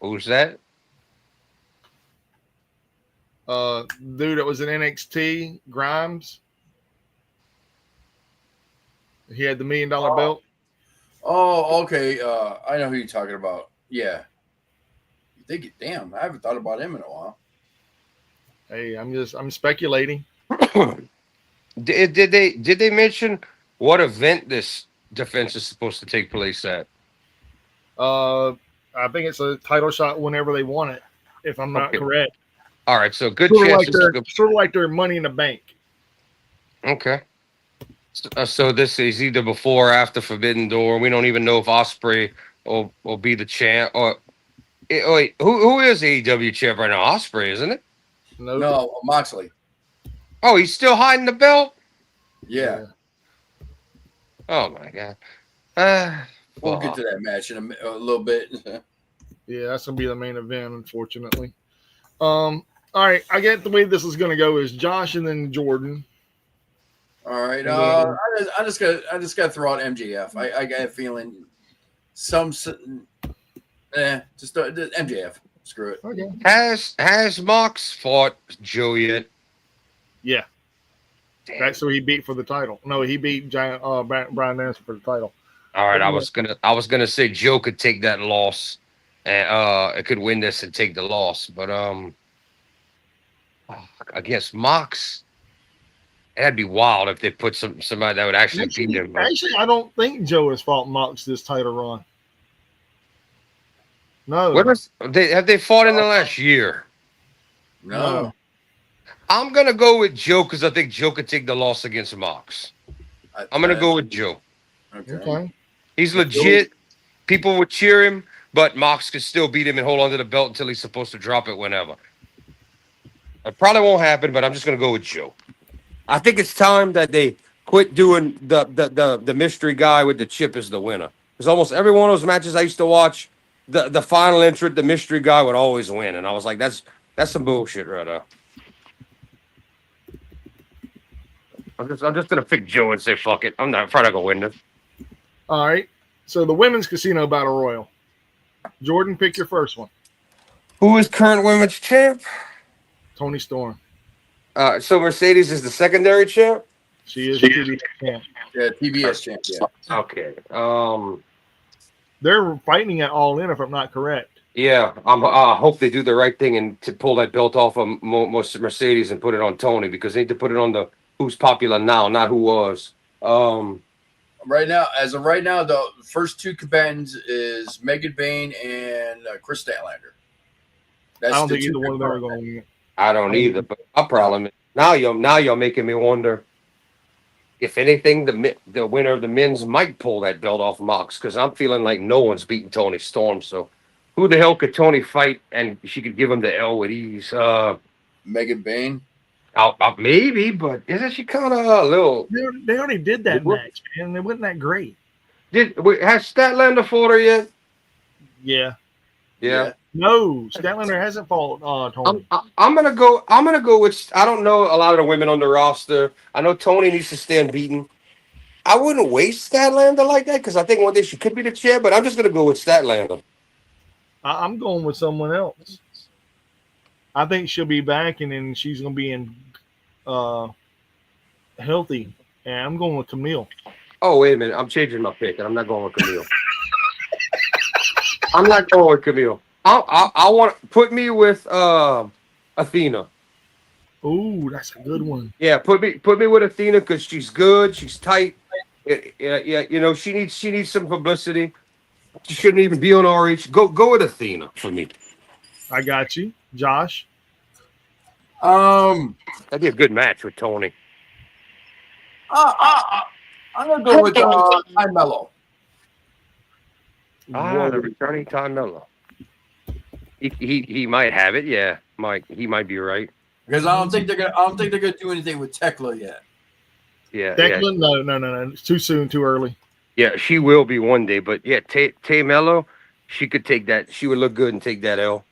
Who's that? Dude that was in NXT, Grimes. He had the $1 million belt. Oh, okay. I know who you're talking about. Yeah. Damn, I haven't thought about him in a while. Hey, I'm speculating. Did they mention what event this defense is supposed to take place at? I think it's a title shot whenever they want it, if I'm not Okay. correct. All right, so good Sort of, chance. like their Money in the Bank. Okay. So this is either before or after Forbidden Door. We don't even know if Osprey will be the champ. Or wait, who is AEW champ right now? Osprey, isn't it? Nope. No, Moxley. Oh, he's still hiding the belt. Yeah. Oh my god. We'll get to that match in a little bit. Yeah, that's gonna be the main event, unfortunately. All right, I get the way this is gonna go is Josh and then Jordan. All right. And I just got to throw out MJF. I got a feeling just MJF. Screw it. Okay. Has Mox fought Joe yet? Yeah. That's who he beat for the title. No, he beat Brian Danielson for the title. All right, I was gonna say Joe could take that loss, and it could win this and take the loss, but against Mox, that'd be wild if they put somebody that would actually beat him. Actually, I don't think Joe has fought Mox this title run. No. Have they fought in the last year? No. I'm gonna go with Joe because I think Joe could take the loss against Mox. I'm gonna go with Joe. Okay. He's legit. People would cheer him, but Mox could still beat him and hold on to the belt until he's supposed to drop it whenever. It probably won't happen, but I'm just gonna go with Joe. I think it's time that they quit doing the mystery guy with the chip as the winner. Because almost every one of those matches I used to watch, the final entrant, the mystery guy would always win, and I was like, that's some bullshit right now. I'm just gonna pick Joe and say fuck it. I'm not trying to go win this. All right. So the women's casino battle royal. Jordan, pick your first one. Who is current women's champ? Toni Storm. So Mercedes is the secondary champ. She is the TBS champ. Yeah, TBS champ. Yeah. Okay. They're fighting at All In, if I'm not correct. Yeah. I hope they do the right thing and to pull that belt off of Mercedes and put it on Tony because they need to put it on the who's popular now, not who was. As of right now, the first two combatants is Megan Bain and Chris Statlander. I don't think either one of them are going to win. I don't either, but my problem is now you're making me wonder if anything the winner of the men's might pull that belt off Mox because I'm feeling like no one's beating Toni Storm. So who the hell could Toni fight and she could give him the L with ease? Megan Bain. Maybe, but isn't she kind of a little? They already did that match, man. It wasn't that great. Has Statlander fought her yet? Yeah. No, Statlander hasn't fought Toni. I'm gonna go with. I don't know a lot of the women on the roster. I know Toni needs to stay unbeaten. I wouldn't waste Statlander like that because I think one day she could be the champ. But I'm just gonna go with Statlander. I'm going with someone else. I think she'll be back, and then she's gonna be in healthy. And I'm going with Camille. Oh wait a minute! I'm changing my pick, and I'm not going with Camille. I'm not going with Camille. I want to put me with Athena. Ooh, that's a good one. Yeah, put me with Athena because she's good. She's tight. Yeah, you know she needs some publicity. She shouldn't even be on RH. Go with Athena for me. I got you, Josh. That'd be a good match with Toni. I'm gonna go with Ty Mello. The returning Ty Mello. He might have it. Yeah, he might be right. Because I don't think they're gonna do anything with Tekla yet. Yeah. Tekla, no. It's too soon, too early. Yeah, she will be one day, but yeah, Tay Mello, she could take that. She would look good and take that L.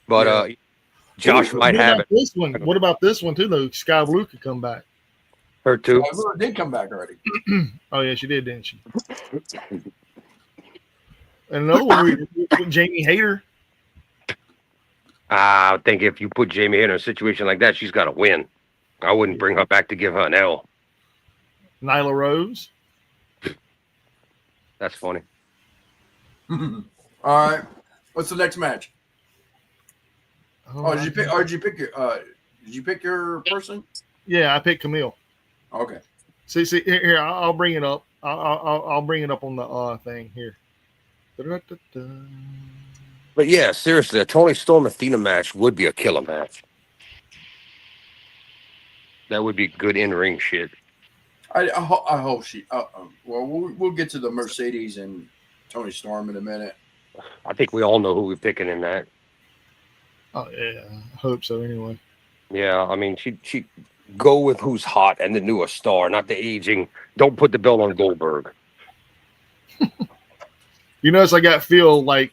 But Josh might have it. This one. What about this one too? Though Sky Blue could come back. Her too. Sky Blue did come back already. Oh yeah, she did, didn't she? And another one with Jamie Hayter. I think if you put Jamie Hayter in a situation like that, she's got to win. I wouldn't bring her back to give her an L. Nyla Rose. That's funny. All right. What's the next match? Oh, did you pick? Or did you pick your? Did you pick your person? Yeah, I picked Camille. Okay. See, here, I'll bring it up. I'll bring it up on the thing here. Da-da-da-da. But yeah, seriously, a Tony Storm Athena match would be a killer match. That would be good in ring shit. I hope she. Well, we'll get to the Mercedes and Tony Storm in a minute. I think we all know who we're picking in that. Oh yeah, I hope so. Anyway. Yeah, I mean, she go with who's hot and the newest star, not the aging. Don't put the belt on Goldberg. You notice I got Phil like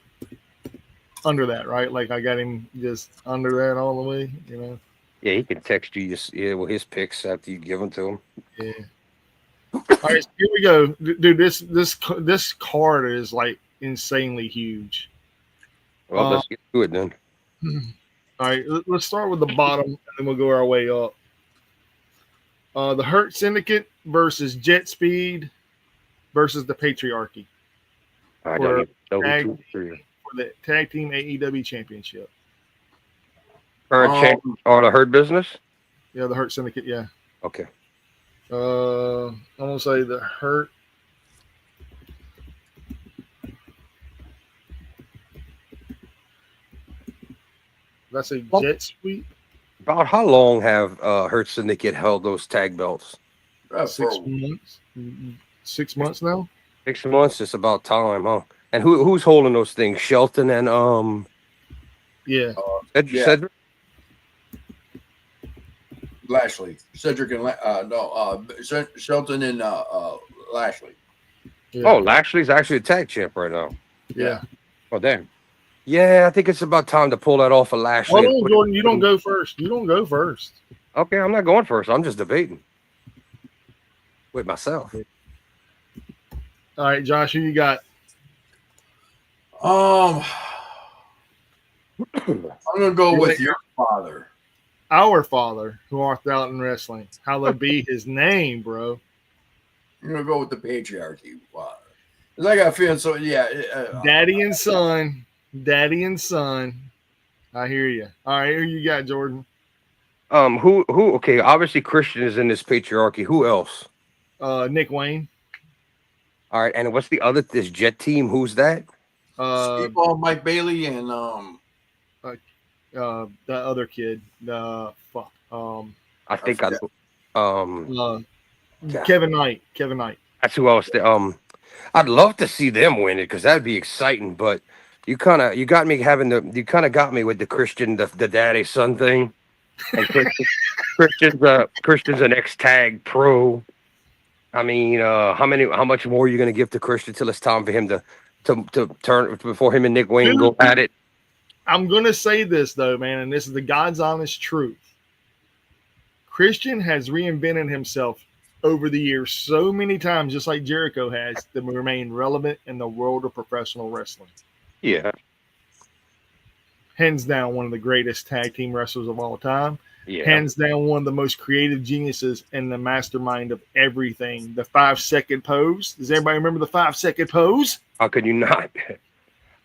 under that, right? Like I got him just under that all the way. You know. Yeah, he can text you his picks after you give them to him. Yeah. All right, so here we go, dude. This card is like insanely huge. Well, let's get to it then. All right, let's start with the bottom, and then we'll go our way up. The Hurt Syndicate versus Jet Speed versus the Patriarchy I For don't even know tag- who to for the Tag Team AEW Championship. Current champ or the Hurt Business? Yeah, the Hurt Syndicate. Yeah. Okay. I'm gonna say the Hurt. Did I say Jet Speed? About how long have Hurt Syndicate held those tag belts? 6 months. 6 months now. 6 months. It's about time, huh? And who's holding those things? Shelton and Yeah. Yeah. Cedric? Lashley, Cedric, and Shelton and Lashley. Yeah. Oh, Lashley's actually a tag champ right now. Yeah. Oh, damn. Yeah, I think it's about time to pull that off of Lashley. Hold on, Jordan. You don't go first. You don't go first. Okay, I'm not going first. I'm just debating with myself. All right, Josh, who you got? I'm gonna go with your father. Our Father, who art thou in wrestling. Hallowed be his name, bro. I'm gonna go with the patriarchy father. 'Cause I got a feeling so. Yeah. Daddy and son. Daddy and son. I hear you. All right, who you got, Jordan? Who? Okay, obviously Christian is in this patriarchy. Who else? Nick Wayne. All right, and what's the other? This Jet Team. Who's that? Speedball, Mike Bailey, and that other kid. Fuck. I think I. Kevin Knight. Kevin Knight. That's who else. I'd love to see them win it because that'd be exciting. But you kind of got me with the Christian, the daddy son thing. And Christian's an ex-tag pro. I mean, how much more are you going to give to Christian till it's time for him to turn before him and Nick Wayne go at it? I'm going to say this, though, man, and this is the God's honest truth. Christian has reinvented himself over the years so many times, just like Jericho has, to remain relevant in the world of professional wrestling. Yeah. Hands down, one of the greatest tag team wrestlers of all time. Yeah. Hands down, one of the most creative geniuses and the mastermind of everything. The 5-second pose. Does everybody remember the 5-second pose? How could you not?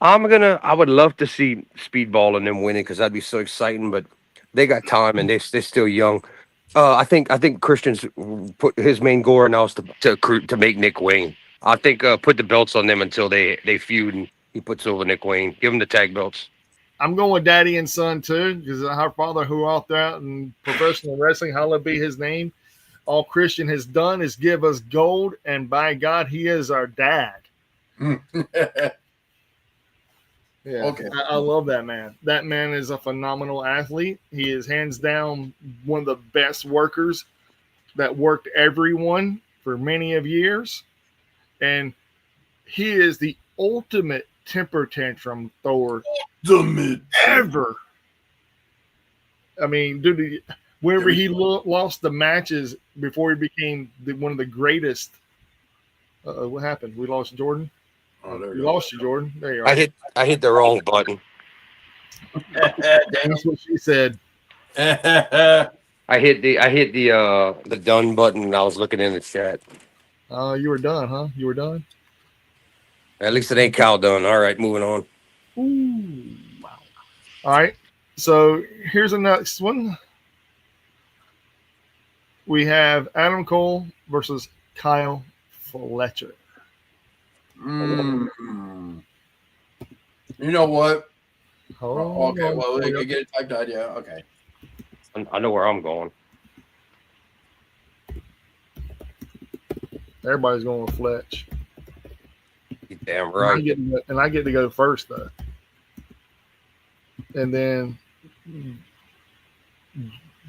I would love to see Speedball and them winning because that'd be so exciting, but they got time and they're still young. I think Christian's put his main goal now is to make Nick Wayne. I think put the belts on them until they feud and he puts over Nick Wayne. Give him the tag belts. I'm going with Daddy and Son too, because our Father who art thou in professional wrestling, hallowed be his name. All Christian has done is give us gold, and by God, he is our dad. Yeah, Okay. I love that man. That man is a phenomenal athlete. He is hands down one of the best workers that worked everyone for many of years. And he is the ultimate temper tantrum thrower ever. I mean, dude, whenever he lost the matches before he became one of the greatest. What happened? We lost Jordan. Oh, there We lost you, Jordan. There you are. I hit the wrong button. That's what she said. I hit the done button and I was looking in the chat. You were done, huh? You were done? At least it ain't Cal done. All right, moving on. Ooh. Wow. All right. So here's the next one. We have Adam Cole versus Kyle Fletcher. Mm. You know what? Oh, Okay, well, they get it typed out. Yeah, okay. I know where I'm going. everybody's going with Fletch. You damn And I right. get to go first though. And then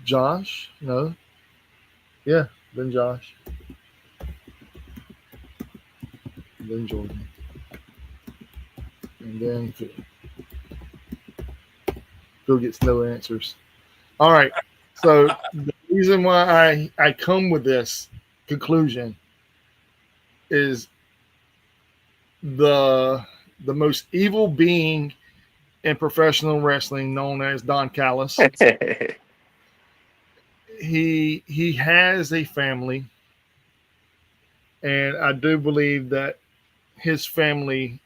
Josh, no. Yeah, then Josh. Then Jordan. And then Phil. Phil gets no answers. All right. So the reason why I come with this conclusion is the most evil being in professional wrestling, known as Don Callis. He has a family, and I do believe that his family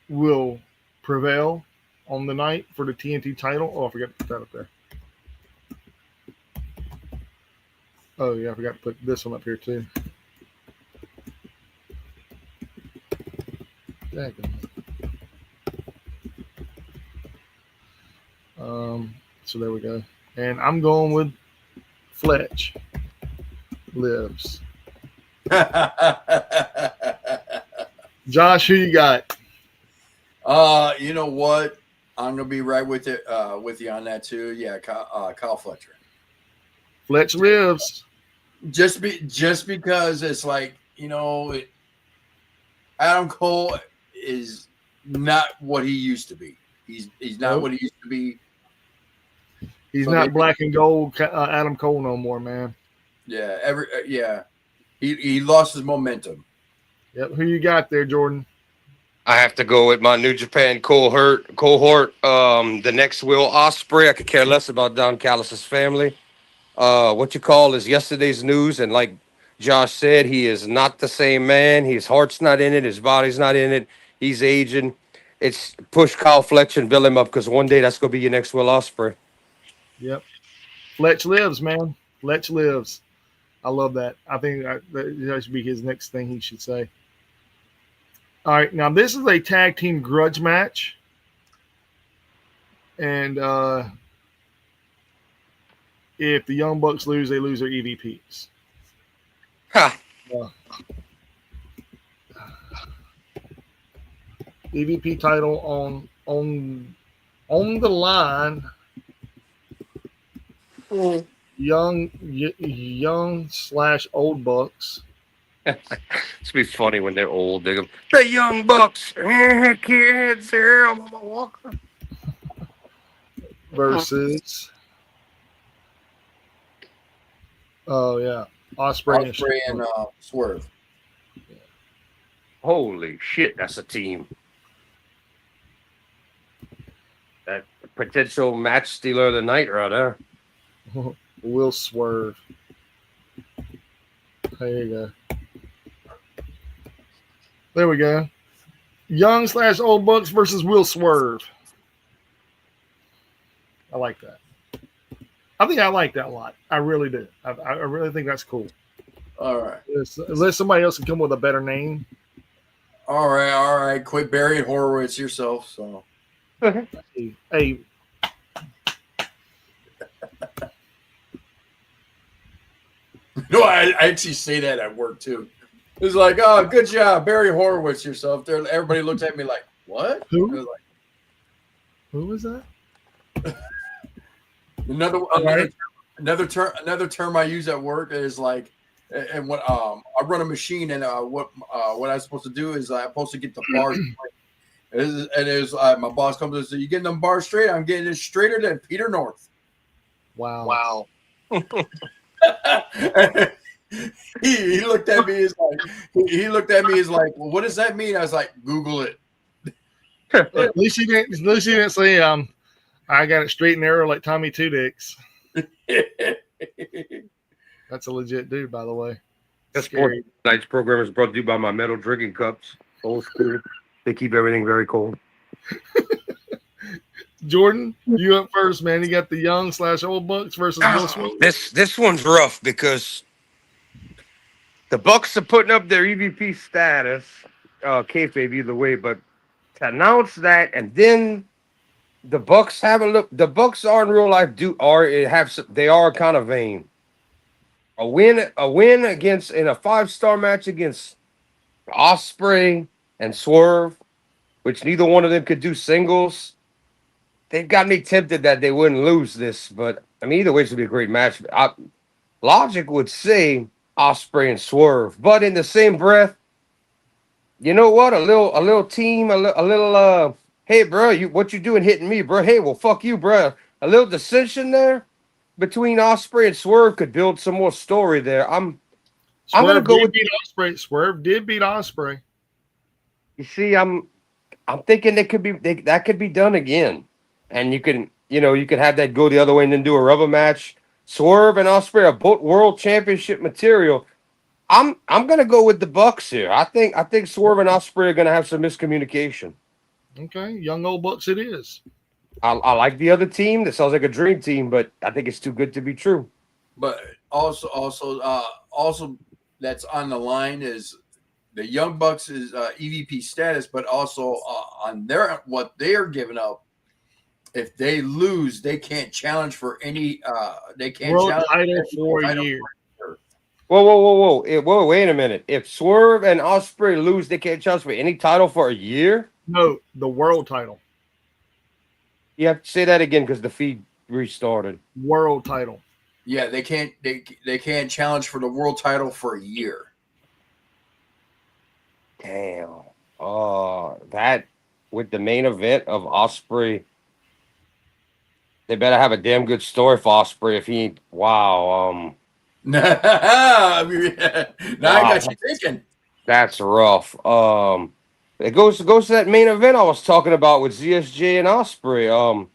will prevail on the night for the TNT title. Oh, I forgot to put that up there. Oh yeah, I forgot to put this one up here too. So there we go. And I'm going with Fletch lives. Josh, who you got? You know what? I'm gonna be right with it with you on that too. Yeah, Kyle Fletcher. Fletch lives. Just because it's like, Adam Cole is not what he used to be. He's not what he used to be. He's not black and gold Adam Cole no more, man. Yeah, he lost his momentum. Yep. Who you got there, Jordan? I have to go with my New Japan cohort. The next Will Ospreay. I could care less about Don Callis' family. What you call is yesterday's news, and like Josh said, he is not the same man. His heart's not in it. His body's not in it. He's aging. It's push Kyle Fletcher and build him up, because one day that's gonna be your next Will Ospreay. Yep. Fletch lives, man. Fletch lives. I love that. I think that should be his next thing he should say. All right, now this is a tag team grudge match, and if the Young Bucks lose, they lose their EVPs. Ha! EVP title on the line. Young/old Bucks. It's gonna be funny when they're old. They go, the Young Bucks, kids here. I'm on my walker. Versus Ospreay and Swerve. Holy shit, that's a team. That potential match stealer of the night right there. Will Swerve. There you go. There we go. Young/old Bucks versus Will Swerve. I like that. I think I like that a lot. I really do. I really think that's cool. All right. Unless somebody else can come with a better name. All right. Quit burying Horowitz yourself. So. Hey. No, I actually say that at work too. It's like, oh, good job, Barry Horowitz yourself. There, everybody looks at me like, what? Who? I was like, who was that? Another term I use at work is like, and when I run a machine, and what I'm supposed to do is I'm supposed to get the bars straight. And it was my boss comes and says, "You getting them bars straight? I'm getting it straighter than Peter North." Wow. he looked at me as like, well, what does that mean? I was like, Google it. At least you didn't say I got it straight and narrow like Tommy Two Dicks. That's a legit dude, by the way. This tonight's program is brought to you by my metal drinking cups. Old school. They keep everything very cold. Jordan, you up first, man. You got the young/old Bucks versus Will Smith. This one's rough because the Bucks are putting up their EVP status, kayfabe either way, but to announce that and then the Bucks haven't looked. The Bucks are in real life they are kind of vain. A win against in a 5-star match against Ospreay and Swerve, which neither one of them could do singles. They've got me tempted that they wouldn't lose this, but I mean, either way, it's gonna be a great match. Logic would say Ospreay and Swerve, but in the same breath, you know what? A little team, a little. Hey, bro, what you doing hitting me, bro? Hey, well, fuck you, bro. A little dissension there between Ospreay and Swerve could build some more story there. I'm gonna go with Ospreay. Swerve did beat Ospreay. You see, I'm thinking that could be done again, and you could have that go the other way and then do a rubber match. Swerve and Ospreay are both world championship material. I'm gonna go with the Bucks here. I think Swerve and Ospreay are gonna have some miscommunication. Okay, young old Bucks it is. I like the other team. That sounds like a dream team, but I think it's too good to be true. But also that's on the line is the Young Bucks is EVP status, but also on what they are giving up. If they lose, they can't challenge for any. They can't world challenge title for a year. Whoa! Wait a minute. If Swerve and Ospreay lose, they can't challenge for any title for a year. No, the world title. You have to say that again because the feed restarted. World title. Yeah, they can't. They can't challenge for the world title for a year. Damn. That with the main event of Ospreay, they better have a damn good story for Ospreay. If he, wow. I got you thinking. That's rough. It goes to that main event I was talking about with ZSJ and Ospreay.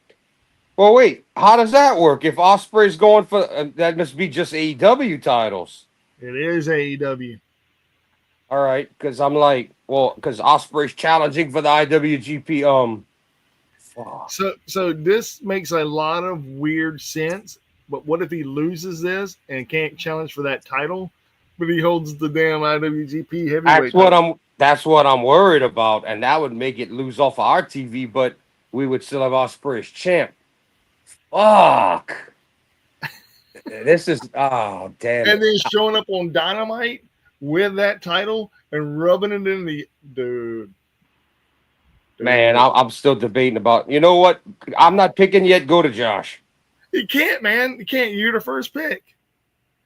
Well, wait, how does that work? If Ospreay's going for that, must be just AEW titles. It is AEW. All right, because I'm like, well, because Ospreay's challenging for the IWGP. So this makes a lot of weird sense. But what if he loses this and can't challenge for that title, but he holds the damn IWGP heavyweight? That's what I'm worried about, and that would make it lose off of our TV. But we would still have Ospreay as champ. Fuck. This is damn. And then showing up on Dynamite with that title and rubbing it in the dude. Man, I'm still debating about. You know what? I'm not picking yet. Go to Josh. You can't, man. You can't. You're the first pick.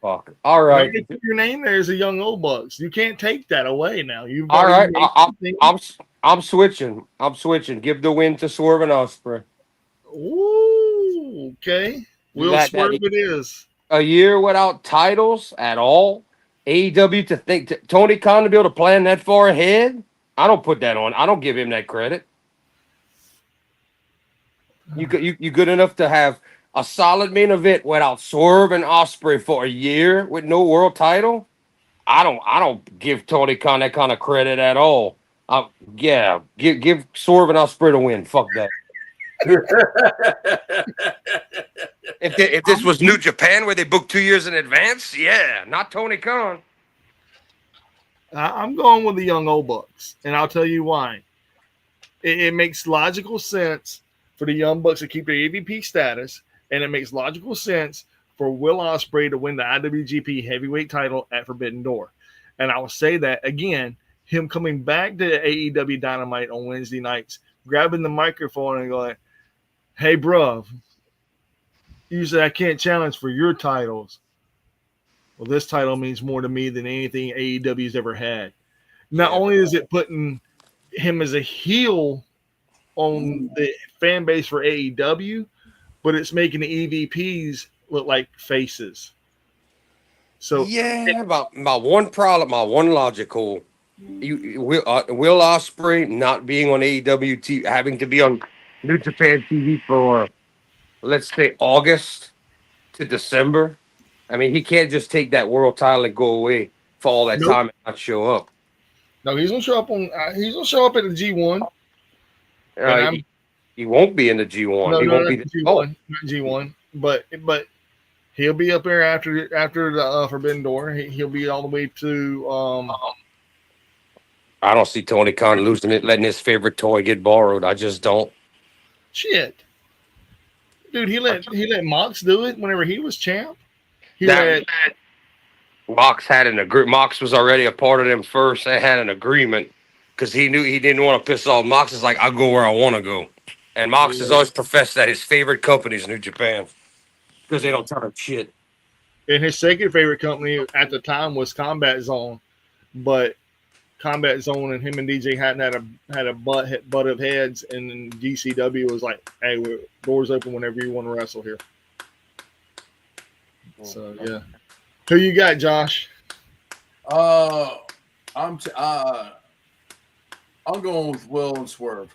Fuck. All right. Your name there is a young old Bucks. You can't take that away now. All right. I'm switching. Give the win to Swerve and Ospreay. Ooh, okay. Will Swerve it is. A year without titles at all. AEW to think Tony Khan to be able to plan that far ahead. I don't put that on. I don't give him that credit. You good enough to have a solid main event without Swerve and Ospreay for a year with no world title? I don't give Tony Khan that kind of credit at all. Give Swerve and Ospreay the win. Fuck that. If this was New Japan where they booked 2 years in advance, yeah, not Tony Khan. I'm going with the young old Bucks, and I'll tell you why. It makes logical sense for the young Bucks to keep their EVP status, and it makes logical sense for Will Ospreay to win the IWGP Heavyweight title at Forbidden Door. And I will say that again, him coming back to AEW Dynamite on Wednesday nights, grabbing the microphone and going, "Hey, bruv, you said I can't challenge for your titles. Well, this title means more to me than anything AEW's ever had." Not only is it putting him as a heel on the fan base for AEW, but it's making the EVPs look like faces. So yeah, my one problem, my one logical, Will Ospreay not being on AEW TV, having to be on New Japan TV for, let's say, August to December. I mean, he can't just take that world title and go away for all that time and not show up. No, he's gonna show up on. He's gonna show up at the G1. He won't be in the G1. No, he no, won't not be. G1, not G1, but he'll be up there after the Forbidden Door. He'll be all the way to I don't see Tony Khan losing it, letting his favorite toy get borrowed. I just don't. shit, dude. He let Mox do it whenever he was champ. He That let Mox had an agreement. Mox was already a part of them first. They had an agreement because he knew he didn't want to piss off. Mox is like, I'll go where I want to go. And Mox has always professed that his favorite company is New Japan because they don't tell him shit. and his second favorite company at the time was Combat Zone, but Combat Zone and him and DJ Hatton had a butt of heads, and then GCW was like, "Hey, doors open whenever you want to wrestle here." So yeah, who you got, Josh? I'm going with Will and Swerve.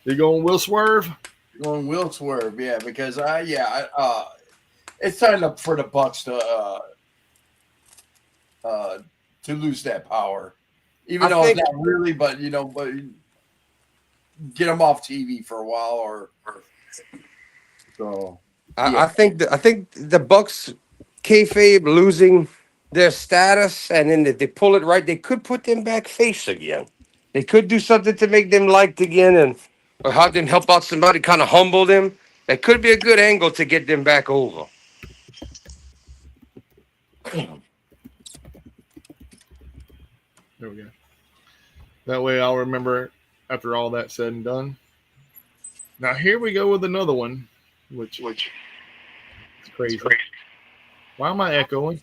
You going Will Swerve? Going Will Swerve, yeah, because it's time for the Bucks to lose that power, even though it's not really, but get them off TV for a while, or so. I think the Bucks kayfabe losing their status, and then if they pull it right, they could put them back face again. They could do something to make them liked again, and or have them help out somebody, kind of humble them. That could be a good angle to get them back over. There we go. That way I'll remember after all that's said and done. Now here we go with another one, which is crazy. Why am I echoing?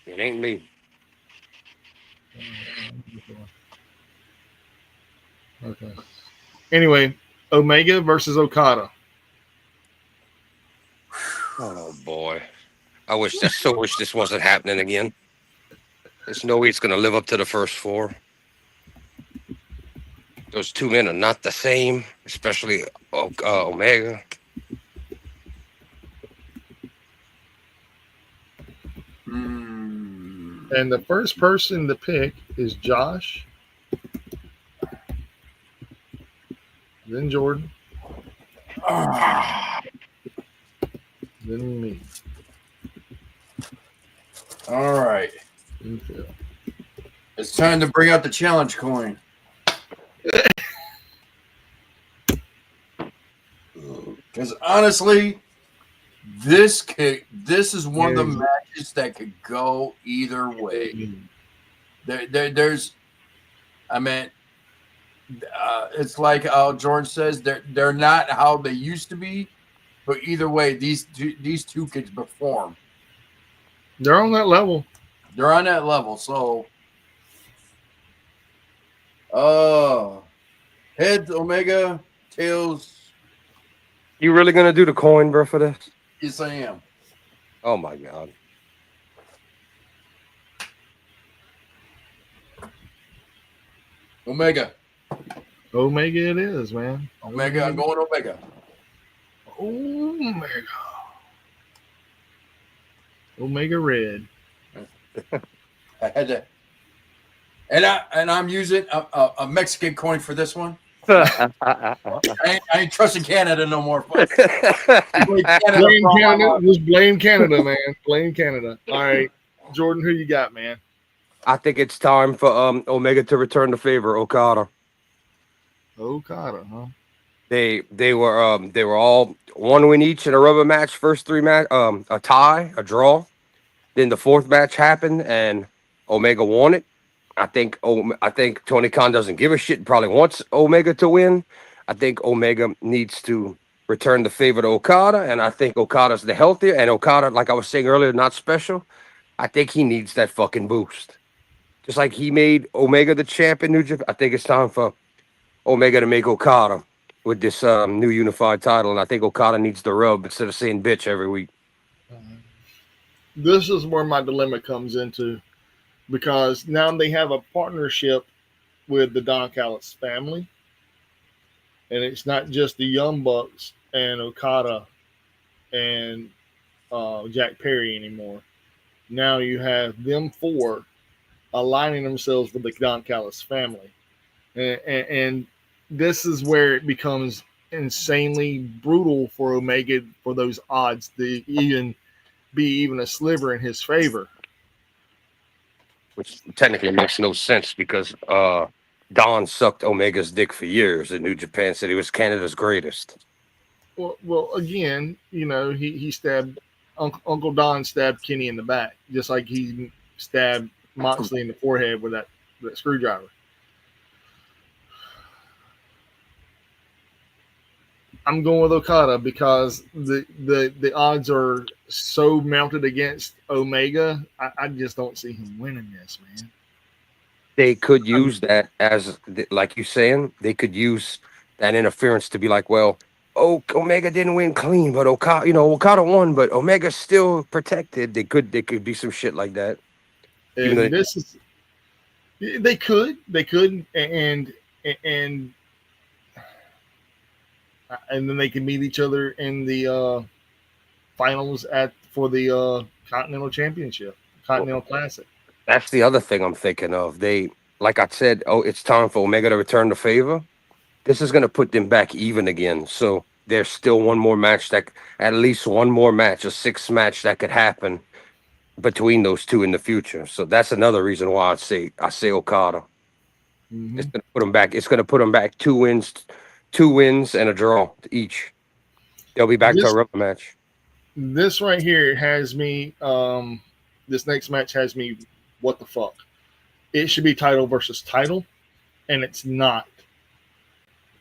It ain't me. Okay. Anyway, Omega versus Okada. Oh boy, I so wish this wasn't happening again. There's no way it's gonna live up to the first four. Those two men are not the same, especially Omega. And the first person to pick is Josh, then Jordan, then me. All right. Then Phil. It's time to bring out the challenge coin. Because honestly, this is one of the matches that could go either way. There's, I mean, it's like George says, they're not how they used to be, but either way, these two could perform. They're on that level. They're on that level. So, heads Omega, tails. You really gonna do the coin, bro, for this? Yes, I am. Oh my god. Omega. Omega it is, man. Omega. I'm going Omega. Omega. Omega Red. I had to, and I'm using a Mexican coin for this one. I ain't trusting Canada no more. Blame Canada. Just blame Canada, man. Blame Canada. All right, Jordan, who you got, man? I think it's time for Omega to return the favor. Okada. Okada, huh? They were all one win each in a rubber match. First three match, a tie, a draw. Then the fourth match happened, and Omega won it. I think Tony Khan doesn't give a shit and probably wants Omega to win. I think Omega needs to return the favor to Okada, and I think Okada's the healthier. And Okada, like I was saying earlier, not special. I think he needs that fucking boost. Just like he made Omega the champ in New Japan, I think it's time for Omega to make Okada with this new unified title. And I think Okada needs the rub instead of saying bitch every week. This is where my dilemma comes into, because now they have a partnership with the Don Callis family, and it's not just the Young Bucks and Okada and Jack Perry anymore. Now you have them four aligning themselves with the Don Callis family, and this is where it becomes insanely brutal for Omega for those odds to even be even a sliver in his favor. Which technically makes no sense because Don sucked Omega's dick for years. And New Japan said he was Canada's greatest. Well, again, you know, he stabbed Uncle Don stabbed Kenny in the back, just like he stabbed Moxley in the forehead with that screwdriver. I'm going with Okada because the odds are so mounted against Omega. I just don't see him winning this, man. They could use that as, like you're saying, they could use that interference to be like, well, Omega didn't win clean, but Okada won, but Omega's still protected. They could be some shit like that. And this is they could, and then they can meet each other in the finals for the Continental Championship, Continental Classic. That's the other thing I'm thinking of. They, like I said, it's time for Omega to return the favor. This is going to put them back even again. So there's still one more match at least one more match, a sixth match that could happen between those two in the future. So that's another reason why I say Okada. Mm-hmm. It's going to put them back. It's going to put them back 2 wins and a draw each. They'll be back to a rubber match. This right here has me. This next match has me. What the fuck? It should be title versus title, and it's not.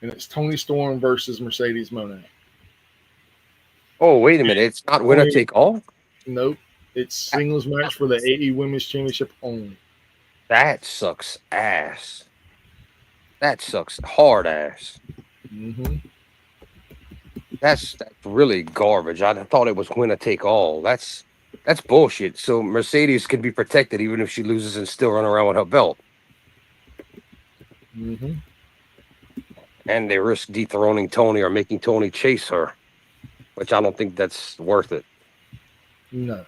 And it's Toni Storm versus Mercedes Moné. Oh, wait a minute. It's not winner take all? Nope. It's singles match for the AE Women's Championship only. That sucks ass. That sucks hard ass. Mm-hmm. That's really garbage. I thought it was winner take all. That's bullshit. So Mercedes can be protected even if she loses and still run around with her belt. Mm-hmm. And they risk dethroning Tony or making Tony chase her, which I don't think that's worth it. No.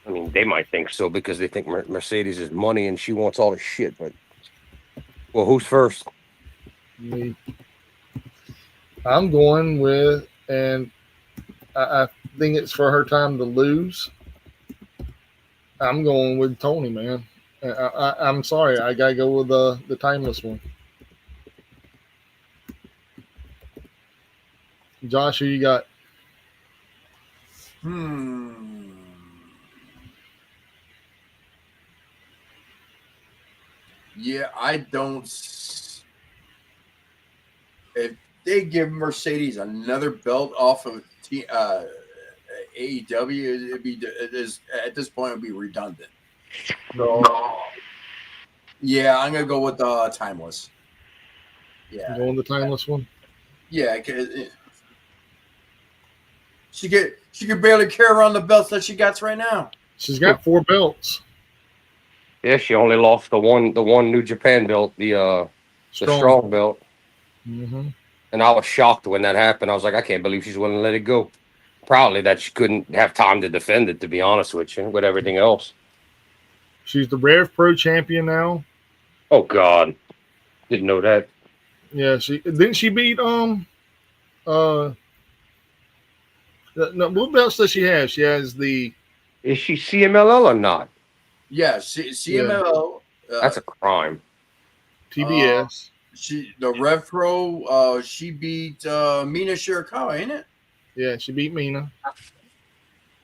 I mean, they might think so because they think Mercedes is money and she wants all the shit. But, well, who's first? Me. I'm going with, and I think it's for her time to lose. I'm going with Tony, man. I'm sorry. I got to go with the timeless one. Josh, who you got? Yeah, I don't. If they give Mercedes another belt off of AEW, at this point it'd be redundant. No. Yeah, I'm gonna go with timeless. Yeah, Going the timeless one. Yeah, she could barely carry around the belts that she got right now. She's got 4 belts. Yeah, she only lost the one New Japan belt, the strong belt. Mm-hmm. And I was shocked when that happened. I was like, I can't believe she's willing to let it go. Probably that she couldn't have time to defend it, to be honest with you, with everything else. She's the Rev Pro champion now. Oh God, didn't know that. Yeah, didn't she beat no, what belts does she have? She has the. Is she CMLL or not? Yeah, CMLL. That's a crime. TBS. The Rev Pro. She beat Mina Shirakawa, ain't it? Yeah, she beat Mina.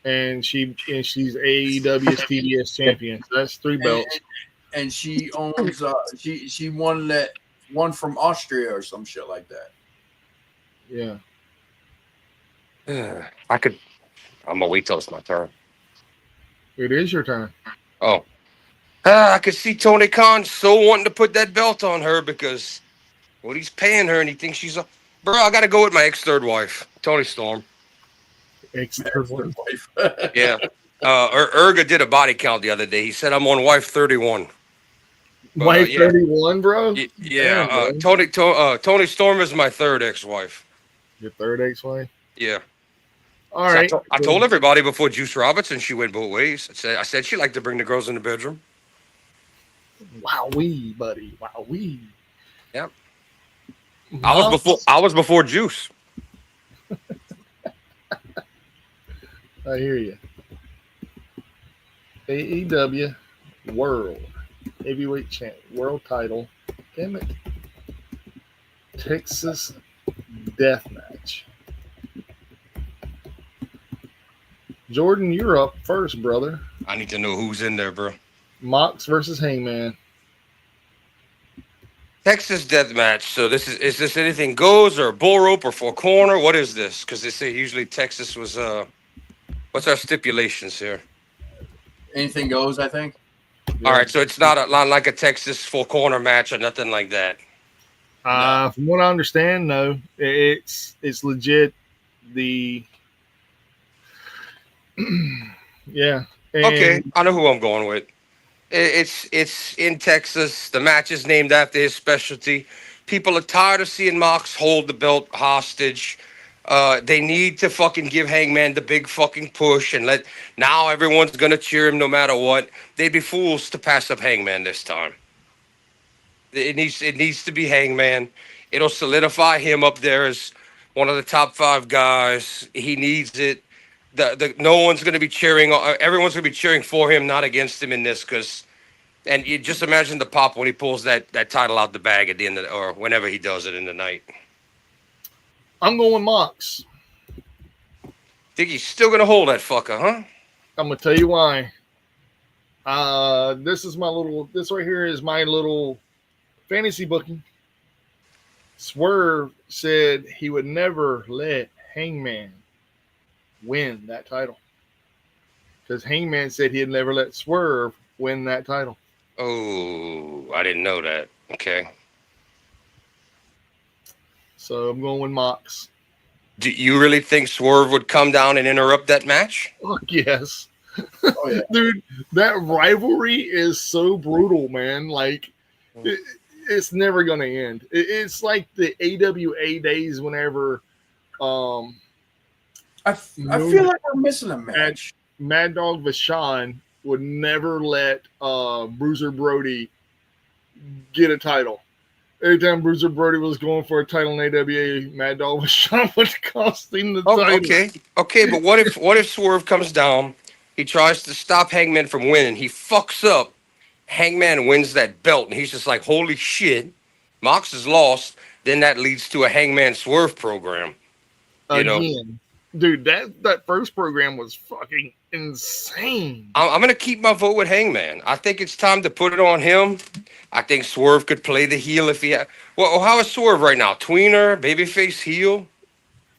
And she's AEW's TBS champion. So that's 3 belts. And she owns. She won that one from Austria or some shit like that. Yeah. I'm gonna wait till it's my turn. It is your turn. Oh. I could see Tony Khan so wanting to put that belt on her because he's paying her and he thinks she's bro, I gotta go with my ex-third wife, Tony Storm. Ex-third wife. Yeah. Erga did a body count the other day. He said I'm on wife 31. Wife 31, bro? Yeah. Tony Storm is my third ex-wife. Your third ex-wife? Yeah. All right. I told everybody before Juice Robinson she went both ways. I said she liked to bring the girls in the bedroom. Wowee, buddy. Wowee. Yep. I was before Juice. I hear you. AEW World Heavyweight Champ World Title. Damn it. Texas Death Match. Jordan, you're up first, brother. I need to know who's in there, bro. Mox versus Hangman. Texas death match. So is this anything goes or bull rope or four corner? What is this? Because they say usually Texas was what's our stipulations here? Anything goes, I think. All right, so it's not like a Texas four corner match or nothing like that. From what I understand, no, it's legit. The yeah. Okay, I know who I'm going with. It's in Texas. The match is named after his specialty. People are tired of seeing Mox hold the belt hostage. They need to fucking give Hangman the big fucking push and now everyone's gonna cheer him no matter what. They'd be fools to pass up Hangman this time. It needs to be Hangman. It'll solidify him up there as one of the top 5 guys. He needs it. No one's going to be cheering. Everyone's going to be cheering for him, not against him in this. And you just imagine the pop when he pulls that title out the bag at the end or whenever he does it in the night. I'm going Mox. Think he's still going to hold that fucker, huh? I'm gonna tell you why. This right here is my little fantasy booking. Swerve said he would never let Hangman win that title because Hangman said he'd never let Swerve win that title. Oh, I didn't know that. Okay. So I'm going with Mox. Do you really think Swerve would come down and interrupt that match? Fuck yes. Oh, yeah. Dude, that rivalry is so brutal, man. Like, it's never going to end. It's like the AWA days whenever I feel like we're missing a match. Mad Dog Vachon would never let Bruiser Brody get a title. Every time Bruiser Brody was going for a title in AWA, Mad Dog Vachon would cost him the title. Okay, but what if Swerve comes down, he tries to stop Hangman from winning, he fucks up, Hangman wins that belt, and he's just like, holy shit, Mox is lost, then that leads to a Hangman Swerve program. You know? Dude, that first program was fucking insane. I'm going to keep my vote with Hangman. I think it's time to put it on him. I think Swerve could play the heel if he had. Well, how is Swerve right now? Tweener, babyface, heel?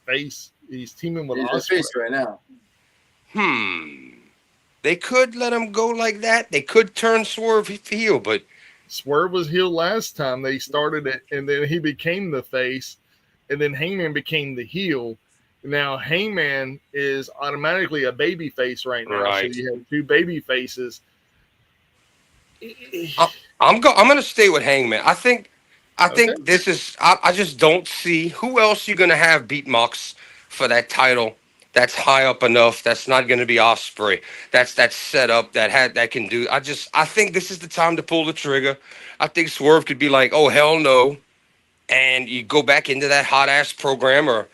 Face. He's teaming with He's the Ospreay face right now. They could let him go like that. They could turn Swerve heel, but Swerve was heel last time they started it, and then he became the face, and then Hangman became the heel. Now Hangman is automatically a baby face right now. Right. So you have 2 baby faces. I'm going to stay with Hangman. I think this is. I just don't see who else you're going to have beat Mox for that title. That's high up enough. That's not going to be Ospreay. That's set up. That can do. I think this is the time to pull the trigger. I think Swerve could be like, oh hell no, and you go back into that hot ass program or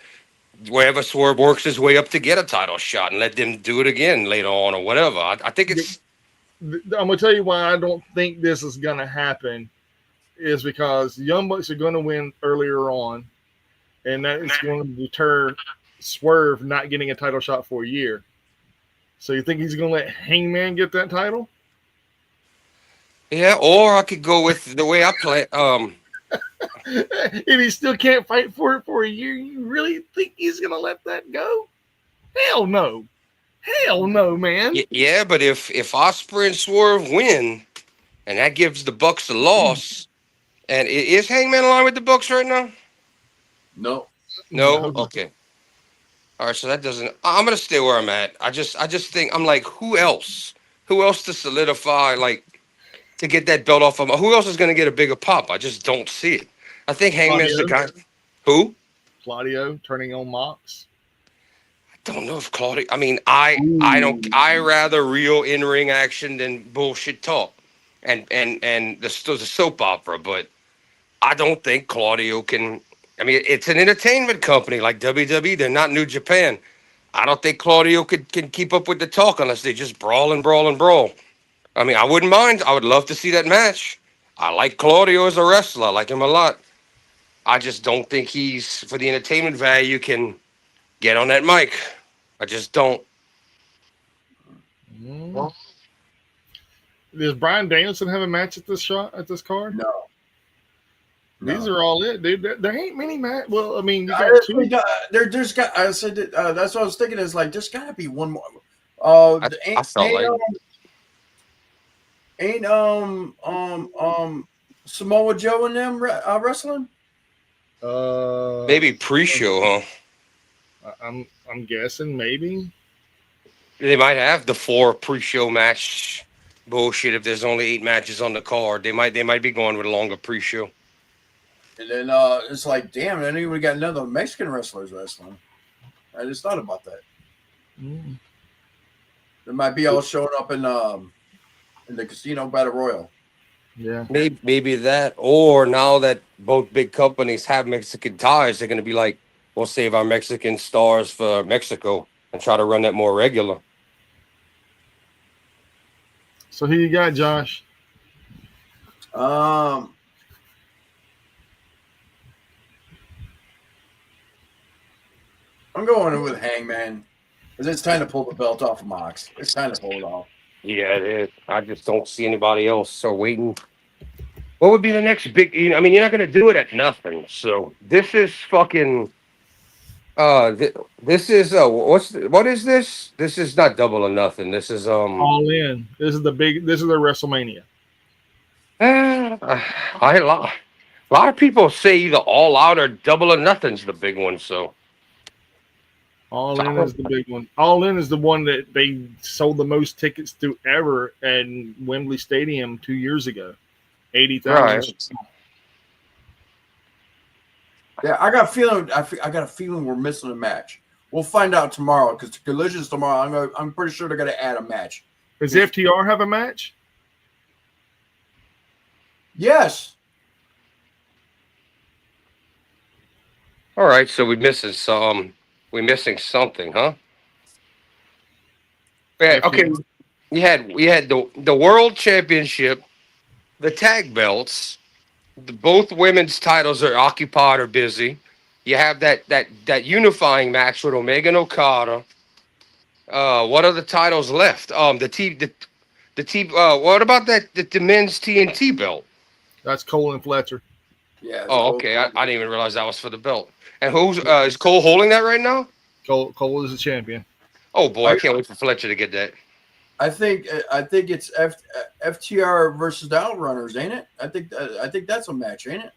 wherever Swerve works his way up to get a title shot and let them do it again later on or whatever. I think it's. I'm gonna tell you why I don't think this is gonna happen. Is because the Young Bucks are gonna win earlier on, and that is going to deter Swerve not getting a title shot for a year. So you think he's gonna let Hangman get that title? Yeah, or I could go with the way I play. And he still can't fight for it for a year. You really think he's gonna let that go? Hell no. Hell no, man. Yeah, but if Ospreay and Swerve win, and that gives the Bucks a loss, and is Hangman aligned with the Bucks right now? No. No. Okay. All right, so that doesn't. I'm gonna stay where I'm at. I just think I'm like, who else? Who else to solidify, like, to get that belt off of? Who else is gonna get a bigger pop? I just don't see it. I think Hangman's the guy. Who? Claudio turning on Mox. I don't know if Claudio. I mean, I rather real in-ring action than bullshit talk, and the soap opera. But I don't think Claudio can I mean, it's an entertainment company like WWE. They're not New Japan. I don't think Claudio can keep up with the talk unless they just brawl and brawl and brawl. I mean, I wouldn't mind. I would love to see that match. I like Claudio as a wrestler. I like him a lot. I just don't think he's, for the entertainment value, can get on that mic. I just don't. Does Brian Danielson have a match at this card? No. These are all it, dude. There ain't many match. Well, I mean, you got two. There's got. I said that's what I was thinking. Is like there's got to be one more. I felt like ain't Samoa Joe and them wrestling? maybe pre-show, huh? I'm guessing maybe. They might have the 4 pre-show match bullshit. If there's only 8 matches on the card, they might be going with a longer pre-show. And then it's like, damn, I knew we got another Mexican wrestlers wrestling. I just thought about that. They might be all showing up in the Casino Battle Royal. Yeah. Maybe that, or now that both big companies have Mexican ties, they're going to be like, we'll save our Mexican stars for Mexico and try to run that more regular. So who you got, Josh? I'm going with Hangman because it's time to pull the belt off of Mox. It's time to pull it off. Yeah, it is. I just don't see anybody else. So waiting. What would be the next big? I mean, you're not going to do it at nothing. So this is fucking. This is what is this? This is not Double or Nothing. This is All In. This is the WrestleMania. A lot of people say either All Out or Double or Nothing's the big one. So. All In is the big one. All In is the one that they sold the most tickets to ever at Wembley Stadium 2 years ago. 80,000. Right. Yeah, I got a feeling we're missing a match. We'll find out tomorrow because the Collision's tomorrow. I'm pretty sure they're gonna add a match. Does FTR have a match? Yes. All right, so we're missing something, huh? Yeah, okay. We had the World Championship, the tag belts, both women's titles are occupied or busy. You have that unifying match with Omega and Okada. What are the titles left? What about the men's TNT belt? That's Cole and Fletcher. Yeah. Oh, okay. I didn't even realize that was for the belt. And who's is Cole holding that right now? Cole is the champion. Oh boy, I can't wait for Fletcher to get that. I think it's FTR versus the Outrunners, ain't it? I think that's a match, ain't it?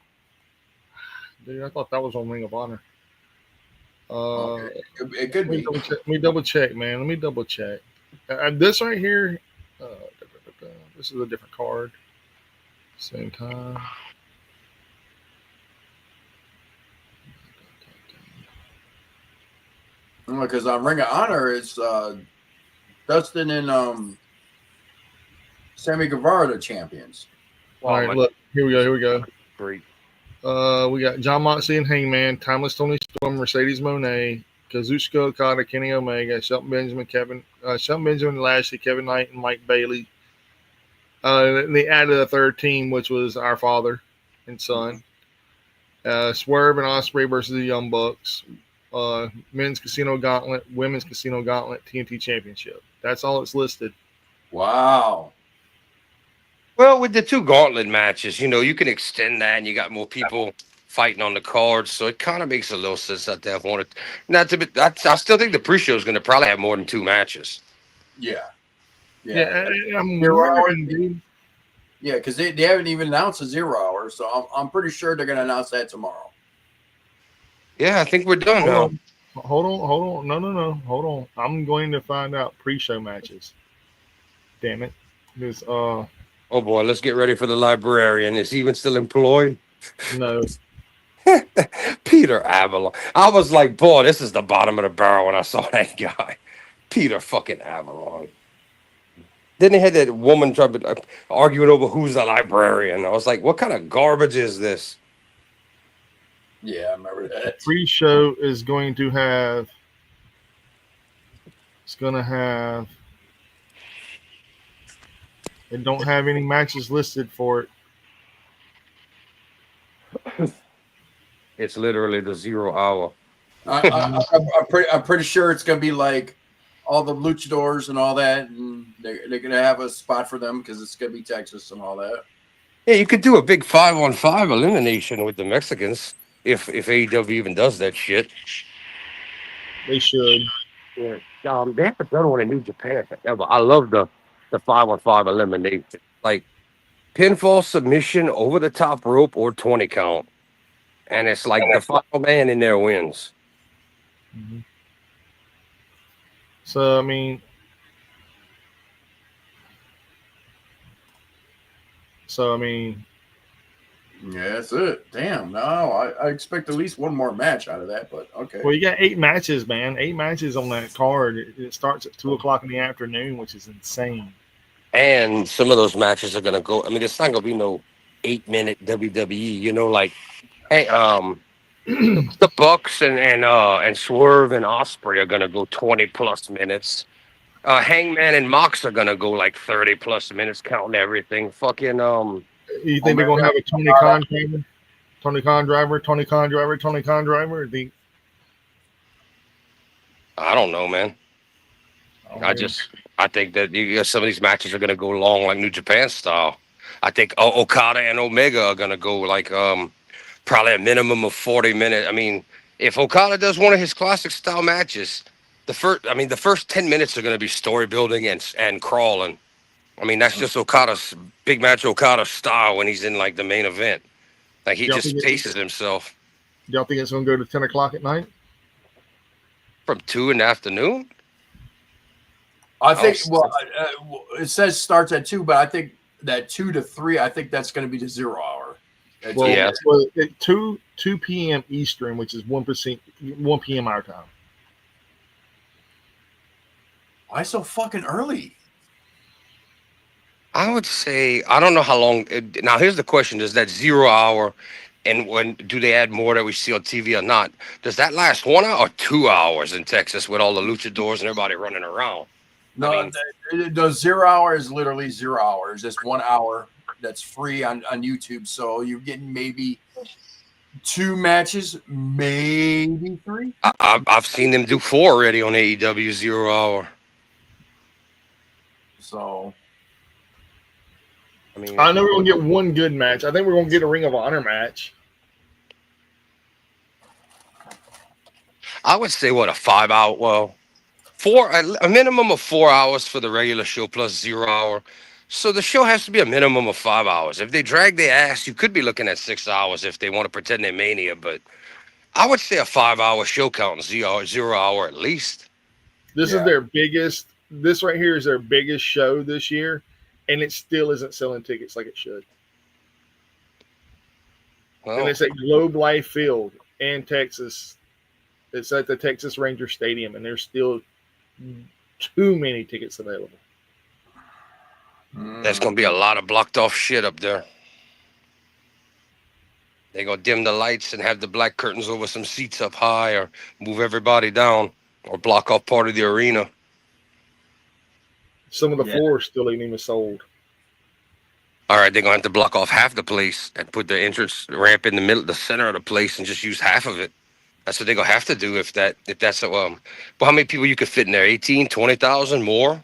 Dude, I thought that was on Ring of Honor. Okay. It could be. Let me double check, man. Let me double check. This right here, this is a different card. Same time. Because on Ring of Honor, it's Dustin and Sammy Guevara, the champions. All right, look, here we go. Great. We got John Moxley and Hangman, Timeless Tony Storm, Mercedes Moné, Kazuchika Okada, Kenny Omega, Shelton Benjamin, Lashley, Kevin Knight, and Mike Bailey. And they added a third team, which was Our Father and Son. Swerve and Ospreay versus the Young Bucks. Men's Casino Gauntlet, Women's Casino Gauntlet, TNT Championship. That's all it's listed. Wow. Well, with the 2 gauntlet matches, you can extend that, and you got more people fighting on the cards, so it kind of makes a little sense that they have wanted. I still think the pre-show is going to probably have more than 2 matches. Yeah. I'm wondering, dude. Yeah, because they haven't even announced a 0 hour, so I'm pretty sure they're going to announce that tomorrow. Yeah, I think we're done now. Hold on. No. Hold on. I'm going to find out pre-show matches. Damn it. This Oh boy, let's get ready for the librarian. Is he even still employed? No. Peter Avalon. I was like, boy, this is the bottom of the barrel when I saw that guy. Peter fucking Avalon. Then they had that woman arguing over who's the librarian. I was like, what kind of garbage is this? Yeah, I remember that. Pre-show is going to have. It's going to have. It don't have any matches listed for it. It's literally the 0 hour. I'm pretty sure it's gonna be like all the luchadors and all that, and they're gonna have a spot for them because it's gonna be Texas and all that. Yeah, you could do a big 5-on-5 elimination with the Mexicans if AEW even does that shit. They should. Yeah. They haven't done one in New Japan ever. I love the 5-on-5 elimination. Like pinfall, submission, over the top rope, or 20 count. And it's like the final man in there wins. Mm-hmm. So, I mean, Yeah, that's it. Damn, no, I expect at least one more match out of that, but okay. well, you got 8 matches, man. 8 matches on that card. It starts at 2:00 in the afternoon, which is insane. And some of those matches are gonna go. I mean, it's not gonna be no 8-minute WWE. You know, like hey, the Bucks and Swerve and Osprey are gonna go 20+ minutes. Hangman and Mox are gonna go like 30+ minutes, counting everything. Fucking You think they're gonna have a Tony Khan driver? Tony Khan driver? Tony Khan driver? Tony Khan driver? I don't know, man. I think that some of these matches are gonna go long, like New Japan style. I think Okada and Omega are gonna go like probably a minimum of 40 minutes. I mean, if Okada does one of his classic style matches, the first 10 minutes are gonna be story building and crawling. I mean, that's just Okada's big match, Okada style when he's in like the main event. Like he just paces himself. Y'all think it's gonna go to 10:00 at night? From 2 in the afternoon? I think. Well, it says starts at 2, but I think that 2 to 3. I think that's going to be the 0 hour. Well, yeah. Well, at 2 p.m. Eastern, which is 1 p.m. our time. Why so fucking early? I would say I don't know how long. Now here's the question: does that 0 hour, and when do they add more that we see on TV or not? Does that last 1 hour or 2 hours in Texas with all the luchadors and everybody running around? No, the 0 hour is literally 0 hours. It's 1 hour that's free on YouTube. So you're getting maybe 2 matches, maybe 3. I've seen them do 4 already on AEW 0 hour. So, I mean, I know we're gonna get one good match. I think we're gonna get a Ring of Honor match. I would say what, a 5 hour? Well, a minimum of 4 hours for the regular show plus 0 hour. So the show has to be a minimum of 5 hours. If they drag their ass, you could be looking at 6 hours if they want to pretend they're Mania. But I would say a 5 hour show count, 0 hour at least. This is their biggest. This right here is their biggest show this year, and it still isn't selling tickets like it should. Well, And it's at Globe Life Field in Texas. It's at the Texas Ranger Stadium, and there's still too many tickets available. There's going to be a lot of blocked off shit up there. They're going to dim the lights and have the black curtains over some seats up high, or move everybody down, or block off part of the arena. Some of the floors still ain't even sold. All right, they're going to have to block off half the place and put the entrance ramp in the middle, the center of the place, and just use half of it. That's what they're going to have to do if that's a but how many people you could fit in there? 18, 20,000 more?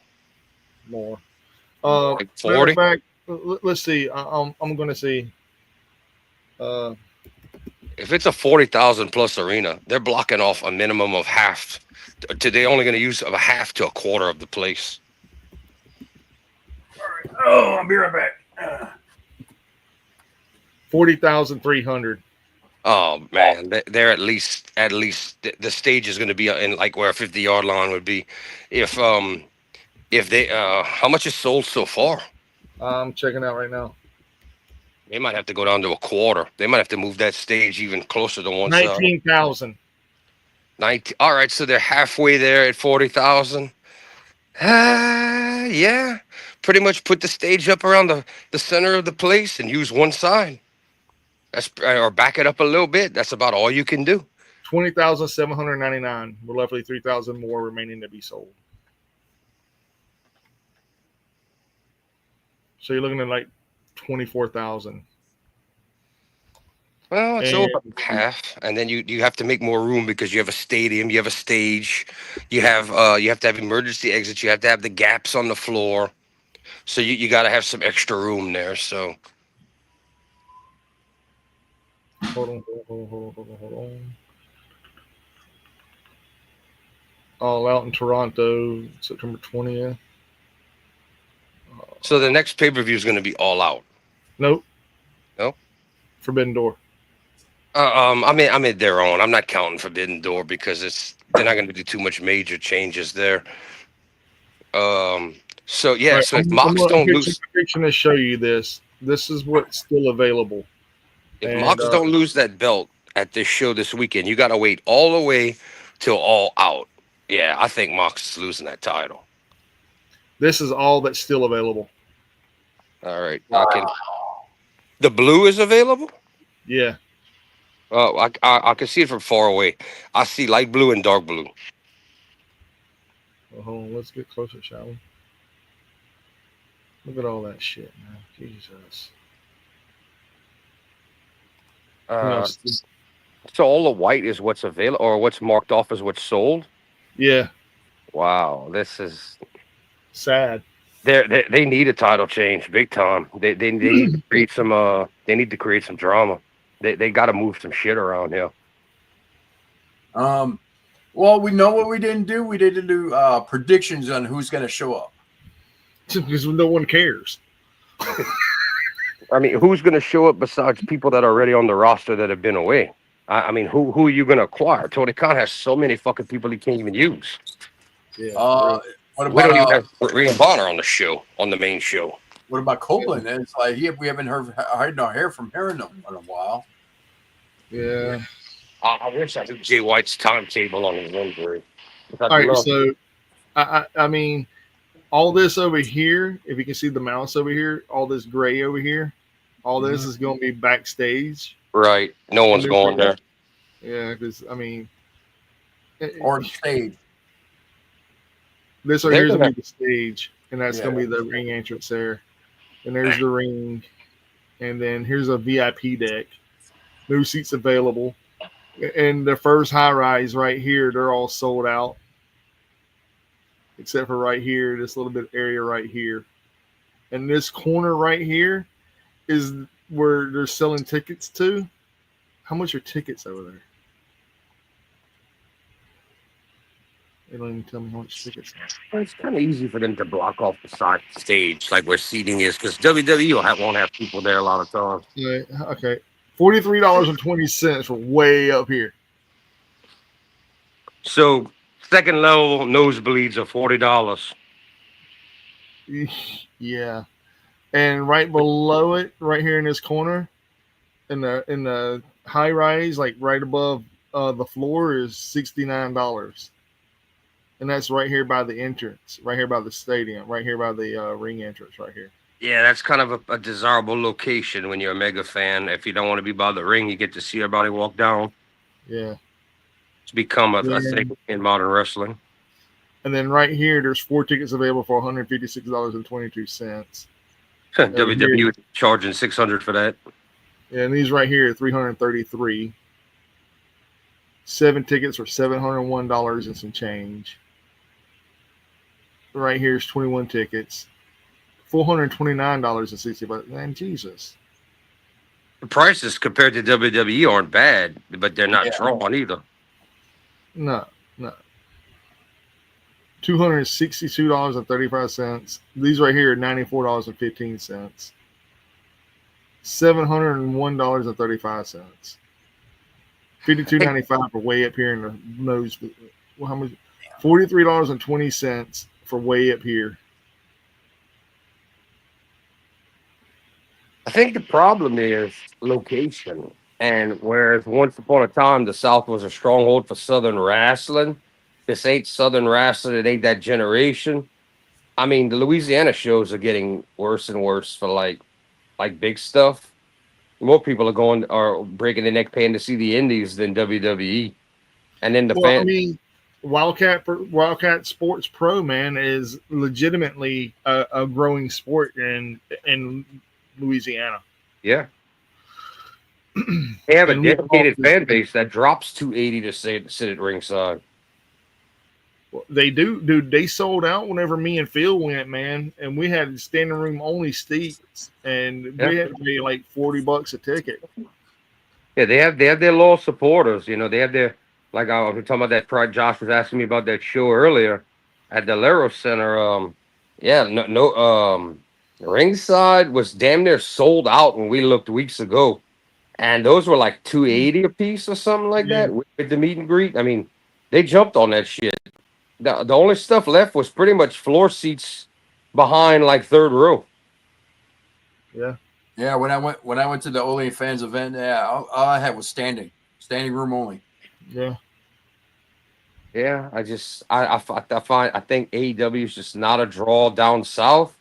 More. Like 40? Matter of fact, let's see. I'm going to see. If it's a 40,000 plus arena, they're blocking off a minimum of half. They're only going to use a half to a quarter of the place. Oh, I'll be right back. 40,300. Oh man, they're at least the stage is going to be in like where a 50-yard line would be. If they how much is sold so far? I'm checking out right now. They might have to go down to a quarter. They might have to move that stage even closer to one side. 19,000. 19. All right, so they're halfway there at 40,000. Yeah, pretty much put the stage up around the center of the place and use one side. That's or back it up a little bit. That's about all you can do. 20,799, with roughly 3,000 more remaining to be sold. So you're looking at like 24,000. Well, it's And over half, and then you have to make more room because you have a stadium, you have a stage, you have to have emergency exits, you have to have the gaps on the floor, so you got to have some extra room there. So hold on. All Out in Toronto, September 20th. so the next pay-per-view is going to be All Out. Nope. Nope. Forbidden Door. I mean their own. I'm not counting Forbidden Door because they're not going to do too much major changes there. So yeah, Right, so if I'm Mox gonna don't get lose, a picture to show you this. This is what's still available. if And, Mox don't lose that belt at this show this weekend, you got to wait all the way till All Out. Yeah, I think Mox is losing that title. This is all that's still available. All right, the blue is available. Yeah. Oh, I can see it from far away. I see light blue and dark blue. Well, hold on, let's get closer, shall we? Look at all that shit, man. Jesus. So all the white is what's available, or what's marked off as what's sold. Yeah. Wow, this is Sad. they need a title change, big time. They need to create some drama. They got to move some shit around here. Well, we know what we didn't do. We didn't do predictions on who's going to show up. Because no one cares. I mean, who's going to show up besides people that are already on the roster that have been away? I mean, who are you going to acquire? Tony Khan has so many fucking people he can't even use. Yeah. What We don't even about have Ring of Honor on the show, on the main show. what about Copeland? And it's like we haven't heard no hair from him in a while. Yeah. I wish I knew Jay White's timetable on his injury. All right, so I mean, all this over here, if you can see the mouse over here, all this gray over here, all this is going to be backstage. Right. No one's going there. Yeah, because I mean, Or stage. this right here is going to be the stage, and that's going to be Yeah. the ring entrance there. And there's the ring, and then here's a VIP deck. No seats available. And the first high rise right here, they're all sold out. Except for right here, this little bit area right here. And this corner right here is where they're selling tickets to. How much are tickets over there? They don't even tell me how much tickets are. Well, it's kind of easy for them to block off the side stage, like where seating is, because WWE won't have people there a lot of times. Right, okay. $43.20 for way up here. So second level nosebleeds are $40. Yeah. And right below it, right here in this corner, in the high rise, like right above the floor, is $69. And that's right here by the entrance, right here by the stadium, right here by the ring entrance, right here. Yeah, that's kind of a desirable location when you're a mega fan. If you don't want to be by the ring, you get to see everybody walk down. Yeah. It's become a thing in modern wrestling. And then right here, there's 4 tickets available for $156.22. WWE charging $600 for that. Yeah, and these right here are $333. 7 tickets for $701 and some change. Right here is 21 tickets. $429.60. Man, Jesus. The prices compared to WWE aren't bad, but they're not drawn either. No. $262.35. These right here are $94.15. $701.35. $52.95 for way up here in the nose. Well, how much? $43.20 for way up here. I think the problem is location. And whereas once upon a time the South was a stronghold for Southern wrestling, this ain't Southern wrestling. It ain't that generation. I mean, the Louisiana shows are getting worse and worse for like big stuff. more people are breaking their neck paying to see the Indies than WWE. And then the Well, I fan, mean, Wildcat Sports Pro, man, is legitimately a growing sport in Louisiana. yeah, they have a And we dedicated all- fan base that drops $280 to sit at ringside. They do, dude. They sold out whenever me and Phil went, man, and we had standing room only seats, and we had to pay like $40 a ticket. Yeah, they have their loyal supporters. You know, they have their, like I was talking about that. Josh was asking me about that show earlier at the Lero Center. Ringside was damn near sold out when we looked weeks ago, and those were like $280 a piece or something like that with the meet and greet. I mean, they jumped on that shit. The only stuff left was pretty much floor seats behind like third row. Yeah. Yeah, when I went to the OnlyFans event, yeah, all I had was standing room only. Yeah. Yeah, I think AEW is just not a draw down south,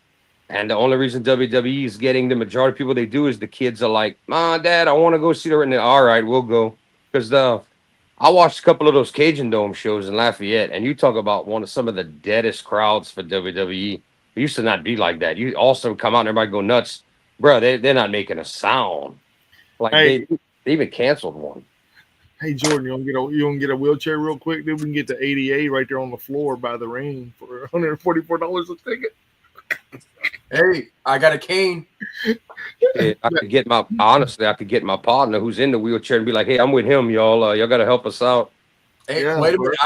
and the only reason WWE is getting the majority of people they do is the kids are like, "Mom, Dad, I want to go see the." And all right, we'll go because I watched a couple of those Cajun Dome shows in Lafayette, and you talk about some of the deadest crowds for WWE. It used to not be like that. You also come out and everybody go nuts, bro. They're not making a sound. Like Hey. they even canceled one. Hey Jordan, you want to get a wheelchair real quick? Dude, we can get the ADA right there on the floor by the ring for $144 a ticket. Hey, I got a cane. I could get my partner who's in the wheelchair and be like, "Hey, I'm with him, y'all. Y'all got to help us out." Hey, Yeah, wait a minute.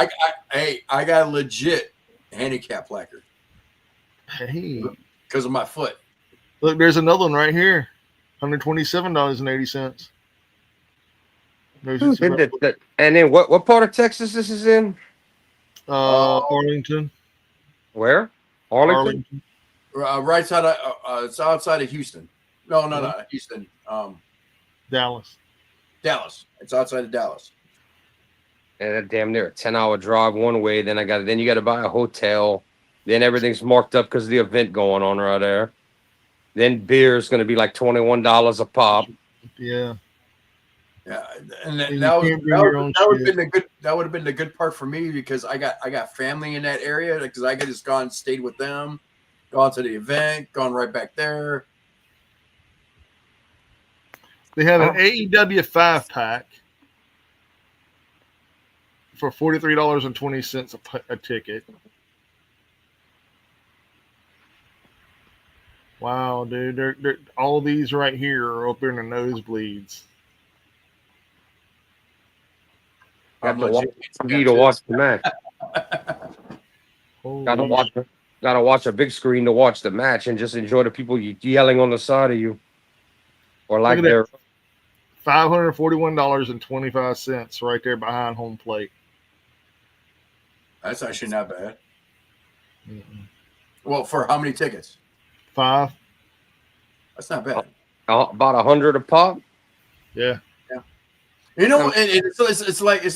I got a legit handicap placard Hey, because of my foot. look, there's another one right here, $127.80. And then what part of Texas this is in? Arlington. Where? Arlington. Right side of it's outside of Houston. No, not Houston. Dallas. Dallas. It's outside of Dallas. And damn near a 10-hour drive one way. Then you got to buy a hotel. Then everything's marked up because of the event going on right there. Then beer is going to be like $21 a pop. Yeah. Yeah, and And that you would can't bring your own have shit. been the good part for me because I got family in that area because I could just gone and stayed with them, gone to the event, gone right back there. They have an AEW 5-pack for $43.20 a ticket. Wow, dude! They're all these right here are up in the nosebleeds. Got to watch TV to watch the match. Got to watch a big screen to watch the match and just enjoy the people yelling on the side of you, or like they're $541.25 right there behind home plate. That's actually not bad. Mm-mm. Well, for how many tickets? 5. That's not bad. about 100 a pop. Yeah. You know, and it's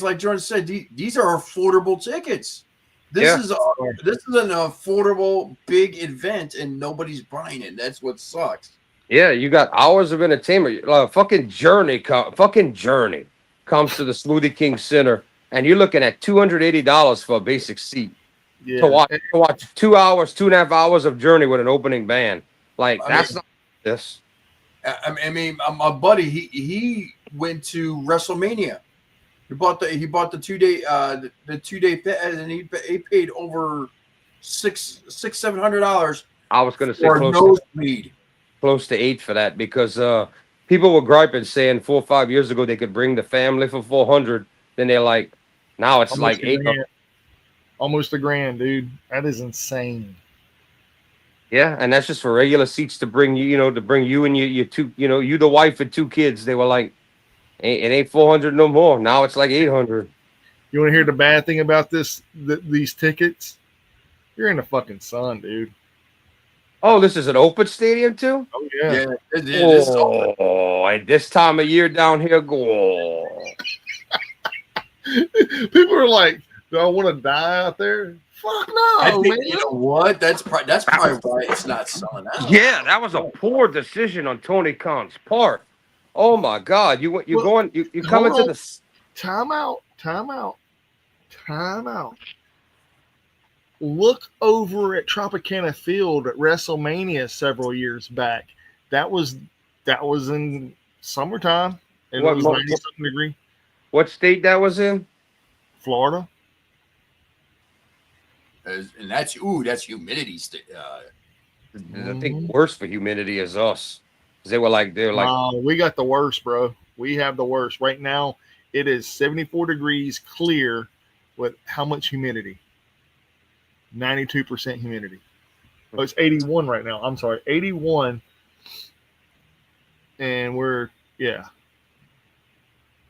like Jordan said. These are affordable tickets. This is an affordable big event, and nobody's buying it. That's what sucks. Yeah, you got hours of entertainment. Fucking Journey comes to the Smoothie King Center, and you're looking at $280 for a basic seat to watch 2 hours, 2.5 hours of Journey with an opening band. Like not this. I mean, my buddy, he went to WrestleMania. He bought the 2-day pass, and he paid over $700. I was going to say for a nosebleed. Close to 8 for that because people were griping saying 4 or 5 years ago they could bring the family for $400. Then they're like, now it's like $800. Almost $1,000, dude. That is insane. Yeah, and that's just for regular seats to bring you, to bring you and your two, you the wife and 2 kids. They were like, it ain't $400 no more. Now it's like $800. You want to hear the bad thing about these tickets? You're in the fucking sun, dude. Oh, this is an open stadium too? Oh yeah. At this time of year down here, go. People are like, do I want to die out there? Fuck no, I think, man. you know what? That's probably why it's not selling out. Yeah, that was a poor decision on Tony Khan's part. Oh my God! You're Well, going. You're coming hold to on. the. Time out. Look over at Tropicana Field at WrestleMania several years back. That was in summertime, and it What was 90-something degree. what state that was in? Florida. And that's humidity. I think worse for humidity is us. 'Cause they're like We got the worst, bro. We have the worst right now. It is 74 degrees clear with how much humidity? 92% humidity. Oh, it's 81 right now. I'm sorry, 81. And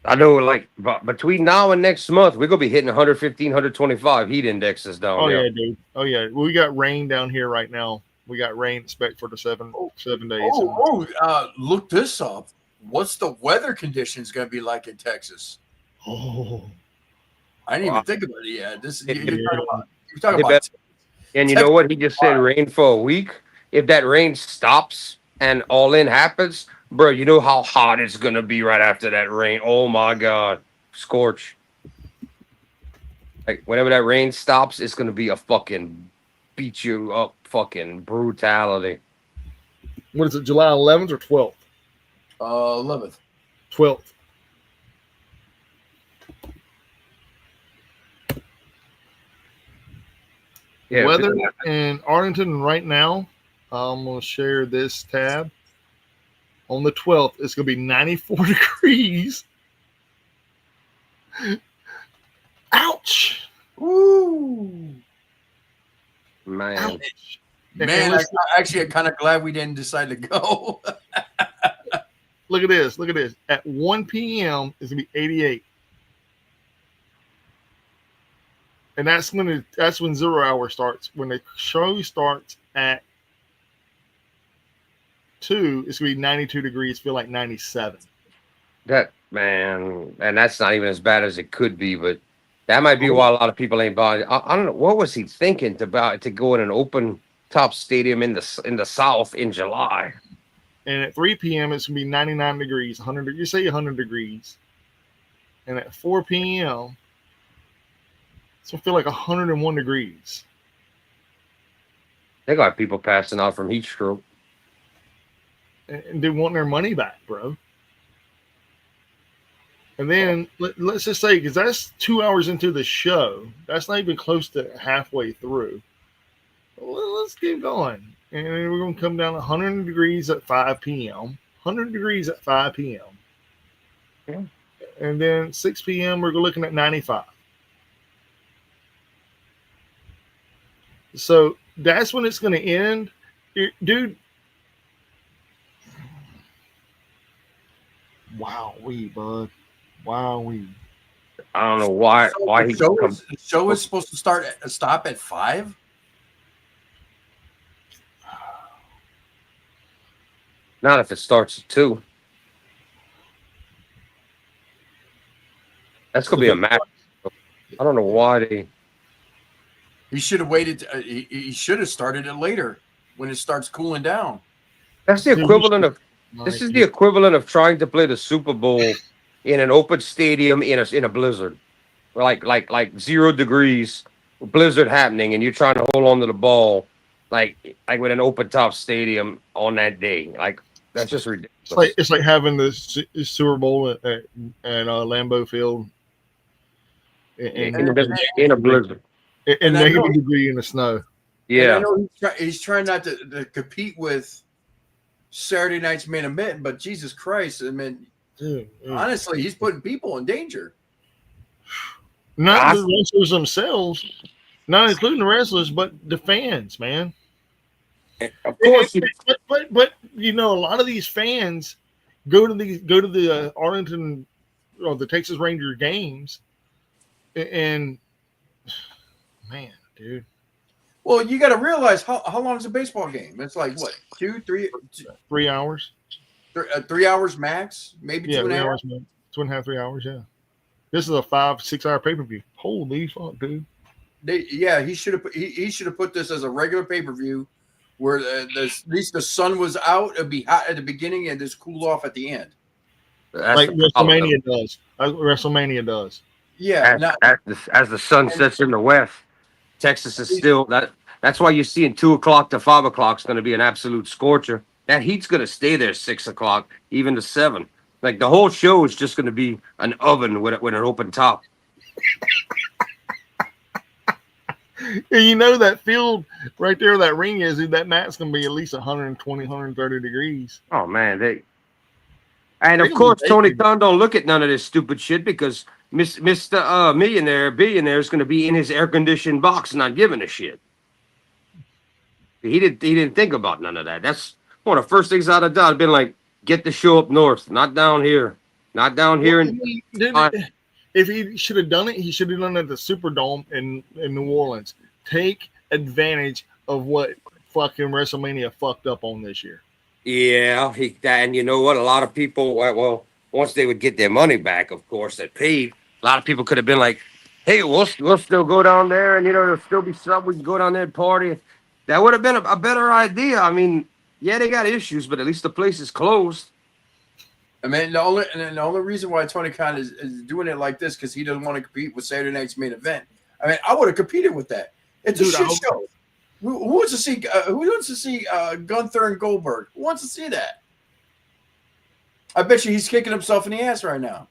I know, like between now and next month, we're gonna be hitting 115, 125 heat indexes down Oh there. yeah, dude. Oh yeah. We got rain down here right now. We got rain expect for the 7 days. Look this up. What's the weather conditions going to be like in Texas? Oh, I didn't Wow. even think about it. Yeah, you're They talking about bet- And you know what? He just said rain for a week. If that rain stops and all in happens, bro, you know how hot it's gonna be right after that rain. Oh my God, scorch! Like whenever that rain stops, it's gonna be a fucking beat you up, fucking brutality. what is it? July 11th or 12th? 11th. 12th. Yeah, Weather in Arlington right now. I'm gonna share this tab. On the 12th, it's gonna be 94 degrees. Ouch! Woo! man. Ouch! Man, I'm kind of glad we didn't decide to go. Look at this. Look at this. At 1 p.m., it's gonna be 88. And that's when 0 hour starts. When the show starts at 2, it's gonna be 92 degrees, feel like 97. That man, and that's not even as bad as it could be, but that might be why a lot of people ain't buying. I don't know what was he thinking to go in an open top stadium in the South in July. And at 3 p.m., it's gonna be 99 degrees, 100. You say 100 degrees. And at 4 p.m., it's gonna feel like 101 degrees. They got people passing out from heat stroke. And they want their money back, bro. And then let's just say, because that's 2 hours into the show, that's not even close to halfway through. Let's keep going. And we're going to come down 100 degrees at 5 p.m., 100 degrees at 5 p.m. Yeah. And then 6 p.m., we're looking at 95. So that's when it's going to end. Dude. Wow, bud. Wow, I don't know why The show is supposed to stop at 5. Not if it starts at 2. That's gonna be a match. I don't know why they. He should have waited. He should have started it later when it starts cooling down. That's the equivalent of. This is the equivalent of trying to play the Super Bowl in an open stadium in a blizzard, like 0 degrees, blizzard happening, and you're trying to hold on to the ball, like with an open top stadium on that day. Like that's just ridiculous. It's like having the Super Bowl at Lambeau Field in a blizzard. And negative degree in the snow. Yeah, I know he's trying not to compete with Saturday night's main event, but Jesus Christ, I mean, honestly, he's putting people in danger. Not the wrestlers themselves, not including the wrestlers, but the fans, man. of course. But you know, a lot of these fans go to the Arlington or the Texas Ranger games, and man, dude. Well, you got to realize how long is a baseball game? It's like what, 3 hours, 3 hours max, maybe 2.5 hours. 2.5, 3 hours. Yeah, this is a 5-6 hour pay per view. Holy fuck, dude! He should have put this as a regular pay per view, where at least the sun was out. It'd be hot at the beginning and just cool off at the end. That's like the problem. WrestleMania does. WrestleMania does. Yeah, As the sun sets in the west, Texas is still that. That's why you're seeing 2 o'clock to 5 o'clock is going to be an absolute scorcher. That heat's going to stay there 6 o'clock, even to 7. Like the whole show is just going to be an oven with an open top. And you know that field right there, that ring is, that mat's going to be at least 120, 130 degrees. Oh man, and of course Tony Khan don't look at none of this stupid shit because Mr. Billionaire is going to be in his air conditioned box, not giving a shit. He didn't think about none of that. That's one of the first things I'd have done. I'd been like, get the show up north, not down here, not down here. If he should have done it, he should have done it at the Superdome in New Orleans. Take advantage of what fucking WrestleMania fucked up on this year. Yeah, and you know what? A lot of people, well, once they would get their money back, of course, that paid. A lot of people could have been like, "Hey, we'll still go down there, and there'll still be something. We can go down there and party." That would have been a better idea. I mean, yeah, they got issues, but at least the place is closed. I mean, the only reason why Tony Khan is doing it like this because he doesn't want to compete with Saturday Night's Main Event. I mean, I would have competed with that. It's a shit show. Who wants to see? Who wants to see Gunther and Goldberg? Who wants to see that? I bet you he's kicking himself in the ass right now.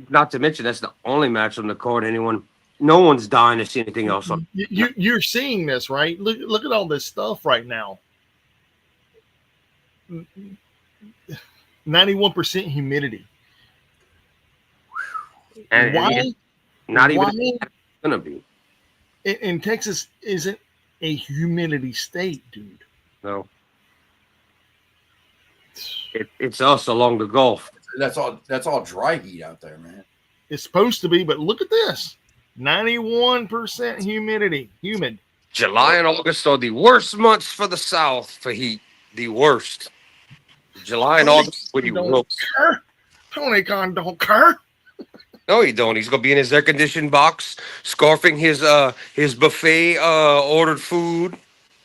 Not to mention that's the only match on the card. No one's dying to see anything else on. You're seeing this, right? Look at all this stuff right now. 91% humidity. And why? Not even gonna be. And Texas isn't a humidity state, dude. No. It's us along the Gulf. That's all dry heat out there, man. It's supposed to be, but look at this. 91% humidity. Humid. July and August are the worst months for the South for heat. The worst. July and August when you will. Tony Khan don't care. No, he don't. He's gonna be in his air conditioned box, scarfing his buffet ordered food,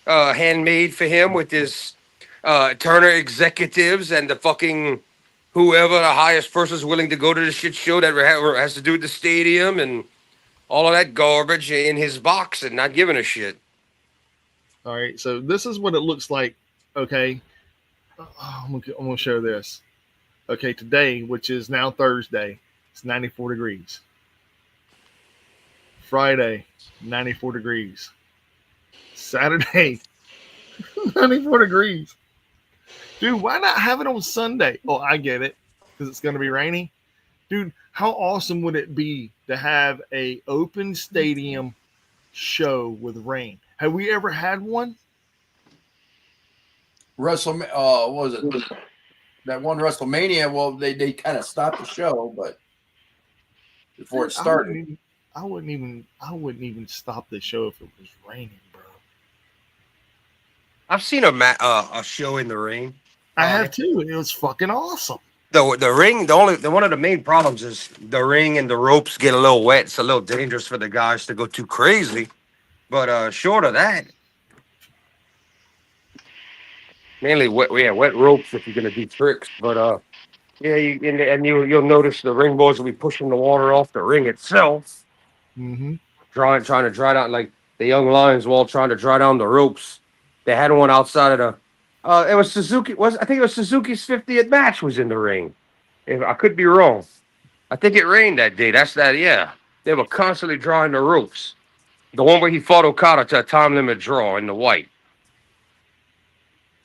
handmade for him with his Turner executives and the fucking whoever the highest person is willing to go to the shit show that has to do with the stadium and all of that garbage in his box and not giving a shit. All right, so this is what it looks like. Okay, I'm gonna show this. Okay, today, which is now Thursday, it's 94 degrees. Friday, 94 degrees. Saturday, 94 degrees. Dude, why not have it on Sunday? Oh, I get it, because it's going to be rainy. Dude, how awesome would it be to have a open stadium show with rain? Have we ever had one? WrestleMania, what was it? That one WrestleMania, well, they kind of stopped the show, but before it started. I wouldn't even stop the show if it was raining, bro. I've seen a show in the rain. I have too. It was fucking awesome. The ring, one of the main problems is the ring and the ropes get a little wet. It's a little dangerous for the guys to go too crazy. But short of that, mainly wet ropes if you're gonna do tricks. But yeah, you'll notice the ring boys will be pushing the water off the ring itself. Mm-hmm. Trying to dry down, like the young Lions were all trying to dry down the ropes. They had one outside of it was Suzuki. I think it was Suzuki's 50th match was in the ring. If I could be wrong, I think it rained that day. Yeah. They were constantly drawing the ropes. The one where he fought Okada to a time limit draw in the white.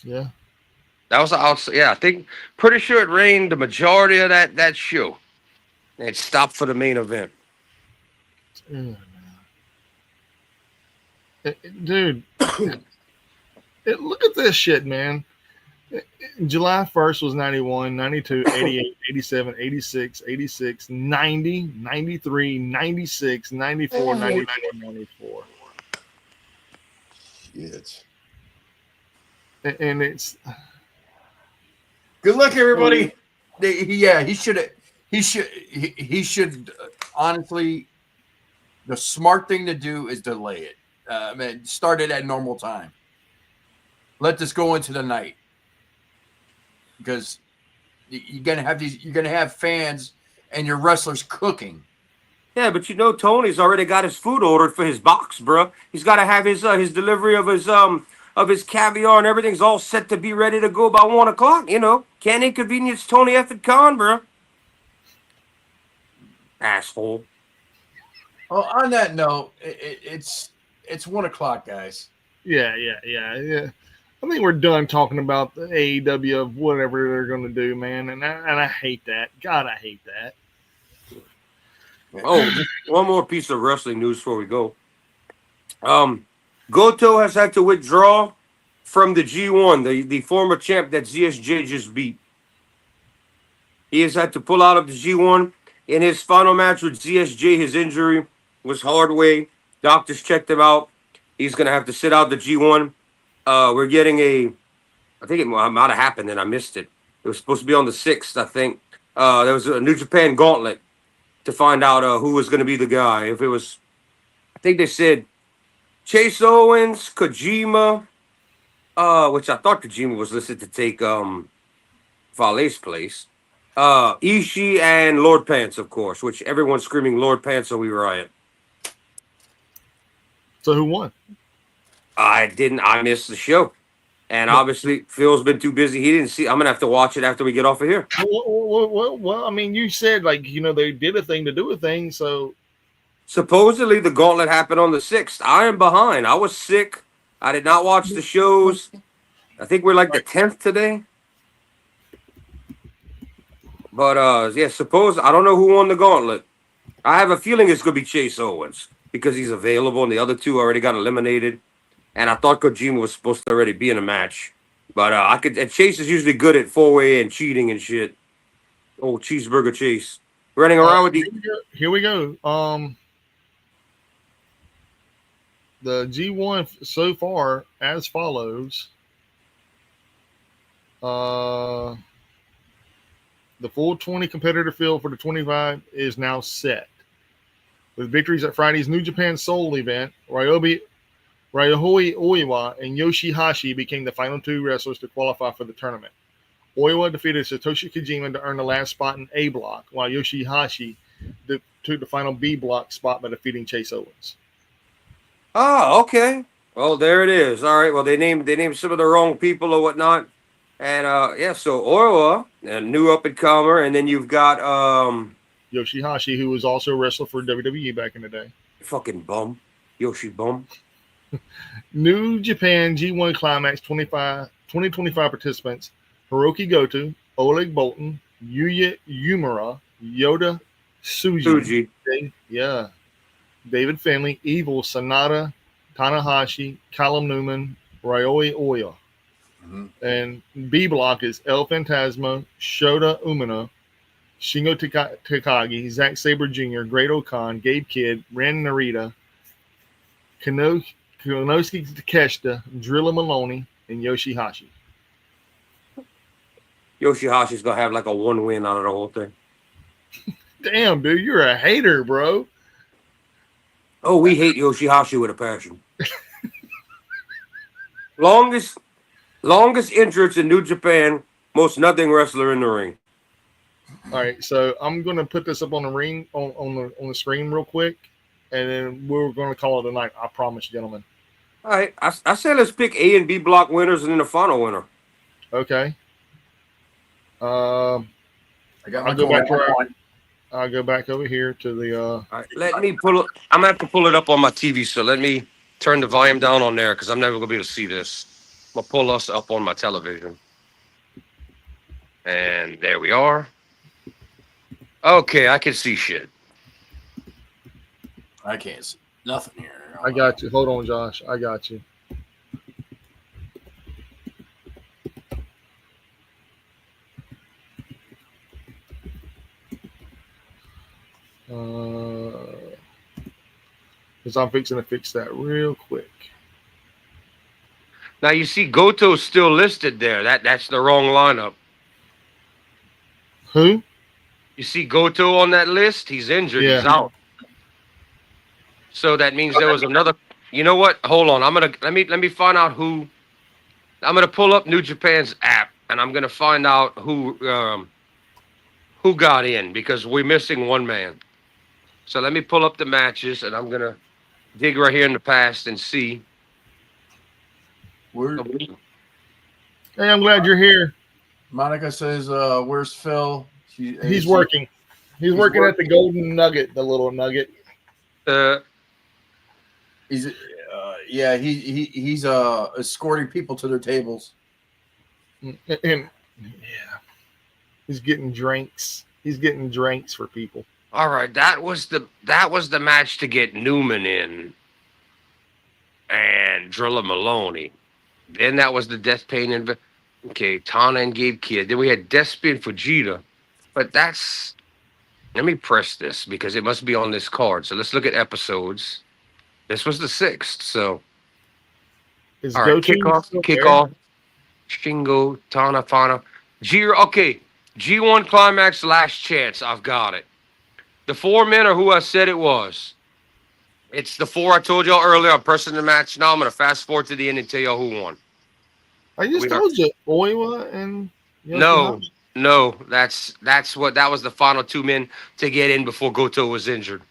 Yeah. That was outside. Yeah, I think pretty sure it rained the majority of that show. And it stopped for the main event. Dude, look at this shit, man. July 1st was 91, 92, 88, 87, 86, 86, 90, 93, 96, 94, 94, 94. Shit. And it's good luck, everybody. He should honestly. The smart thing to do is delay it. Start it at normal time. Let this go into the night because, You're gonna have these. You're gonna have fans and your wrestlers cooking. Yeah, but you know Tony's already got his food ordered for his box, bro. He's got to have his delivery of his caviar and everything's all set to be ready to go by 1 o'clock. You know, can't inconvenience Tony effing Khan, bro. Asshole. Well, on that note, it's 1 o'clock, guys. Yeah. I think we're done talking about the AEW of whatever they're going to do, man. And I hate that. God, I hate that. Oh, just one more piece of wrestling news before we go. Goto has had to withdraw from the G1, the former champ that ZSJ just beat. He has had to pull out of the G1. In his final match with ZSJ, his injury was hard way. Doctors checked him out. He's going to have to sit out the G1. We're getting I think it might have happened and I missed it. It was supposed to be on the 6th, I think. There was a New Japan gauntlet to find out who was going to be the guy. If it was, I think they said Chase Owens, Kojima, which I thought Kojima was listed to take Fale's place. Ishii and Lord Pants, of course, which everyone's screaming Lord Pants, so we riot. So who won? I missed the show. And obviously, Phil's been too busy. He didn't see. I'm going to have to watch it after we get off of here. Well, I mean, you said, they did a thing to do a thing, so. Supposedly, the gauntlet happened on the 6th. I am behind. I was sick. I did not watch the shows. I think we're like the 10th today. But, I don't know who won the gauntlet. I have a feeling it's going to be Chase Owens because he's available and the other two already got eliminated. And I thought Kojima was supposed to already be in a match. But and Chase is usually good at four-way and cheating and shit. Old cheeseburger Chase. Running around with the... Here we go. The G1 so far as follows. The full 20 competitor field for the 25 is now set. With victories at Friday's New Japan Soul event, Ryohei Oiwa and Yoshihashi became the final two wrestlers to qualify for the tournament. Oiwa defeated Satoshi Kojima to earn the last spot in A block, while Yoshihashi took the final B block spot by defeating Chase Owens. Oh, okay. Well, there it is. All right. Well, they named some of the wrong people or whatnot. And so Oiwa, a new up and comer, and then you've got Yoshihashi, who was also a wrestler for WWE back in the day. Fucking bum. Yoshi bum. New Japan G1 Climax 2025 participants: Hiroki Goto, Oleg Boltin, Yuya Uemura, Yota Tsuji. David Finlay, Evil, Sanada, Tanahashi, Callum Newman, Ryohei Oiwa. Mm-hmm. And B block is El Phantasmo, Shota Umino, Shingo Takagi, Zack Sabre Jr., Great Okan, Gabe Kidd, Ren Narita, Konosuke Takeshita, Drilla Maloney, and Yoshihashi. Yoshihashi's gonna have like a 1 win out of the whole thing. Damn, dude, you're a hater, bro. Oh, we hate Yoshihashi with a passion. Longest entrance in New Japan, most nothing wrestler in the ring. All right, so I'm gonna put this up on the ring on the screen real quick, and then we're gonna call it a night. I promise, gentlemen. All right, I said let's pick A and B block winners and then the final winner. Okay. I got my I'll go back over here to the. All right, let me pull it. I'm gonna have to pull it up on my TV. So let me turn the volume down on there because I'm never gonna be able to see this. I'm gonna pull us up on my television, and there we are. Okay, I can see shit. I can't see nothing here. I got you. Hold on, Josh. I got you. Because I'm fixing to fix that real quick. Now you see Goto's still listed there. That's the wrong lineup. Who? You see Goto on that list? He's injured. Yeah. He's out. So that means there was another. You know what? Hold on. Let me find out who. I'm gonna pull up New Japan's app and I'm gonna find out who who got in because we're missing one man. So let me pull up the matches, and I'm gonna dig right here in the past and see. Where Hey, I'm glad you're here. Monica says, "Where's Phil?" He's working. He's working at the Golden Nugget, the little nugget. He's he's escorting people to their tables. And yeah, he's getting drinks. He's getting drinks for people. All right, that was the match to get Newman in and Drilla Maloney. Then that was the Death Pain and okay, Tana and Gabe Kidd. Then we had Despy and Fujita. But that's let me press this because it must be on this card. So let's look at episodes. This was the 6th. So Is all right, Goku kickoff. still there? Shingo, Tana, Fana. Okay. G1 Climax Last Chance. I've got it. The 4 men are who I said it was. It's the 4 I told y'all earlier. I'm pressing the match now. I'm going to fast forward to the end and tell y'all who won. I just told you, Oiwa and No, that was the final 2 men to get in before Goto was injured.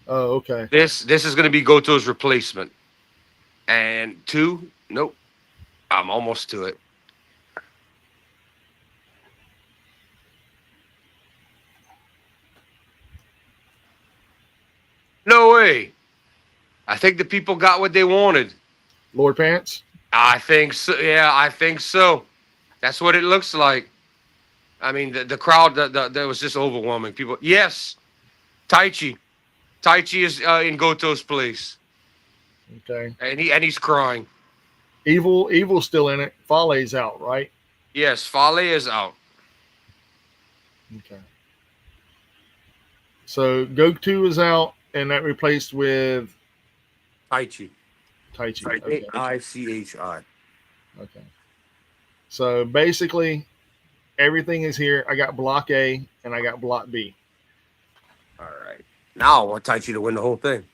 Oh, okay. This is going to be Goto's replacement. And 2, nope. I'm almost to it. No way. I think the people got what they wanted. Lord Pants. I think so. Yeah, I think so. That's what it looks like. I mean, the crowd, that was just overwhelming. People, yes, Taichi. Taichi is in Goto's place. Okay. And he's crying. Evil's still in it. Fale's out, right? Yes, Fale is out. Okay. So Goku is out, and that replaced with Taichi. Okay. Ichi. Okay. So basically, everything is here. I got Block A and I got Block B. All right. Now I want Taichi to win the whole thing.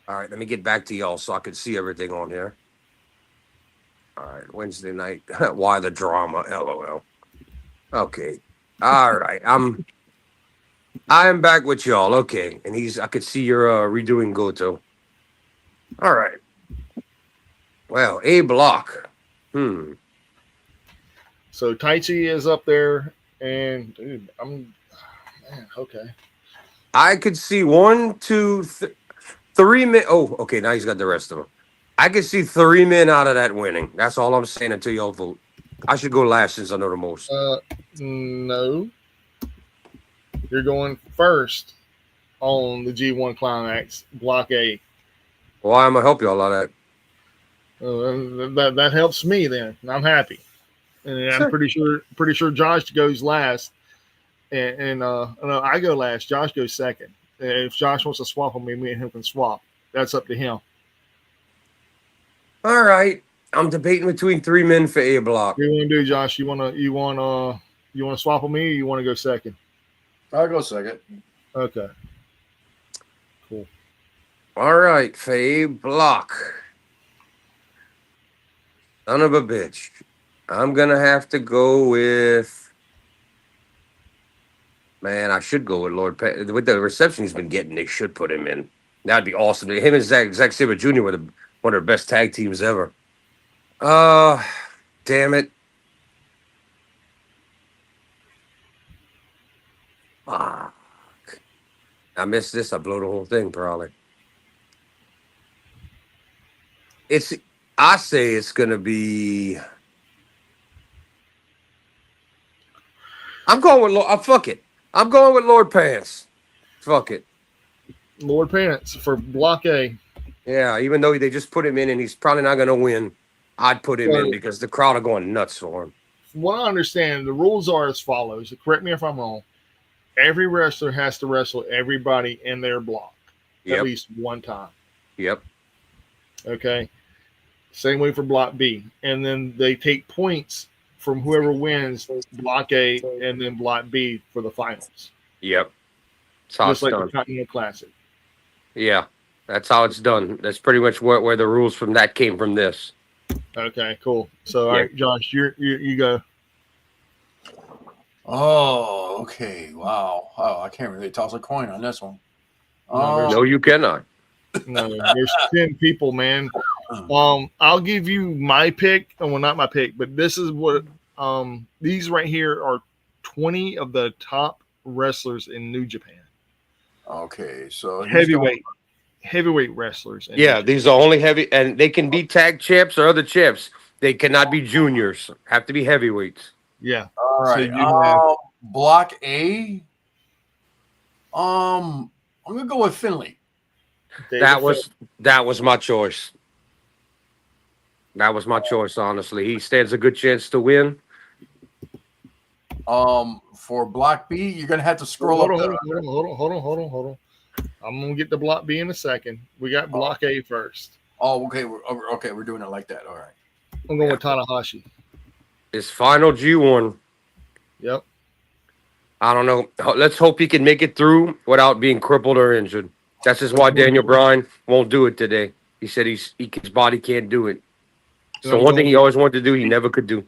All right, let me get back to y'all so I can see everything on here. All right, Wednesday night. Why the drama? LOL. Okay. All right. I am back with y'all. Okay. And I could see you're redoing Goto. All right. Well, A block. So Taichi is up there, and dude, man, okay. I could see 1, 2, 3 men. Oh, okay. Now he's got the rest of them. I could see 3 men out of that winning. That's all I'm saying until y'all vote. I should go last since I know the most. No. You're going first on the G1 Climax, Block A. Well, I'm going to help y'all out of that. That helps me then. I'm happy. And I'm pretty sure Josh goes last. And no, I go last. Josh goes second. If Josh wants to swap on me and him can swap. That's up to him. All right. I'm debating between 3 men for A block. What do you want to do, Josh? You want to swap on me, or you want to go second? I'll go second. Okay. Cool. All right, for A block. Son of a bitch. I'm gonna have to go with. Man, I should go with Lord with the reception he's been getting. They should put him in. That'd be awesome. Him and Zack Sabre Jr. were one of the best tag teams ever. Damn it. Fuck. I missed this. I blow the whole thing probably. I say it's gonna be. I'm going with Lord. Fuck it. I'm going with Lord Pants. Fuck it. Lord Pants for Block A. Yeah, even though they just put him in and he's probably not going to win, I'd put him in because the crowd are going nuts for him. From what I understand, the rules are as follows. Correct me if I'm wrong. Every wrestler has to wrestle everybody in their block at least one time. Yep. Okay. Same way for Block B. And then they take points from whoever wins Block A and then Block B for the finals. Yep. That's how Just like done. the Continental Classic. Yeah. That's how it's done. That's pretty much where the rules from that came from this. Okay, cool. So, all Yeah. right, Josh, you go. Oh, okay. Wow. Oh, I can't really toss a coin on this one. No, there's No, you cannot. no, there's 10 people, man. I'll give you my pick. Well, not my pick, but this is what these right here are 20 of the top wrestlers in New Japan. Okay, so he's going- Heavyweight wrestlers. in Yeah, New these are only heavy, and they can be tag champs or other champs. They cannot be juniors. Have to be heavyweights. Yeah. All right. you have- Block A. I'm gonna go with Finley. That was my choice. That was my choice. Honestly, he stands a good chance to win. For Block B, you're gonna have to scroll hold up. on. I'm gonna get to Block B in a second. We got Block A first. Oh, okay. We're doing it like that. All right. I'm going with Tanahashi. His final G1. Yep. I don't know. Let's hope he can make it through without being crippled or injured. That's just why Daniel Bryan won't do it today. He said his body can't do it. So one thing he always wanted to do, he never could do.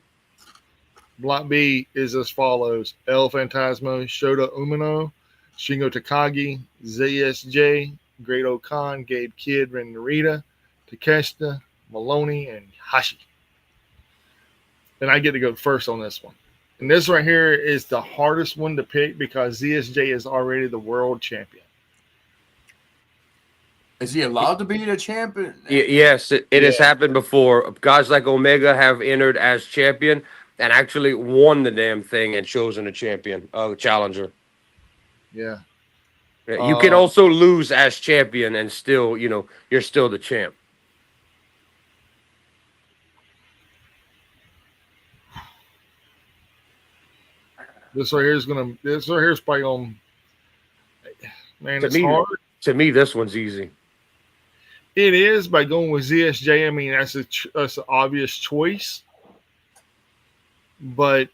Block B is as follows: El Phantasmo, Shota Umino, Shingo Takagi, ZSJ, Great Okan, Gabe Kidd, Ren Narita, Takeshita, Maloney, and Hashi. And I get to go first on this one. And this right here is the hardest one to pick because ZSJ is already the world champion. Is he allowed to be the champion? Yes, it has happened before. Guys like Omega have entered as champion and actually won the damn thing and chosen a champion, challenger. Yeah. You can also lose as champion and still, you're still the champ. This right here is probably on. Man, it's hard. To me, this one's easy. It is by going with ZSJ. I mean, that's an obvious choice, but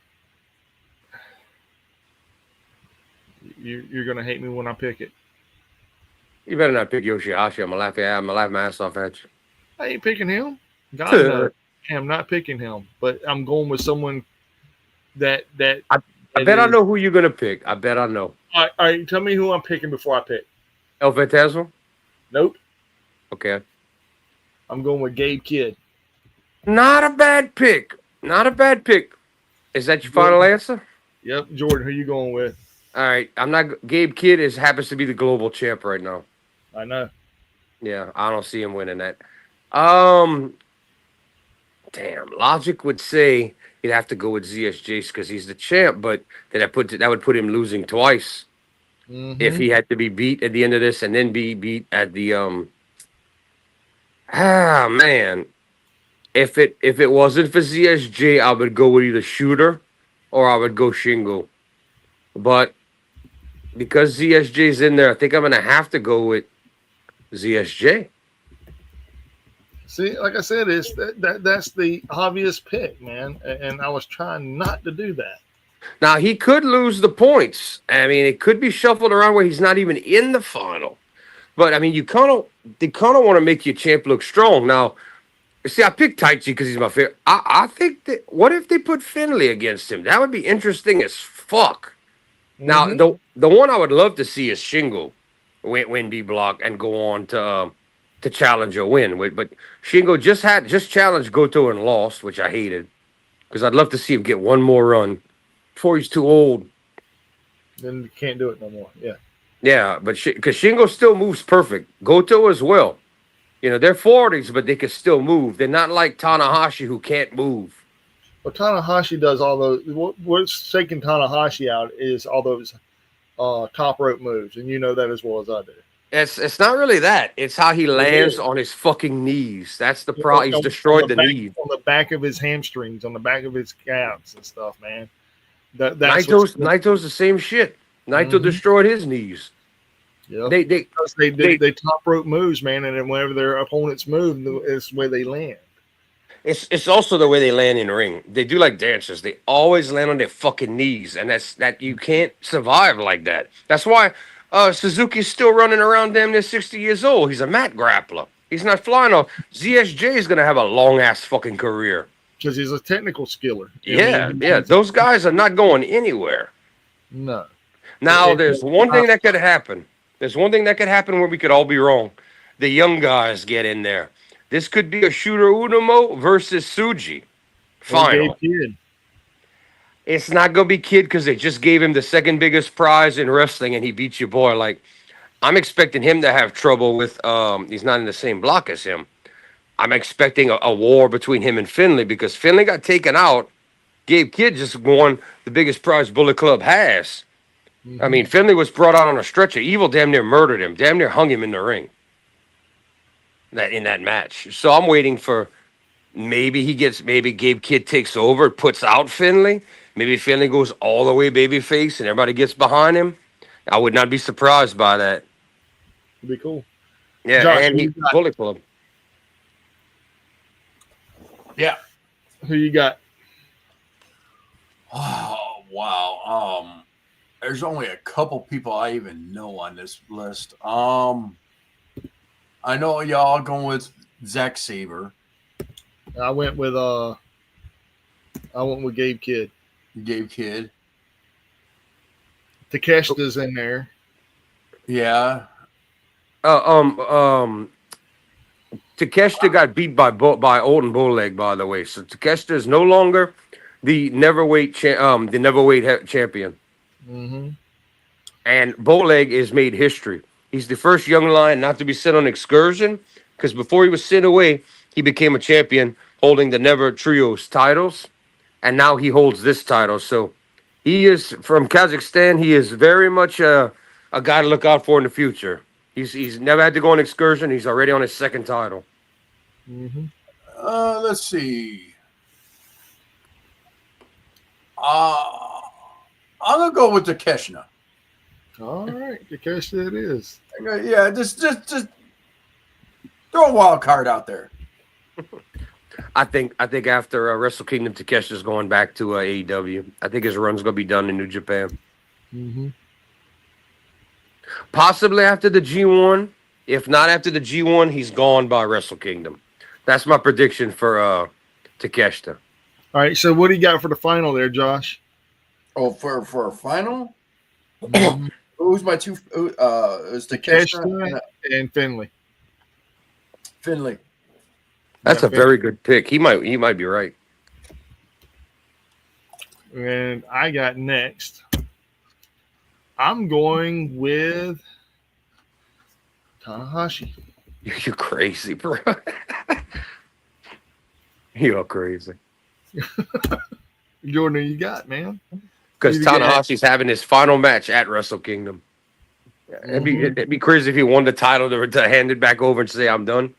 you're gonna hate me when I pick it. You better not pick Yoshihashi. I'm gonna laugh my ass off at you. I ain't picking him. God knows, I'm not picking him. But I'm going with someone that. I bet I know who you're gonna pick. I bet I know. All right, tell me who I'm picking before I pick. El Phantasmo? Nope. Okay. I'm going with Gabe Kidd. Not a bad pick. Not a bad pick. Is that your final answer? Yep. Jordan, who you going with? All right. Gabe Kidd happens to be the global champ right now. I know. Yeah, I don't see him winning that. Damn, logic would say he'd have to go with ZSJ because he's the champ, but that would put him losing twice if he had to be beat at the end of this and then be beat at the man. If it wasn't for ZSJ, I would go with either Shooter or I would go Shingo. But because ZSJ's in there, I think I'm gonna have to go with ZSJ. See, like I said, that's the obvious pick, man. And I was trying not to do that. Now he could lose the points. I mean, it could be shuffled around where he's not even in the final. But I mean, they kind of want to make your champ look strong. Now, see, I picked Taichi because he's my favorite. I think that what if they put Finley against him? That would be interesting as fuck. Now, the one I would love to see is Shingo win B block and go on to challenge or win. But Shingo just challenged Goto and lost, which I hated because I'd love to see him get one more run before he's too old. Then you can't do it no more. Yeah. Yeah, but because Shingo still moves perfect. Goto as well. They're 40s, but they can still move. They're not like Tanahashi who can't move. Well, Tanahashi does all those. What's taking Tanahashi out is all those top rope moves, and you know that as well as I do. It's not really that. It's how he lands on his fucking knees. That's the problem. He's destroyed the knees. On the back of his hamstrings, on the back of his calves and stuff, man. That's Naito's the same shit. Naito destroyed his knees. Yeah, they top rope moves, man, and then whenever their opponents move, it's where they land. It's also the way they land in the ring. They do like dancers. They always land on their fucking knees, and that you can't survive like that. That's why Suzuki's still running around damn near 60 years old. He's a mat grappler. He's not flying off. ZSJ is gonna have a long ass fucking career. Because he's a technical skiller. Yeah. Those guys are not going anywhere. No. Now, there's one thing that could happen. There's one thing that could happen where we could all be wrong. The young guys get in there. This could be a Shooter Unomo versus Tsuji final. Kid. It's not gonna be Kid because they just gave him the second biggest prize in wrestling and he beat your boy. Like, I'm expecting him to have trouble with. He's not in the same block as him. I'm expecting a war between him and Finley because Finley got taken out. Gabe Kidd just won the biggest prize Bullet Club has. I mean, Finley was brought out on a stretcher. Evil damn near murdered him. Damn near hung him in the ring. In that match. So I'm waiting for maybe Gabe Kidd takes over, puts out Finley. Maybe Finley goes all the way babyface and everybody gets behind him. I would not be surprised by that. It'd be cool. Yeah, Josh, and he Bullet Club. Yeah. Who you got? Oh, wow. There's only a couple people I even know on this list. I know y'all going with Zack Sabre. I went with Gabe Kidd. Gabe Kidd. Takeshita's in there. Yeah. Takeshita got beat by Olden Bowleg, by the way. So Takeshita is no longer the neverweight champion. Mm-hmm. And Bowleg has made history. He's the first young lion not to be sent on excursion because before he was sent away, he became a champion holding the Never Trios titles, and now he holds this title. So he is from Kazakhstan. He is very much a guy to look out for in the future. He's never had to go on excursion. He's already on his second title. Mm-hmm. Let's see. I'm gonna go with Takeshita. All right, Takeshita it is. Yeah, just throw a wild card out there. I think after Wrestle Kingdom, Takeshita's going back to AEW. I think his run's gonna be done in New Japan. Mm-hmm. Possibly after the G1. If not after the G1, he's gone by Wrestle Kingdom. That's my prediction for Takeshita. All right, so what do you got for the final there, Josh? Oh, for a final? Mm-hmm. Who's my two? Is Takeshita and Finley. Finley. That's a very good pick. He might be right. And I got next. I'm going with Tanahashi. You're crazy, bro. You're crazy. Jordan, who you got, man? Because Tanahashi's having his final match at Wrestle Kingdom. It'd be crazy if he won the title to hand it back over and say, I'm done.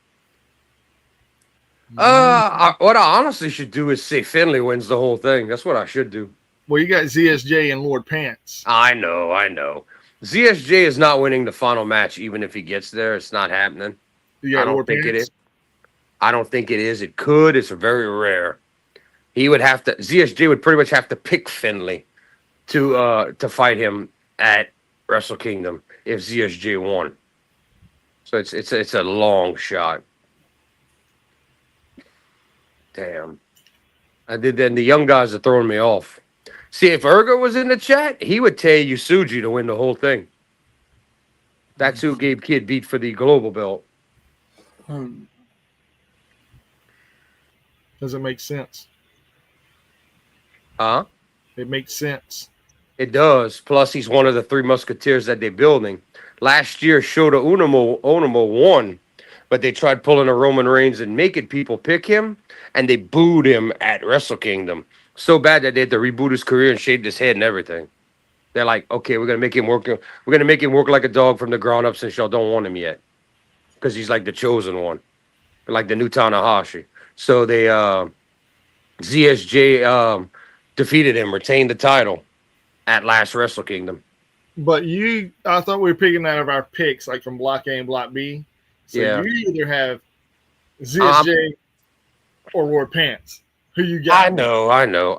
What I honestly should do is say Finley wins the whole thing. That's what I should do. Well, you got ZSJ and Lord Pants. I know. ZSJ is not winning the final match, even if he gets there. It's not happening. I don't think it is. I don't think it is. It could. It's very rare. He would have to. ZSJ would pretty much have to pick Finley to fight him at Wrestle Kingdom if ZSJ won. So it's a long shot. Damn. Then the young guys are throwing me off. See, if Ergo was in the chat, he would tell Yusuji to win the whole thing. That's who Gabe Kidd beat for the global belt. Doesn't make sense. Huh? It makes sense. It does. Plus, he's one of the three musketeers that they're building. Last year, Shota Unomo won, but they tried pulling a Roman Reigns and making people pick him, and they booed him at Wrestle Kingdom. So bad that they had to reboot his career and shaved his head and everything. They're like, okay, we're gonna make him work. We're gonna make him work like a dog from the ground up since y'all don't want him yet, because he's like the chosen one, like the new Tanahashi. So they ZSJ defeated him, retained the title at last Wrestle Kingdom. But I thought we were picking out of our picks, like from Block A and Block B. So Yeah. you either have ZSJ or Lord Pants. Who you got? I know.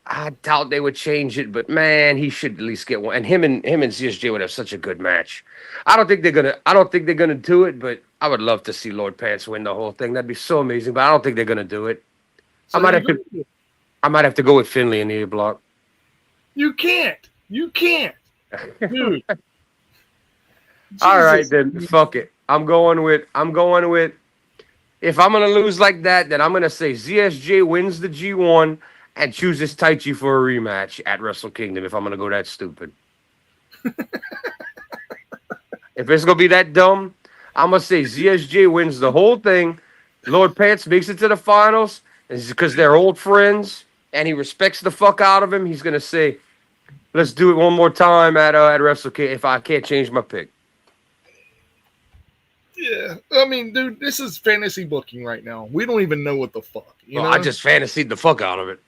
I doubt they would change it, but man, he should at least get one. And him and ZSJ would have such a good match. I don't think they're gonna do it, but I would love to see Lord Pants win the whole thing. That'd be so amazing, but I don't think they're gonna do it. So I might you have to. go- I might have to go with Finley in the A block. You can't. You can't, dude. All right, Jesus. then fuck it. I'm going with. If I'm gonna lose like that, then I'm gonna say ZSJ wins the G1 and chooses Taichi for a rematch at Wrestle Kingdom. If I'm gonna go that stupid. If it's gonna be that dumb, I'm gonna say ZSJ wins the whole thing. Lord Pants makes it to the finals, because they're old friends and he respects the fuck out of him. He's gonna say, "Let's do it one more time at Wrestle Kingdom." If I can't change my pick. Yeah, I mean, dude, this is fantasy booking right now. We don't even know what the fuck. You Well, know, I just fantasied the fuck out of it.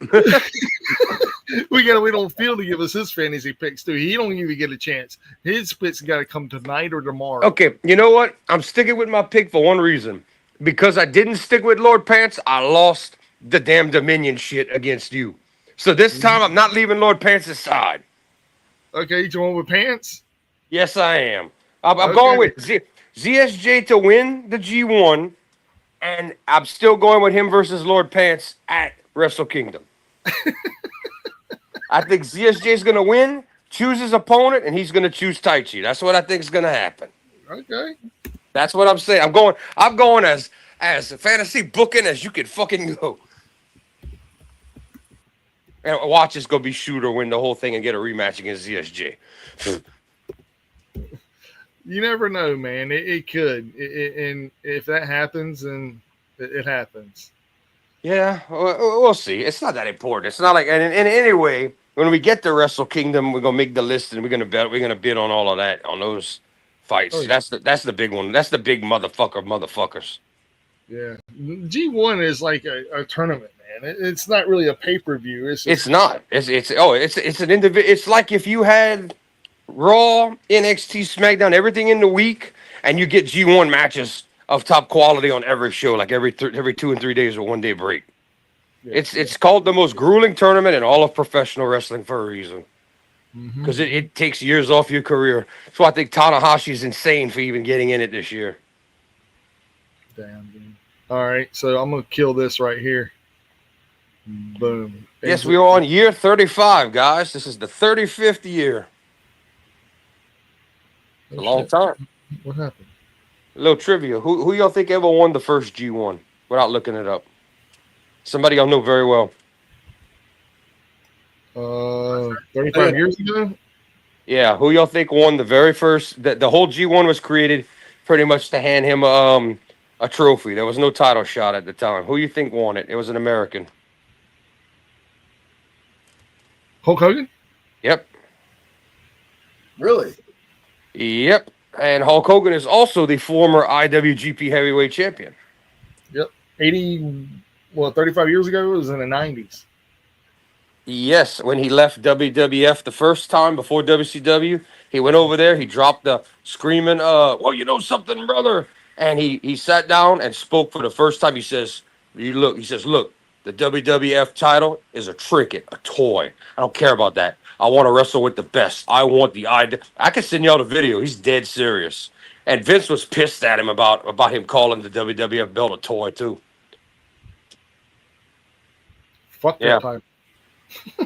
we don't feel to give us his fantasy picks too. He don't even get a chance. His picks got to come tonight or tomorrow. Okay, you know what? I'm sticking with my pick for one reason. Because I didn't stick with Lord Pants, I lost the damn Dominion shit against you. So this time I'm not leaving Lord Pants' side. Okay, you going with Pants? Yes, I am. I'm Okay. going with ZSJ to win the G1, and I'm still going with him versus Lord Pants at Wrestle Kingdom. I think ZSJ is going to win, choose his opponent, and he's going to choose Taichi. That's what I think is going to happen. Okay. That's what I'm saying. I'm going as fantasy booking as you can fucking go. And watch this go be Shooter win the whole thing and get a rematch against ZSJ. You never know, man. It could. And if that happens, then it happens. Yeah, we'll see. It's not that important. It's not like, and anyway, when we get to Wrestle Kingdom, we're gonna make the list and we're gonna bid on all of that, on those fights. Oh, yeah. That's the big one. That's the big motherfuckers. Yeah. G1 is like a tournament, man. It's not really a pay-per-view. It's not. It's an individual. It's like if you had Raw, NXT, SmackDown, everything in the week, and you get G1 matches of top quality on every show, like every 2 and 3 days or 1 day break. Yeah. It's called the most grueling tournament in all of professional wrestling for a reason. Mhm. Because it takes years off your career. So I think Tanahashi is insane for even getting in it this year. Damn, dude. All right, so I'm gonna kill this right here. Boom. Yes, we are on year 35, guys. This is the 35th year. It's a long time. What happened? A little trivia. Who y'all think ever won the first G1 without looking it up? Somebody y'all know very well. 35 years ago? Yeah, who y'all think won the very first? The whole G1 was created pretty much to hand him a trophy. There was no title shot at the time. Who you think won it? It was an American. Hulk Hogan? Yep. Really? Yep. And Hulk Hogan is also the former IWGP Heavyweight Champion. 35 years ago? It was in the 90s. Yes, when he left WWF the first time before WCW, he went over there. He dropped the screaming, well, you know something, brother. And he sat down and spoke for the first time. He says, look, the WWF title is a trinket, a toy. I don't care about that. I want to wrestle with the best. I want the I can send y'all the video. He's dead serious. And Vince was pissed at him about him calling the WWF belt a toy too. Fuck that Yeah. title.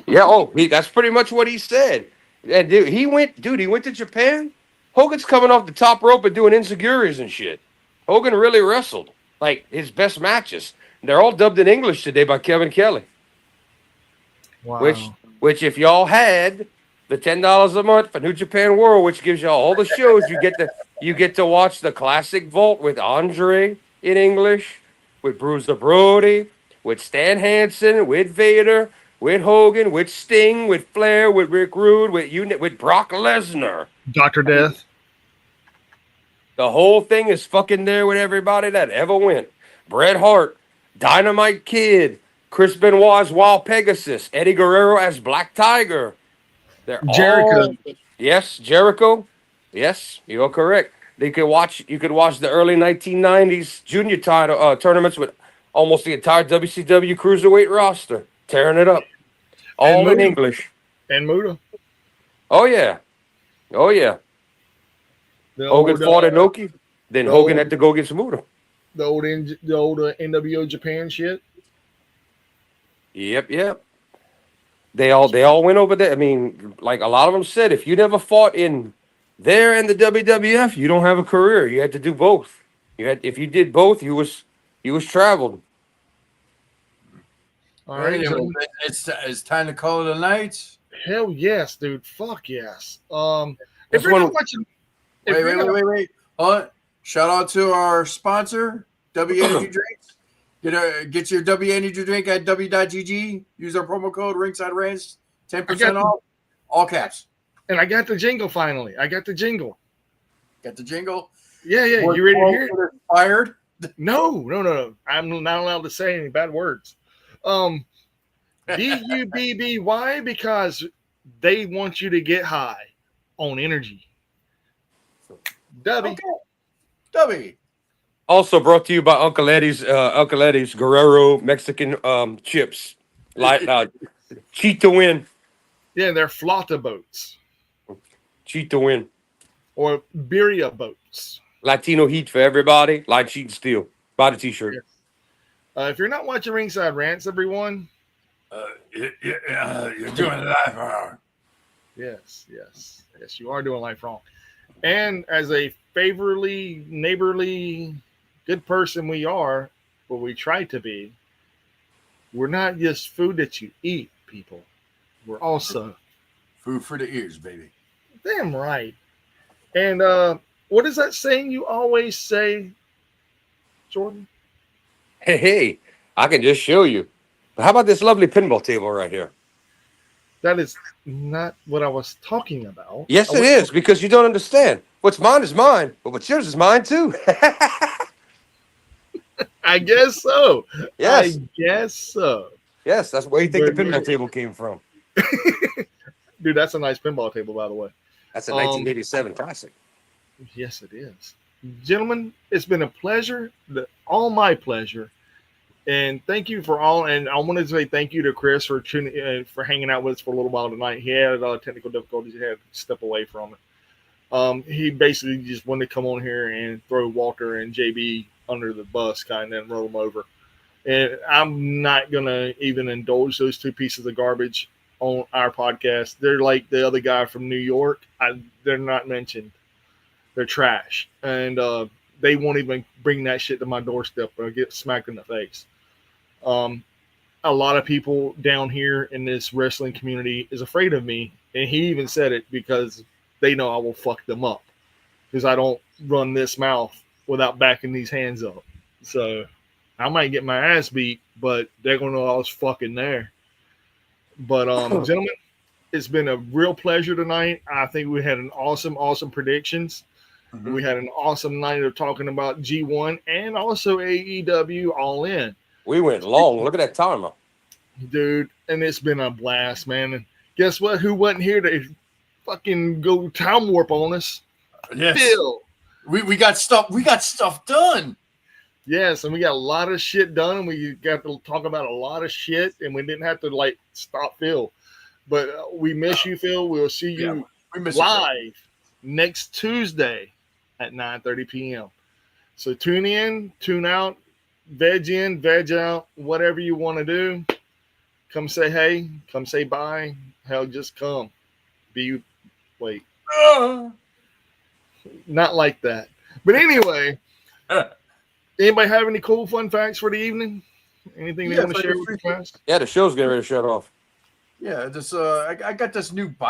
Yeah, that's pretty much what he said. And he went to Japan. Hogan's coming off the top rope and doing insecurities and shit. Hogan really wrestled like his best matches. They're all dubbed in English today by Kevin Kelly. Wow. Which if y'all had the $10 a month for New Japan World, which gives y'all all the shows, you get to watch the classic Vault with Andre in English, with Bruiser Brody, with Stan Hansen, with Vader, with Hogan, with Sting, with Flair, with Rick Rude, with Brock Lesnar. Dr. Death. The whole thing is fucking there with everybody that ever went. Bret Hart, Dynamite Kid, Chris Benoit as Wild Pegasus, Eddie Guerrero as Black Tiger. They're Jericho. Yes, Jericho. Yes, you're correct. You could watch the early 1990s junior title tournaments with almost the entire WCW cruiserweight roster, tearing it up. All in English. And Muda. Oh yeah. The Hogan old, fought Inoki. Then The Hogan old- had to go get Samuda. The old NWO Japan shit. Yep. They all went over there. I mean, like a lot of them said, if you never fought in there in the WWF, you don't have a career. You had to do both. If you did both, you was traveled. All Well, right, you know, gentlemen. it's time to call it a night. Hell yes, dude. Fuck yes. If That's you're one not of- watching, if you're not- Wait. Hold on. Shout out to our sponsor, W Energy Drinks. Get your W Energy drink at w.gg. Use our promo code Ringside Rants, 10% off. All caps. and I got the jingle finally. I got the jingle. Got the jingle. Yeah. You ready to hear it? Fired. No. I'm not allowed to say any bad words. DUBBY because they want you to get high on energy. W. Okay. W. Also brought to you by Uncle Eddie's Guerrero Mexican chips. Like cheat to win. Yeah, they're flauta boats Cheat to win. or birria boats. Latino heat for everybody. Like cheat and steal. Buy the t-shirt. If you're not watching Ringside Rants, everyone, You're doing it live hour. yes, you are doing life wrong. And as a favorably, neighborly, good person we are, what we try to be, we're not just food that you eat, people. We're also Food for the ears, baby. damn right. And what is that saying you always say, Jordan? Hey, I can just show you. How about this lovely pinball table right here? That is not what I was talking about. Yes, it is, because you don't understand. What's mine is mine, but what's yours is mine too. I guess so. Yes. I guess so. Yes, that's where you think the Very pinball good. table came from. Dude, that's a nice pinball table, by the way. That's a 1987 classic. Yes, it is. Gentlemen, it's been a pleasure. All my pleasure. And thank you for all. And I wanted to say thank you to Chris for tuning for hanging out with us for a little while tonight. He had technical difficulties. He had to step away from it. He basically just wanted to come on here and throw Walter and JB under the bus, kind of, and roll them over. And I'm not going to even indulge those two pieces of garbage on our podcast. They're like the other guy from New York. They're not mentioned. They're trash. And they won't even bring that shit to my doorstep or get smacked in the face. A lot of people down here in this wrestling community is afraid of me. And he even said it because they know I will fuck them up. Because I don't run this mouth without backing these hands up. So I might get my ass beat, but they're going to know I was fucking there. But gentlemen, it's been a real pleasure tonight. I think we had an awesome predictions. Mhm. We had an awesome night of talking about G1 and also AEW All In, We went long. Look at that timer. dude. And it's been a blast, man. And guess what? Who wasn't here to fucking go time warp on us? Yes. Bill. We got stuff. We got stuff done. Yes, and we got a lot of shit done, and we got to talk about a lot of shit, and we didn't have to like stop Phil. But we miss you, Phil. We'll see you Yeah, we miss you, live next Tuesday at 9:30 p.m. So tune in, tune out, veg in, veg out, whatever you want to do. Come say hey, come say bye. Hell, just come. Wait, not like that. But anyway, anybody have any cool fun facts for the evening? Anything they Yeah, want to for share the with the freaking- class? Yeah, the show's getting ready to shut off. Yeah, this I got this new bike.